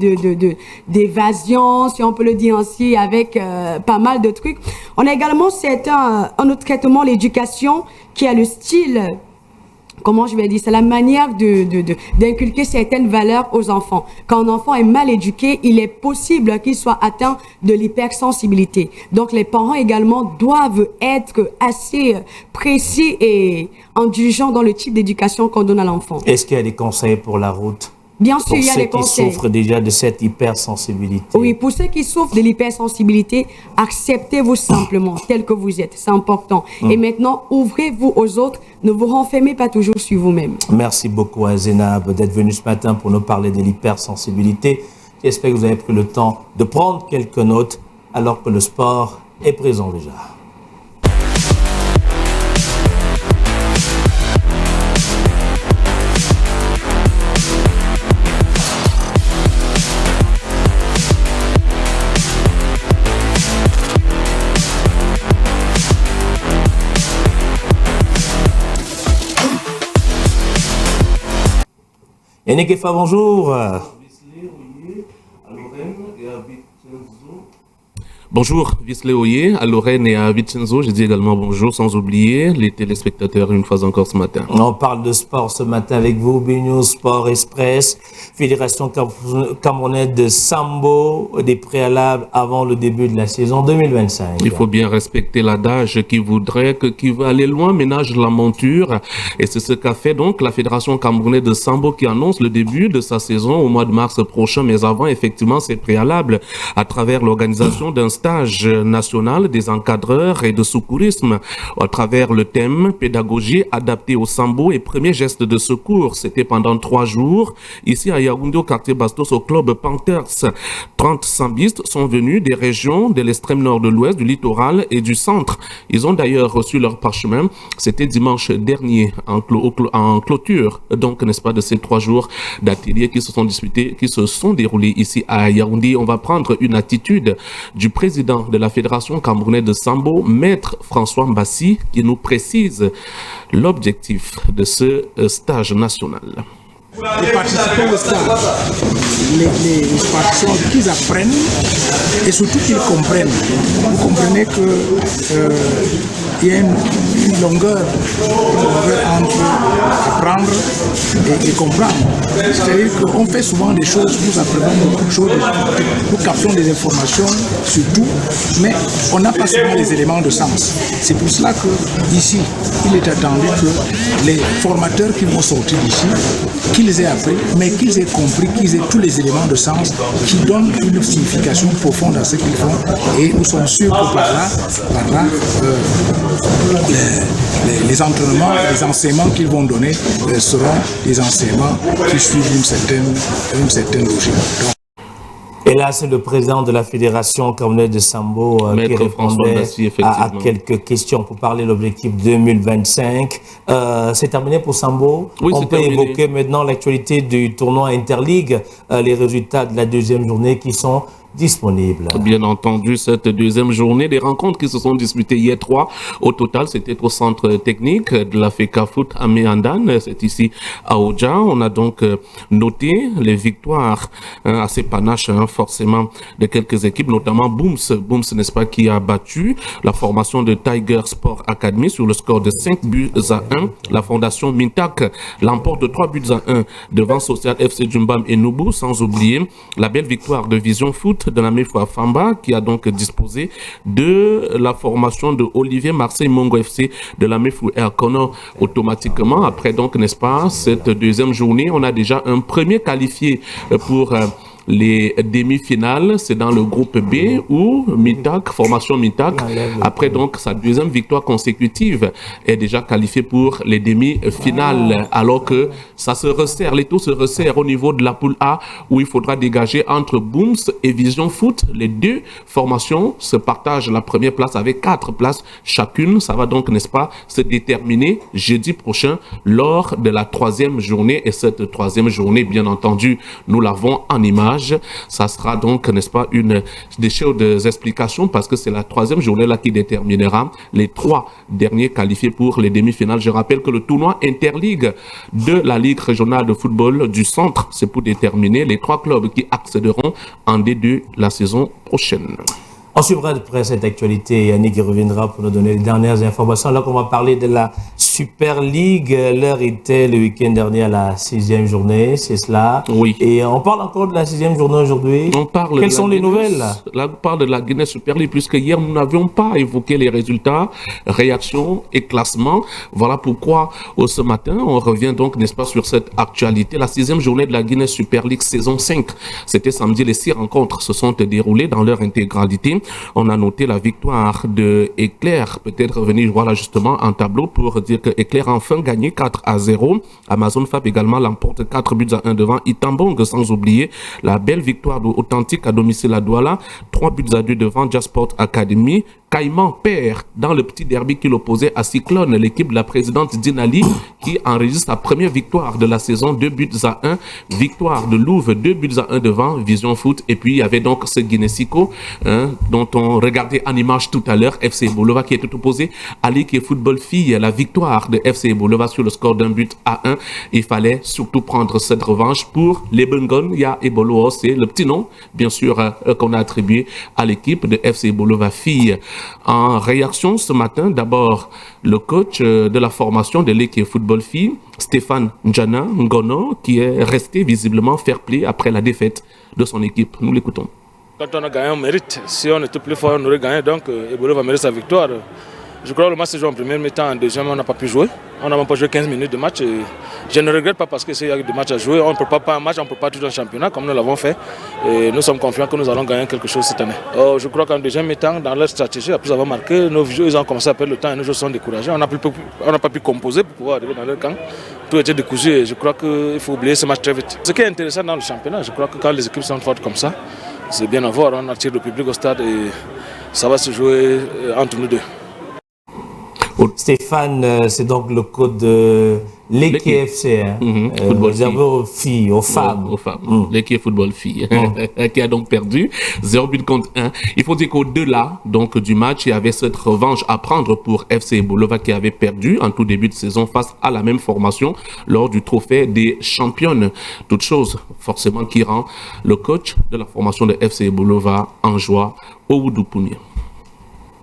d'évasion, si on peut le dire ainsi, avec pas mal de trucs. On a également un autre traitement, l'éducation, qui a le style, comment je vais dire, c'est la manière d'inculquer certaines valeurs aux enfants. Quand un enfant est mal éduqué, il est possible qu'il soit atteint de l'hypersensibilité. Donc, les parents également doivent être assez précis et indulgents dans le type d'éducation qu'on donne à l'enfant. Est-ce qu'il y a des conseils pour la route? Bien sûr, il y a des conseils. Pour ceux qui souffrent déjà de cette hypersensibilité. Oui, pour ceux qui souffrent de l'hypersensibilité, acceptez-vous simplement tel que vous êtes. C'est important. Et maintenant, ouvrez-vous aux autres. Ne vous renfermez pas toujours sur vous-même. Merci beaucoup à Zénab d'être venu ce matin pour nous parler de l'hypersensibilité. J'espère que vous avez pris le temps de prendre quelques notes alors que le sport est présent déjà. Enekefa, bonjour. Bonjour, Visley Oye, à Lorraine et à Vincenzo. Je dis également bonjour, sans oublier les téléspectateurs une fois encore ce matin. On parle de sport ce matin avec vous, BNews Sport Express, Fédération camerounaise de Sambo, des préalables avant le début de la saison 2025. Il faut bien respecter l'adage qui voudrait que qui veut aller loin ménage la monture. Et c'est ce qu'a fait donc la Fédération camerounaise de Sambo qui annonce le début de sa saison au mois de mars prochain, mais avant effectivement ces préalables à travers l'organisation d'un stage national des encadreurs et de secourisme à travers le thème pédagogie adaptée au Sambo et premier geste de secours. C'était pendant 3 jours ici à Yaoundé au quartier Bastos au club Panthers. 30 sambistes sont venus des régions de l'extrême nord de l'ouest, du littoral et du centre. Ils ont d'ailleurs reçu leur parchemin. C'était dimanche dernier en clôture, donc n'est-ce pas, de ces 3 jours d'ateliers qui se sont déroulés ici à Yaoundé. On va prendre une attitude du président de la Fédération camerounaise de Sambo, Maître François Mbassi, qui nous précise l'objectif de ce stage national. Les participants au stage, les participants, qu'ils apprennent et surtout qu'ils comprennent. Vous comprenez qu'il y a une longueur entre apprendre et comprendre. C'est-à-dire qu'on fait souvent des choses, nous apprenons beaucoup de choses, nous captons des informations sur tout, mais on n'a pas seulement les éléments de sens. C'est pour cela qu'ici, il est attendu que les formateurs qui vont sortir d'ici, qu'ils aient appris, mais qu'ils aient compris, qu'ils aient tous les éléments de sens qui donnent une signification profonde à ce qu'ils font. Et nous sommes sûrs que par là les entraînements, les enseignements qu'ils vont donner seront des enseignements qui suivent une certaine logique. Et là, c'est le président de la Fédération camerounaise de Sambo qui répondait à quelques questions pour parler de l'objectif 2025. C'est terminé pour Sambo. Oui, on peut évoquer maintenant l'actualité du tournoi Interligue, les résultats de la 2e journée qui sont disponible. Bien entendu, cette 2e journée, des rencontres qui se sont disputées hier 3. Au total, c'était au centre technique de la FECA Foot à Méandane. C'est ici à Oja. On a donc noté les victoires assez panaches, forcément, de quelques équipes, notamment Booms, n'est-ce pas, qui a battu la formation de Tiger Sport Academy sur le score de 5 buts à 1. La fondation Mintak l'emporte de 3 buts à 1 devant Social FC Djumbam et Noubou, sans oublier la belle victoire de Vision Foot de la Mefou Famba, qui a donc disposé de la formation de Olivier Marseille Mongo FC de la Mefou Erkono automatiquement. Après donc, n'est-ce pas, cette 2e journée, on a déjà un premier qualifié pour les demi-finales. C'est dans le groupe B où Mintak, formation Mintak, après donc sa 2e victoire consécutive, est déjà qualifiée pour les demi-finales, alors que ça se resserre, les taux se resserrent au niveau de la poule A, où il faudra dégager entre Booms et Vision Foot. Les 2 formations se partagent la première place avec 4 places chacune. Ça va donc, n'est-ce pas, se déterminer jeudi prochain lors de la 3e journée. Et cette 3e journée, bien entendu, nous l'avons en image. Ça sera donc, n'est-ce pas, des chaudes explications, parce que c'est la 3e journée là qui déterminera les 3 derniers qualifiés pour les demi-finales. Je rappelle que le tournoi Interligue de la Ligue régionale de football du centre, c'est pour déterminer les 3 clubs qui accéderont en D2 la saison prochaine. On suivra de près cette actualité. Yannick reviendra pour nous donner les dernières informations. Là qu'on va parler de la Super League. L'heure était le week-end dernier à la 6e journée, c'est cela. Oui. Et on parle encore de la 6e journée aujourd'hui. Quelles sont les nouvelles? Là, on parle de la Guinness Super League, puisque hier, nous n'avions pas évoqué les résultats, réactions et classements. Voilà pourquoi, ce matin, on revient donc, n'est-ce pas, sur cette actualité. La 6e journée de la Guinness Super League saison 5. C'était samedi, les 6 rencontres se sont déroulées dans leur intégralité. On a noté la victoire de Éclair, peut-être revenir voilà justement en tableau pour dire que Éclair a enfin gagné 4-0. Amazon Fab également l'emporte 4 buts à 1 devant Itambong, sans oublier la belle victoire de Authentique à domicile à Douala, 3 buts à 2 devant Jasport Academy. Caïman perd dans le petit derby qui l'opposait à Cyclone, l'équipe de la présidente Dinali, qui enregistre sa première victoire de la saison, 2 buts à 1. Victoire de Louvre, 2 buts à 1 devant Vision Foot. Et puis il y avait donc ce Guinnessico, dont on regardait en image tout à l'heure, FC Bolova qui était opposé à l'équipe football fille. La victoire de FC Bolova sur le score d'un but à 1. Il fallait surtout prendre cette revanche pour les Bengonia et Bolo. C'est le petit nom, bien sûr, qu'on a attribué à l'équipe de FC Bolova fille. En réaction ce matin, d'abord, le coach de la formation de l'équipe football fille, Stéphane Njana Ngono, qui est resté visiblement fair-play après la défaite de son équipe. Nous l'écoutons. Quand on a gagné, on mérite. Si on était plus fort, on aurait gagné. Donc, Ebolo va mériter sa victoire. Je crois que le match s'est joué en première mi-temps. En deuxième, on n'a pas pu jouer. On n'a même pas joué 15 minutes de match. Et je ne regrette pas parce que s'il y a des matchs à jouer, on ne peut pas un match, on ne peut pas tout un championnat comme nous l'avons fait. Et nous sommes confiants que nous allons gagner quelque chose cette année. Je crois qu'en deuxième mi-temps, dans leur stratégie, après avoir marqué, nos joueurs ils ont commencé à perdre le temps et nos joueurs sont découragés. On n'a pas pu composer pour pouvoir arriver dans leur camp. Tout était décousu et je crois qu'il faut oublier ce match très vite. Ce qui est intéressant dans le championnat, je crois que quand les équipes sont fortes comme ça, c'est bien à voir. On attire le public au stade et ça va se jouer entre nous deux. Stéphane, c'est donc le code de l'équipe FC, réservé aux filles, aux femmes. Aux femmes. L'équipe football fille, qui a donc perdu 0 but contre 1. Il faut dire qu'au-delà donc, du match, il y avait cette revanche à prendre pour FC Bolova qui avait perdu en tout début de saison face à la même formation lors du trophée des championnes. Toute chose forcément qui rend le coach de la formation de FC Bolova en joie au Woudoupounia.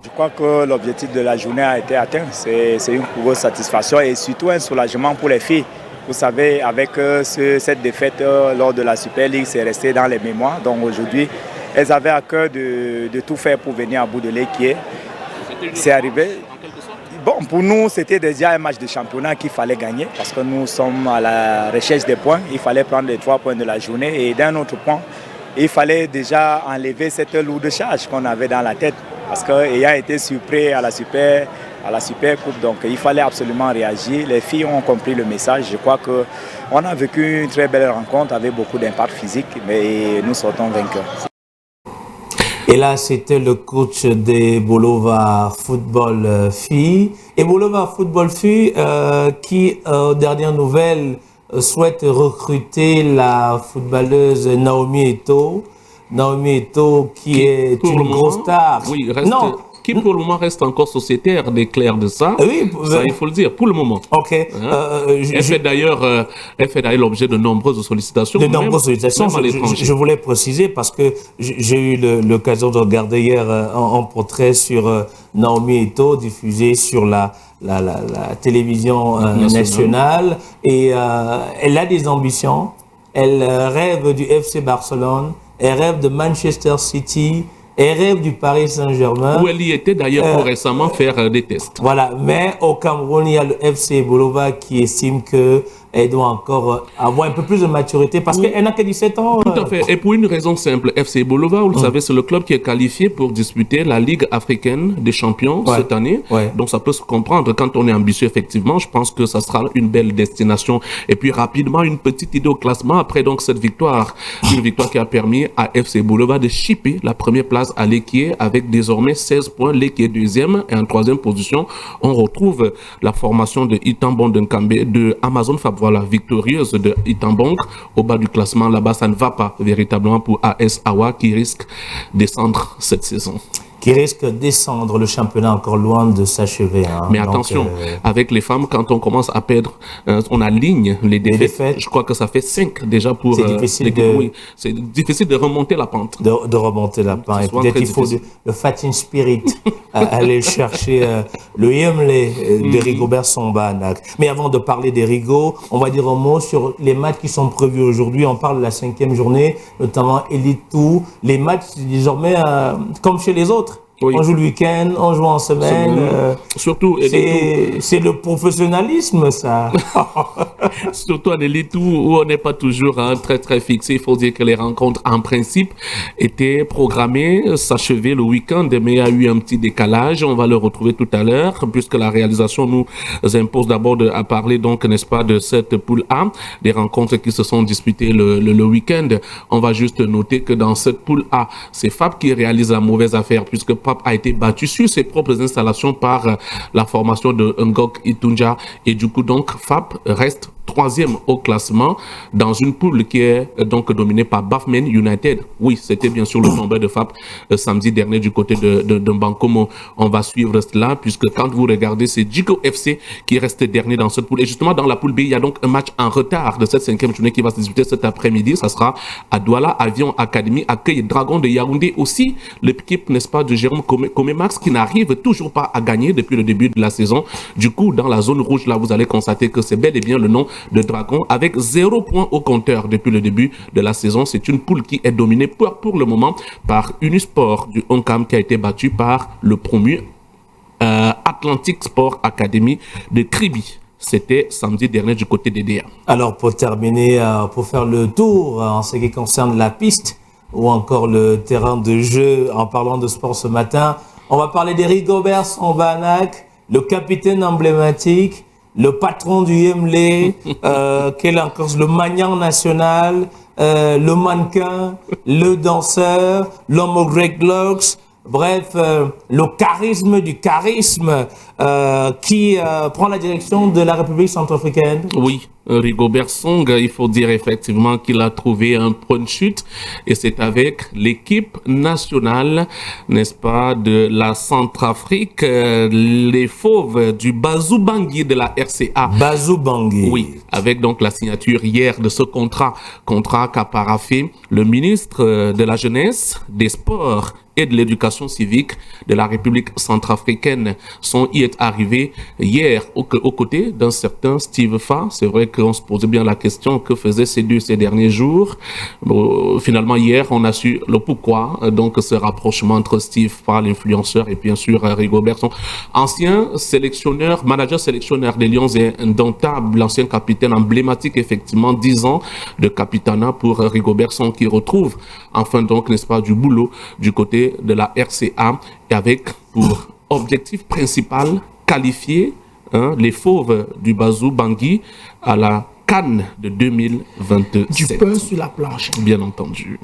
Je crois que l'objectif de la journée a été atteint. C'est une grosse satisfaction et surtout un soulagement pour les filles. Vous savez, avec cette défaite lors de la Super League, c'est resté dans les mémoires. Donc aujourd'hui, elles avaient à cœur de tout faire pour venir à bout de l'équipe. C'est arrivé. Bon, pour nous, c'était déjà un match de championnat qu'il fallait gagner parce que nous sommes à la recherche des points. Il fallait prendre les 3 points de la journée et d'un autre point, il fallait déjà enlever cette lourde charge qu'on avait dans la tête. Parce qu'ayant été surpris à la Super Coupe, donc il fallait absolument réagir. Les filles ont compris le message. Je crois qu'on a vécu une très belle rencontre avec beaucoup d'impact physique, mais nous sortons vainqueurs. Et là, c'était le coach des Bolova Football Filles. Et Bolova Football Filles qui, dernière nouvelle, souhaite recruter la footballeuse Naomi Eto'o. Naomi Eto'o qui est une grosse star. Oui, qui pour le moment reste encore sociétaire, déclare de ça. Oui, ça, il faut le dire, pour le moment. Ok. Elle fait d'ailleurs l'objet de nombreuses sollicitations. De nombreuses sollicitations. Je voulais préciser parce que j'ai eu l'occasion de regarder hier un portrait sur Naomi Eto'o diffusé sur la télévision nationale. Et elle a des ambitions. Elle rêve du FC Barcelone. Elle rêve de Manchester City, elle rêve du Paris Saint-Germain. Où elle y était d'ailleurs pour récemment faire des tests. Voilà, mais au Cameroun, il y a le FC Bolova qui estime qu'elle doit encore avoir un peu plus de maturité parce qu'elle n'a que 17 ans. Tout à fait, et pour une raison simple. FC Bolova, vous le savez, c'est le club qui est qualifié pour disputer la Ligue africaine des champions cette année. Donc ça peut se comprendre quand on est ambitieux, effectivement. Je pense que ça sera une belle destination. Et puis rapidement, une petite idée au classement après donc cette victoire. Une victoire qui a permis à FC Bolova de chipper la première place à l'Équié avec désormais 16 points. L'Équié est deuxième et en troisième position. On retrouve la formation de Itambong Nkambe de Amazon Fab. Voilà, victorieuse de Itambong. Au bas du classement, là-bas, ça ne va pas véritablement pour AS Awa qui risque de descendre cette saison. Qui risque de descendre, le championnat encore loin de s'achever. Hein. Mais attention, avec les femmes, quand on commence à perdre, on aligne les défaites. Je crois que ça fait 5 déjà pour c'est difficile de remonter la pente. De remonter la pente. Peut-être qu'il faut le fighting spirit, aller chercher le Yemle de Rigobert Samba. Mais avant de parler des Rigo, on va dire un mot sur les matchs qui sont prévus aujourd'hui. On parle de la 5e journée, notamment Elite 2. Les matchs, désormais, comme chez les autres. Oui. On joue le week-end, on joue en semaine. Surtout, c'est le professionnalisme, ça. Surtout en élite où on n'est pas toujours très fixé. Il faut dire que les rencontres, en principe, étaient programmées, s'achevaient le week-end, mais il y a eu un petit décalage. On va le retrouver tout à l'heure, puisque la réalisation nous impose d'abord à parler, donc, n'est-ce pas, de cette poule A, des rencontres qui se sont disputées le week-end. On va juste noter que dans cette poule A, c'est Fab qui réalise la mauvaise affaire, puisque Fab a été battu sur ses propres installations par la formation de Ngok Itunja. Et du coup, donc, Fab reste troisième au classement dans une poule qui est donc dominée par Bafmen United. Oui, c'était bien sûr le tombeur de FAP samedi dernier du côté de Bankomo. On va suivre cela puisque quand vous regardez, c'est Djiko FC qui reste dernier dans cette poule. Et justement, dans la poule B, il y a donc un match en retard de cette 5e journée qui va se disputer cet après-midi. Ça sera à Douala. Avion Academy accueille Dragon de Yaoundé aussi. L'équipe, n'est-ce pas, de Jérôme Comémax qui n'arrive toujours pas à gagner depuis le début de la saison. Du coup, dans la zone rouge, là, vous allez constater que c'est bel et bien le nom de Dragon avec 0 point au compteur depuis le début de la saison. C'est une poule qui est dominée pour le moment par Unisport du Oncam qui a été battu par le promu Atlantic Sport Academy de Kribi. C'était samedi dernier du côté des DA. Alors pour terminer, pour faire le tour en ce qui concerne la piste ou encore le terrain de jeu, en parlant de sport ce matin, on va parler d'Rigobert Sambanac, le capitaine emblématique, le patron du Yemlé, quel encore le Magnan national, le mannequin, le danseur, l'homme aux Great Locks. Bref, le charisme du charisme qui prend la direction de la République centrafricaine. Oui, Rigobert Song, il faut dire effectivement qu'il a trouvé un point de chute et c'est avec l'équipe nationale, n'est-ce pas, de la Centrafrique, les fauves du Bazou Bangui de la RCA. Bazou Bangui. Oui, avec donc la signature hier de ce contrat qu'a paraphé le ministre de la Jeunesse, des Sports et de l'éducation civique de la République centrafricaine. Son y est arrivé hier aux côtés d'un certain Steve Fa. C'est vrai qu'on se posait bien la question que faisaient ces derniers jours. Bon, finalement, hier, on a su le pourquoi. Donc, ce rapprochement entre Steve Fa, l'influenceur, et bien sûr Rigobert Song, ancien sélectionneur, manager sélectionneur des Lions indomptables, l'ancien capitaine emblématique, effectivement, 10 ans de capitanat pour Rigobert Song qui retrouve enfin donc, n'est-ce pas, du boulot du côté de la RCA et avec pour objectif principal qualifier les fauves du Bazou Bangui à la CAN de 2027. Du pain sur la planche. Bien entendu.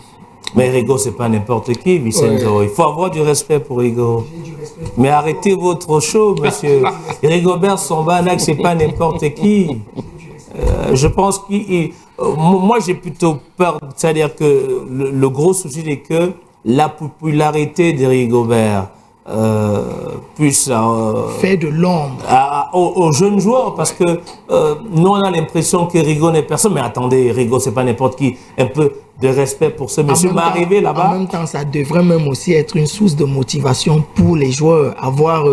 Mais Rigo, c'est pas n'importe qui, Vicenzo. Ouais. Il faut avoir du respect pour Rigo. Mais arrêtez votre show, monsieur. Rigobert Sambanac, c'est pas n'importe qui. Je pense qu'il... moi, j'ai plutôt peur, c'est-à-dire que le gros souci est que la popularité de Rigobert puisse faire de l'ombre aux jeunes joueurs, parce que nous, on a l'impression que Rigo n'est personne. Mais attendez, Rigo, c'est pas n'importe qui. Un peu de respect pour ce monsieur. Mais arrivé là-bas... En même temps, ça devrait même aussi être une source de motivation pour les joueurs, avoir...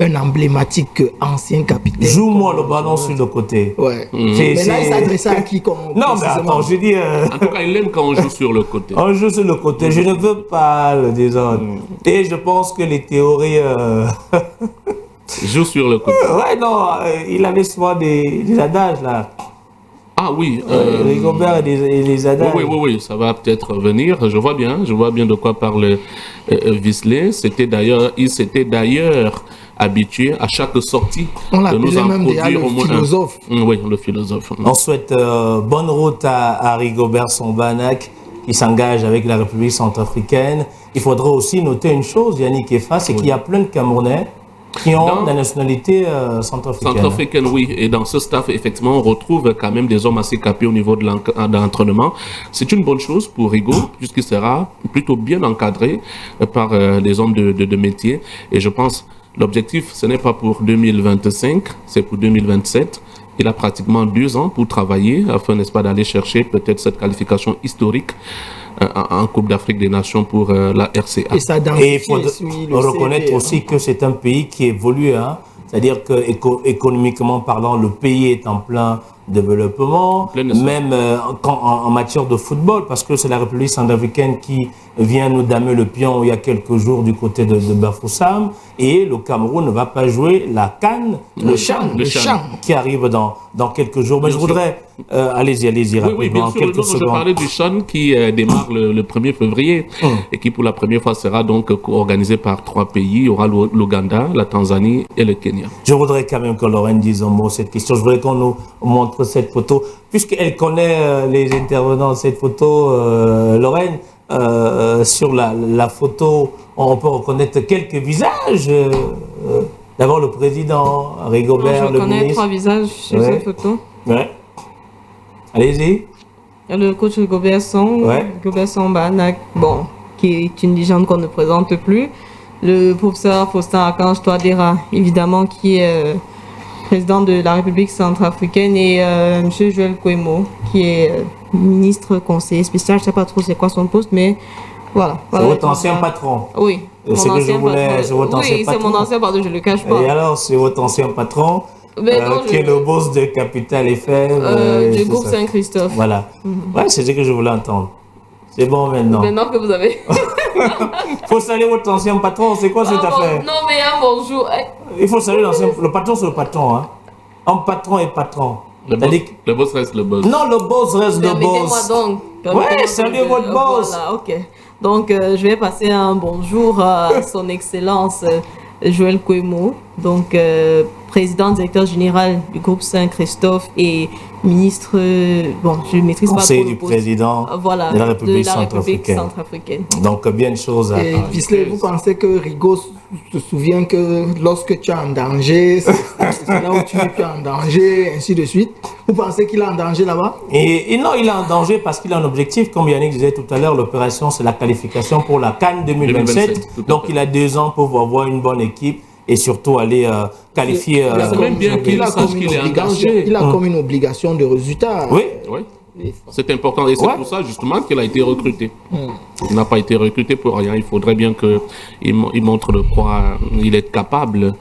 un emblématique ancien capitaine. Joue-moi le ballon sur le côté. Ouais. Mais là, il s'adresse à qui Non, mais attends, je dis... En tout cas, il aime quand on joue sur le côté. On joue sur le côté. Je ne veux pas le désordre. Et je pense que les théories... Joue sur le côté. Ouais, non, il avait souvent des adages, là. Ah oui. Rigobert et les adages. Oui, ça va peut-être venir. Je vois bien de quoi parle Visley. Il s'était d'ailleurs habitué à chaque sortie de nous en produire au moins philosophe. Oui, le philosophe. On souhaite bonne route à Rigobert Sambanac qui s'engage avec la République centrafricaine. Il faudra aussi noter une chose, Yannick Efa, c'est qu'il y a plein de Camerounais qui ont la nationalité centrafricaine. Centrafricaine, oui. Et dans ce staff, effectivement, on retrouve quand même des hommes assez capés au niveau de l'entraînement. C'est une bonne chose pour Rigo, puisqu'il sera plutôt bien encadré par des hommes de métier. Et je pense, l'objectif, ce n'est pas pour 2025, c'est pour 2027. Il a pratiquement 2 ans pour travailler, afin, n'est-ce pas, d'aller chercher peut-être cette qualification historique en Coupe d'Afrique des Nations pour la RCA. Et il faut reconnaître aussi que c'est un pays qui évolue, hein. C'est-à-dire que économiquement parlant, le pays est en plein développement, même en matière de football, parce que c'est la République centrafricaine qui vient nous damer le pion il y a quelques jours du côté de Bafoussam, et le Cameroun ne va pas jouer la CAN, le CHAN, qui arrive dans quelques jours. Mais je voudrais... allez-y, rapidement, oui, bien sûr, quelques secondes. Je parlais du CHAN qui démarre le 1er février et qui pour la première fois sera donc organisé par 3 pays. Il y aura l'Ouganda, la Tanzanie et le Kenya. Je voudrais quand même que Lorraine dise un mot cette question. Je voudrais qu'on nous montre cette photo, puisqu'elle connaît les intervenants de cette photo, Lorraine. Sur la photo, on peut reconnaître quelques visages. D'abord le président, Rigobert, le ministre. Je connais 3 visages sur cette photo. Ouais. Allez-y. Il y a le coach Rigobert Song, Rigobert Song Banak, bon, qui est une légende qu'on ne présente plus. Le professeur Faustin Archange Touadéra, évidemment, qui est président de la République centrafricaine, et M. Joël Kouemo, qui est ministre conseiller spécial. Je ne sais pas trop c'est quoi son poste, mais voilà. C'est votre ancien patron. Oui. C'est que je voulais, c'est votre ancien oui, patron. c'est mon ancien patron, je ne le cache pas. Et alors, c'est votre ancien patron, qui est le boss de Capital FM. Du groupe Saint-Christophe. Voilà. Ouais, c'est ce que je voulais entendre. C'est bon maintenant. Maintenant que vous avez... faut saluer votre ancien patron, c'est quoi cette affaire? Non, mais un bonjour. Il faut saluer l'ancien... Le patron, c'est le patron. Hein. Un patron est patron. Le boss reste le boss. Non, le boss reste le boss. Donc. Ouais, saluez votre boss. Voilà, ok. Donc, je vais passer un bonjour à son excellence Joël Kouemo, donc président directeur général du groupe Saint-Christophe et ministre, bon, je ne maîtrise pas trop le du poste. président voilà, de la République centrafricaine. Donc, bien de choses à... Visley, vous pensez que Rigaud se souvient que lorsque tu es en danger, c'est là où tu es en danger, ainsi de suite. Vous pensez qu'il est en danger là-bas? Et non, il est en danger parce qu'il a un objectif. Comme Yannick disait tout à l'heure, l'opération, c'est la qualification pour la CAN 2027. Donc, il a 2 ans pour avoir une bonne équipe et surtout aller qualifier... Il a comme une obligation de résultat. Oui, oui. C'est important et c'est pour ça justement qu'il a été recruté. Il n'a pas été recruté pour rien. Il faudrait bien qu'il montre de quoi il est capable.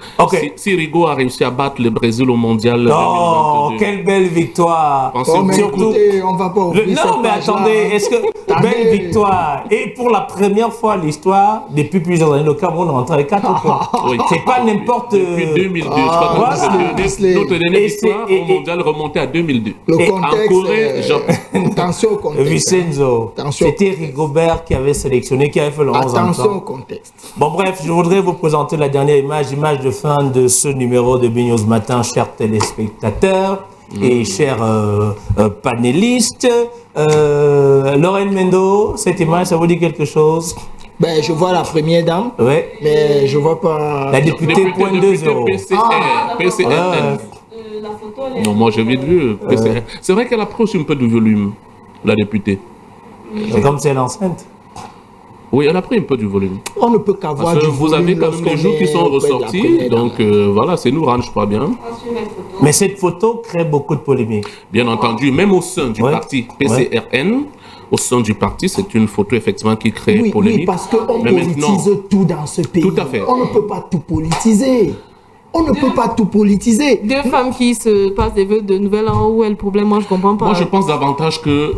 Si Rigaud a réussi à battre le Brésil au mondial 2022. Quelle belle victoire! Écoutez, on va pas oublier non, mais attendez, est-ce que belle victoire? Et pour la première fois à l'histoire, depuis plusieurs années, le Cameroun rentre avec 4 points. C'est pas n'importe... Depuis 2002, je crois que notre dernière victoire au mondial remontait à 2002. Le contexte, en Corée, attention au contexte. Vincenzo, c'était Rigobert qui avait sélectionné, qui avait fait le 11 ans. Attention au contexte. Bon, bref, je voudrais vous présenter la dernière image de fin de ce numéro de BNews Matin, chers téléspectateurs et chers panélistes. Lorraine Mendo, cette image, ça vous dit quelque chose? Ben, je vois la première dame, mais je vois pas... La députée .20. PCRN. Non, moi j'ai vu. C'est vrai qu'elle approche un peu du volume, la députée. C'est comme si elle est enceinte. Oui, elle a pris un peu du volume. On ne peut qu'avoir du volume. Vous avez quand même des jours qui sont ressortis, donc voilà, c'est Nourane, je crois bien. Mais cette photo crée beaucoup de polémiques. Bien entendu, même au sein du parti PCRN, au sein du parti, c'est une photo effectivement qui crée polémique. Oui, parce qu'on politise tout dans ce pays. Tout à fait. On ne peut pas tout politiser. On ne peut pas tout politiser. 2 femmes qui se passent des vœux de nouvel an, où est le problème? Moi, je comprends pas. Moi, je pense davantage que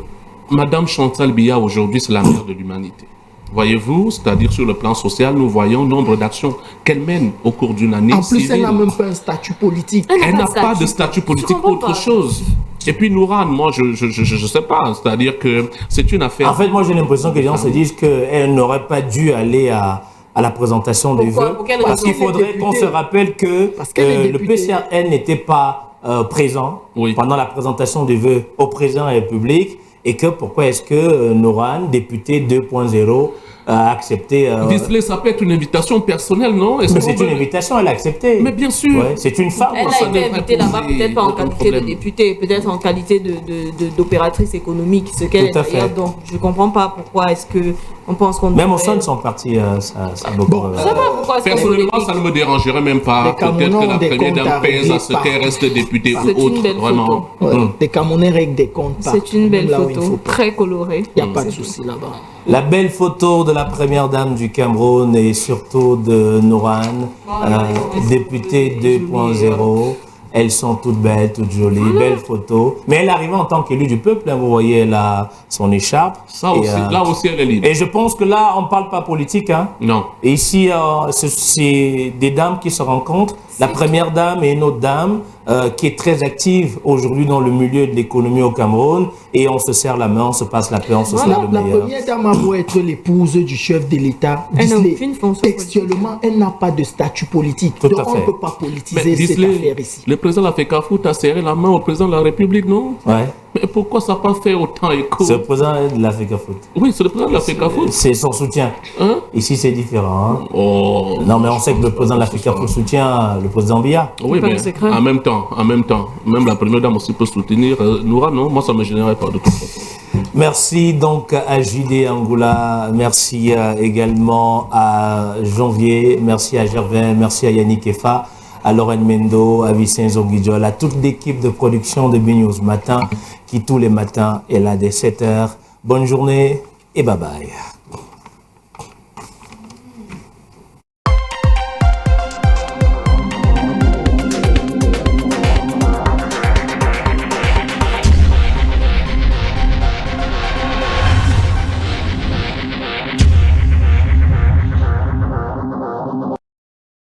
Madame Chantal Biya, aujourd'hui, c'est la mère de l'humanité. Voyez-vous, c'est-à-dire sur le plan social, nous voyons nombre d'actions qu'elle mène au cours d'une année. En plus, elle n'a même pas un statut politique. Elle n'a pas de statut politique, autre chose. Et puis Nourane, moi, je sais pas, c'est-à-dire que c'est une affaire... En fait, moi, j'ai l'impression que les gens se disent qu'elle n'aurait pas dû aller à la présentation des vœux. Parce qu'il faudrait qu'on se rappelle que le PCRN n'était pas présent pendant la présentation des vœux au président de la République. Et que pourquoi est-ce que Nourane, député 2.0, a accepté... Visley, ça peut être une invitation personnelle, non? Mais c'est une invitation, elle a accepté. Mais bien sûr. C'est une femme. Elle a été invitée là-bas, peut-être pas en qualité de députée, peut-être en qualité d'opératrice économique, ce qu'elle est d'ailleurs. Donc, je ne comprends pas pourquoi est-ce que on pense qu'on... Même au sein de son parti, ça a beaucoup... Personnellement, ça ne me dérangerait même pas. Peut-être que la première dame pèse à ce qu'elle reste députée ou autre. Vraiment. Des Camerounais règlent des comptes. C'est une belle photo, très colorée. Il n'y a pas de souci là-bas. La belle photo de la première dame du Cameroun et surtout de Nourane, députée 2.0. Elles sont toutes belles, toutes jolies, belles photos. Mais elle arrive en tant qu'élue du peuple, hein, vous voyez, elle a son écharpe. Ça aussi, là aussi, elle est libre. Et je pense que là, on ne parle pas politique. Hein. Non. Et ici, c'est des dames qui se rencontrent. La première dame et une autre dame qui est très active aujourd'hui dans le milieu de l'économie au Cameroun. Et on se serre la main, on se passe la paix, on se serre le meilleur. La première dame a beau être l'épouse du chef de l'État. Elle n'a aucune fonction textuellement, elle n'a pas de statut politique. Tout donc à fait. On ne peut pas politiser cette affaire ici. Le président de la FECAFOOT a serré la main au président de la République, non? Ouais. Mais pourquoi ça n'a pas fait autant écho? C'est le président de l'Africa Foot. Oui, c'est le président de l'Africa Foot. C'est son soutien. Hein? Ici, c'est différent. Hein? Oh. Non, mais on sait que le président de l'Africa Foot soutient le président Biya. Oui, mais en même temps, même la première dame aussi peut soutenir Noura, non? Moi, ça ne me générait pas de toute façon. Merci donc à JD Angoula, merci également à Janvier, merci à Gervin, merci à Yannick Efa, à Lorraine Mendo, à Vincenzo Guidjol, à toute l'équipe de production de BNews Matin qui tous les matins est là dès 7h. Bonne journée et bye bye.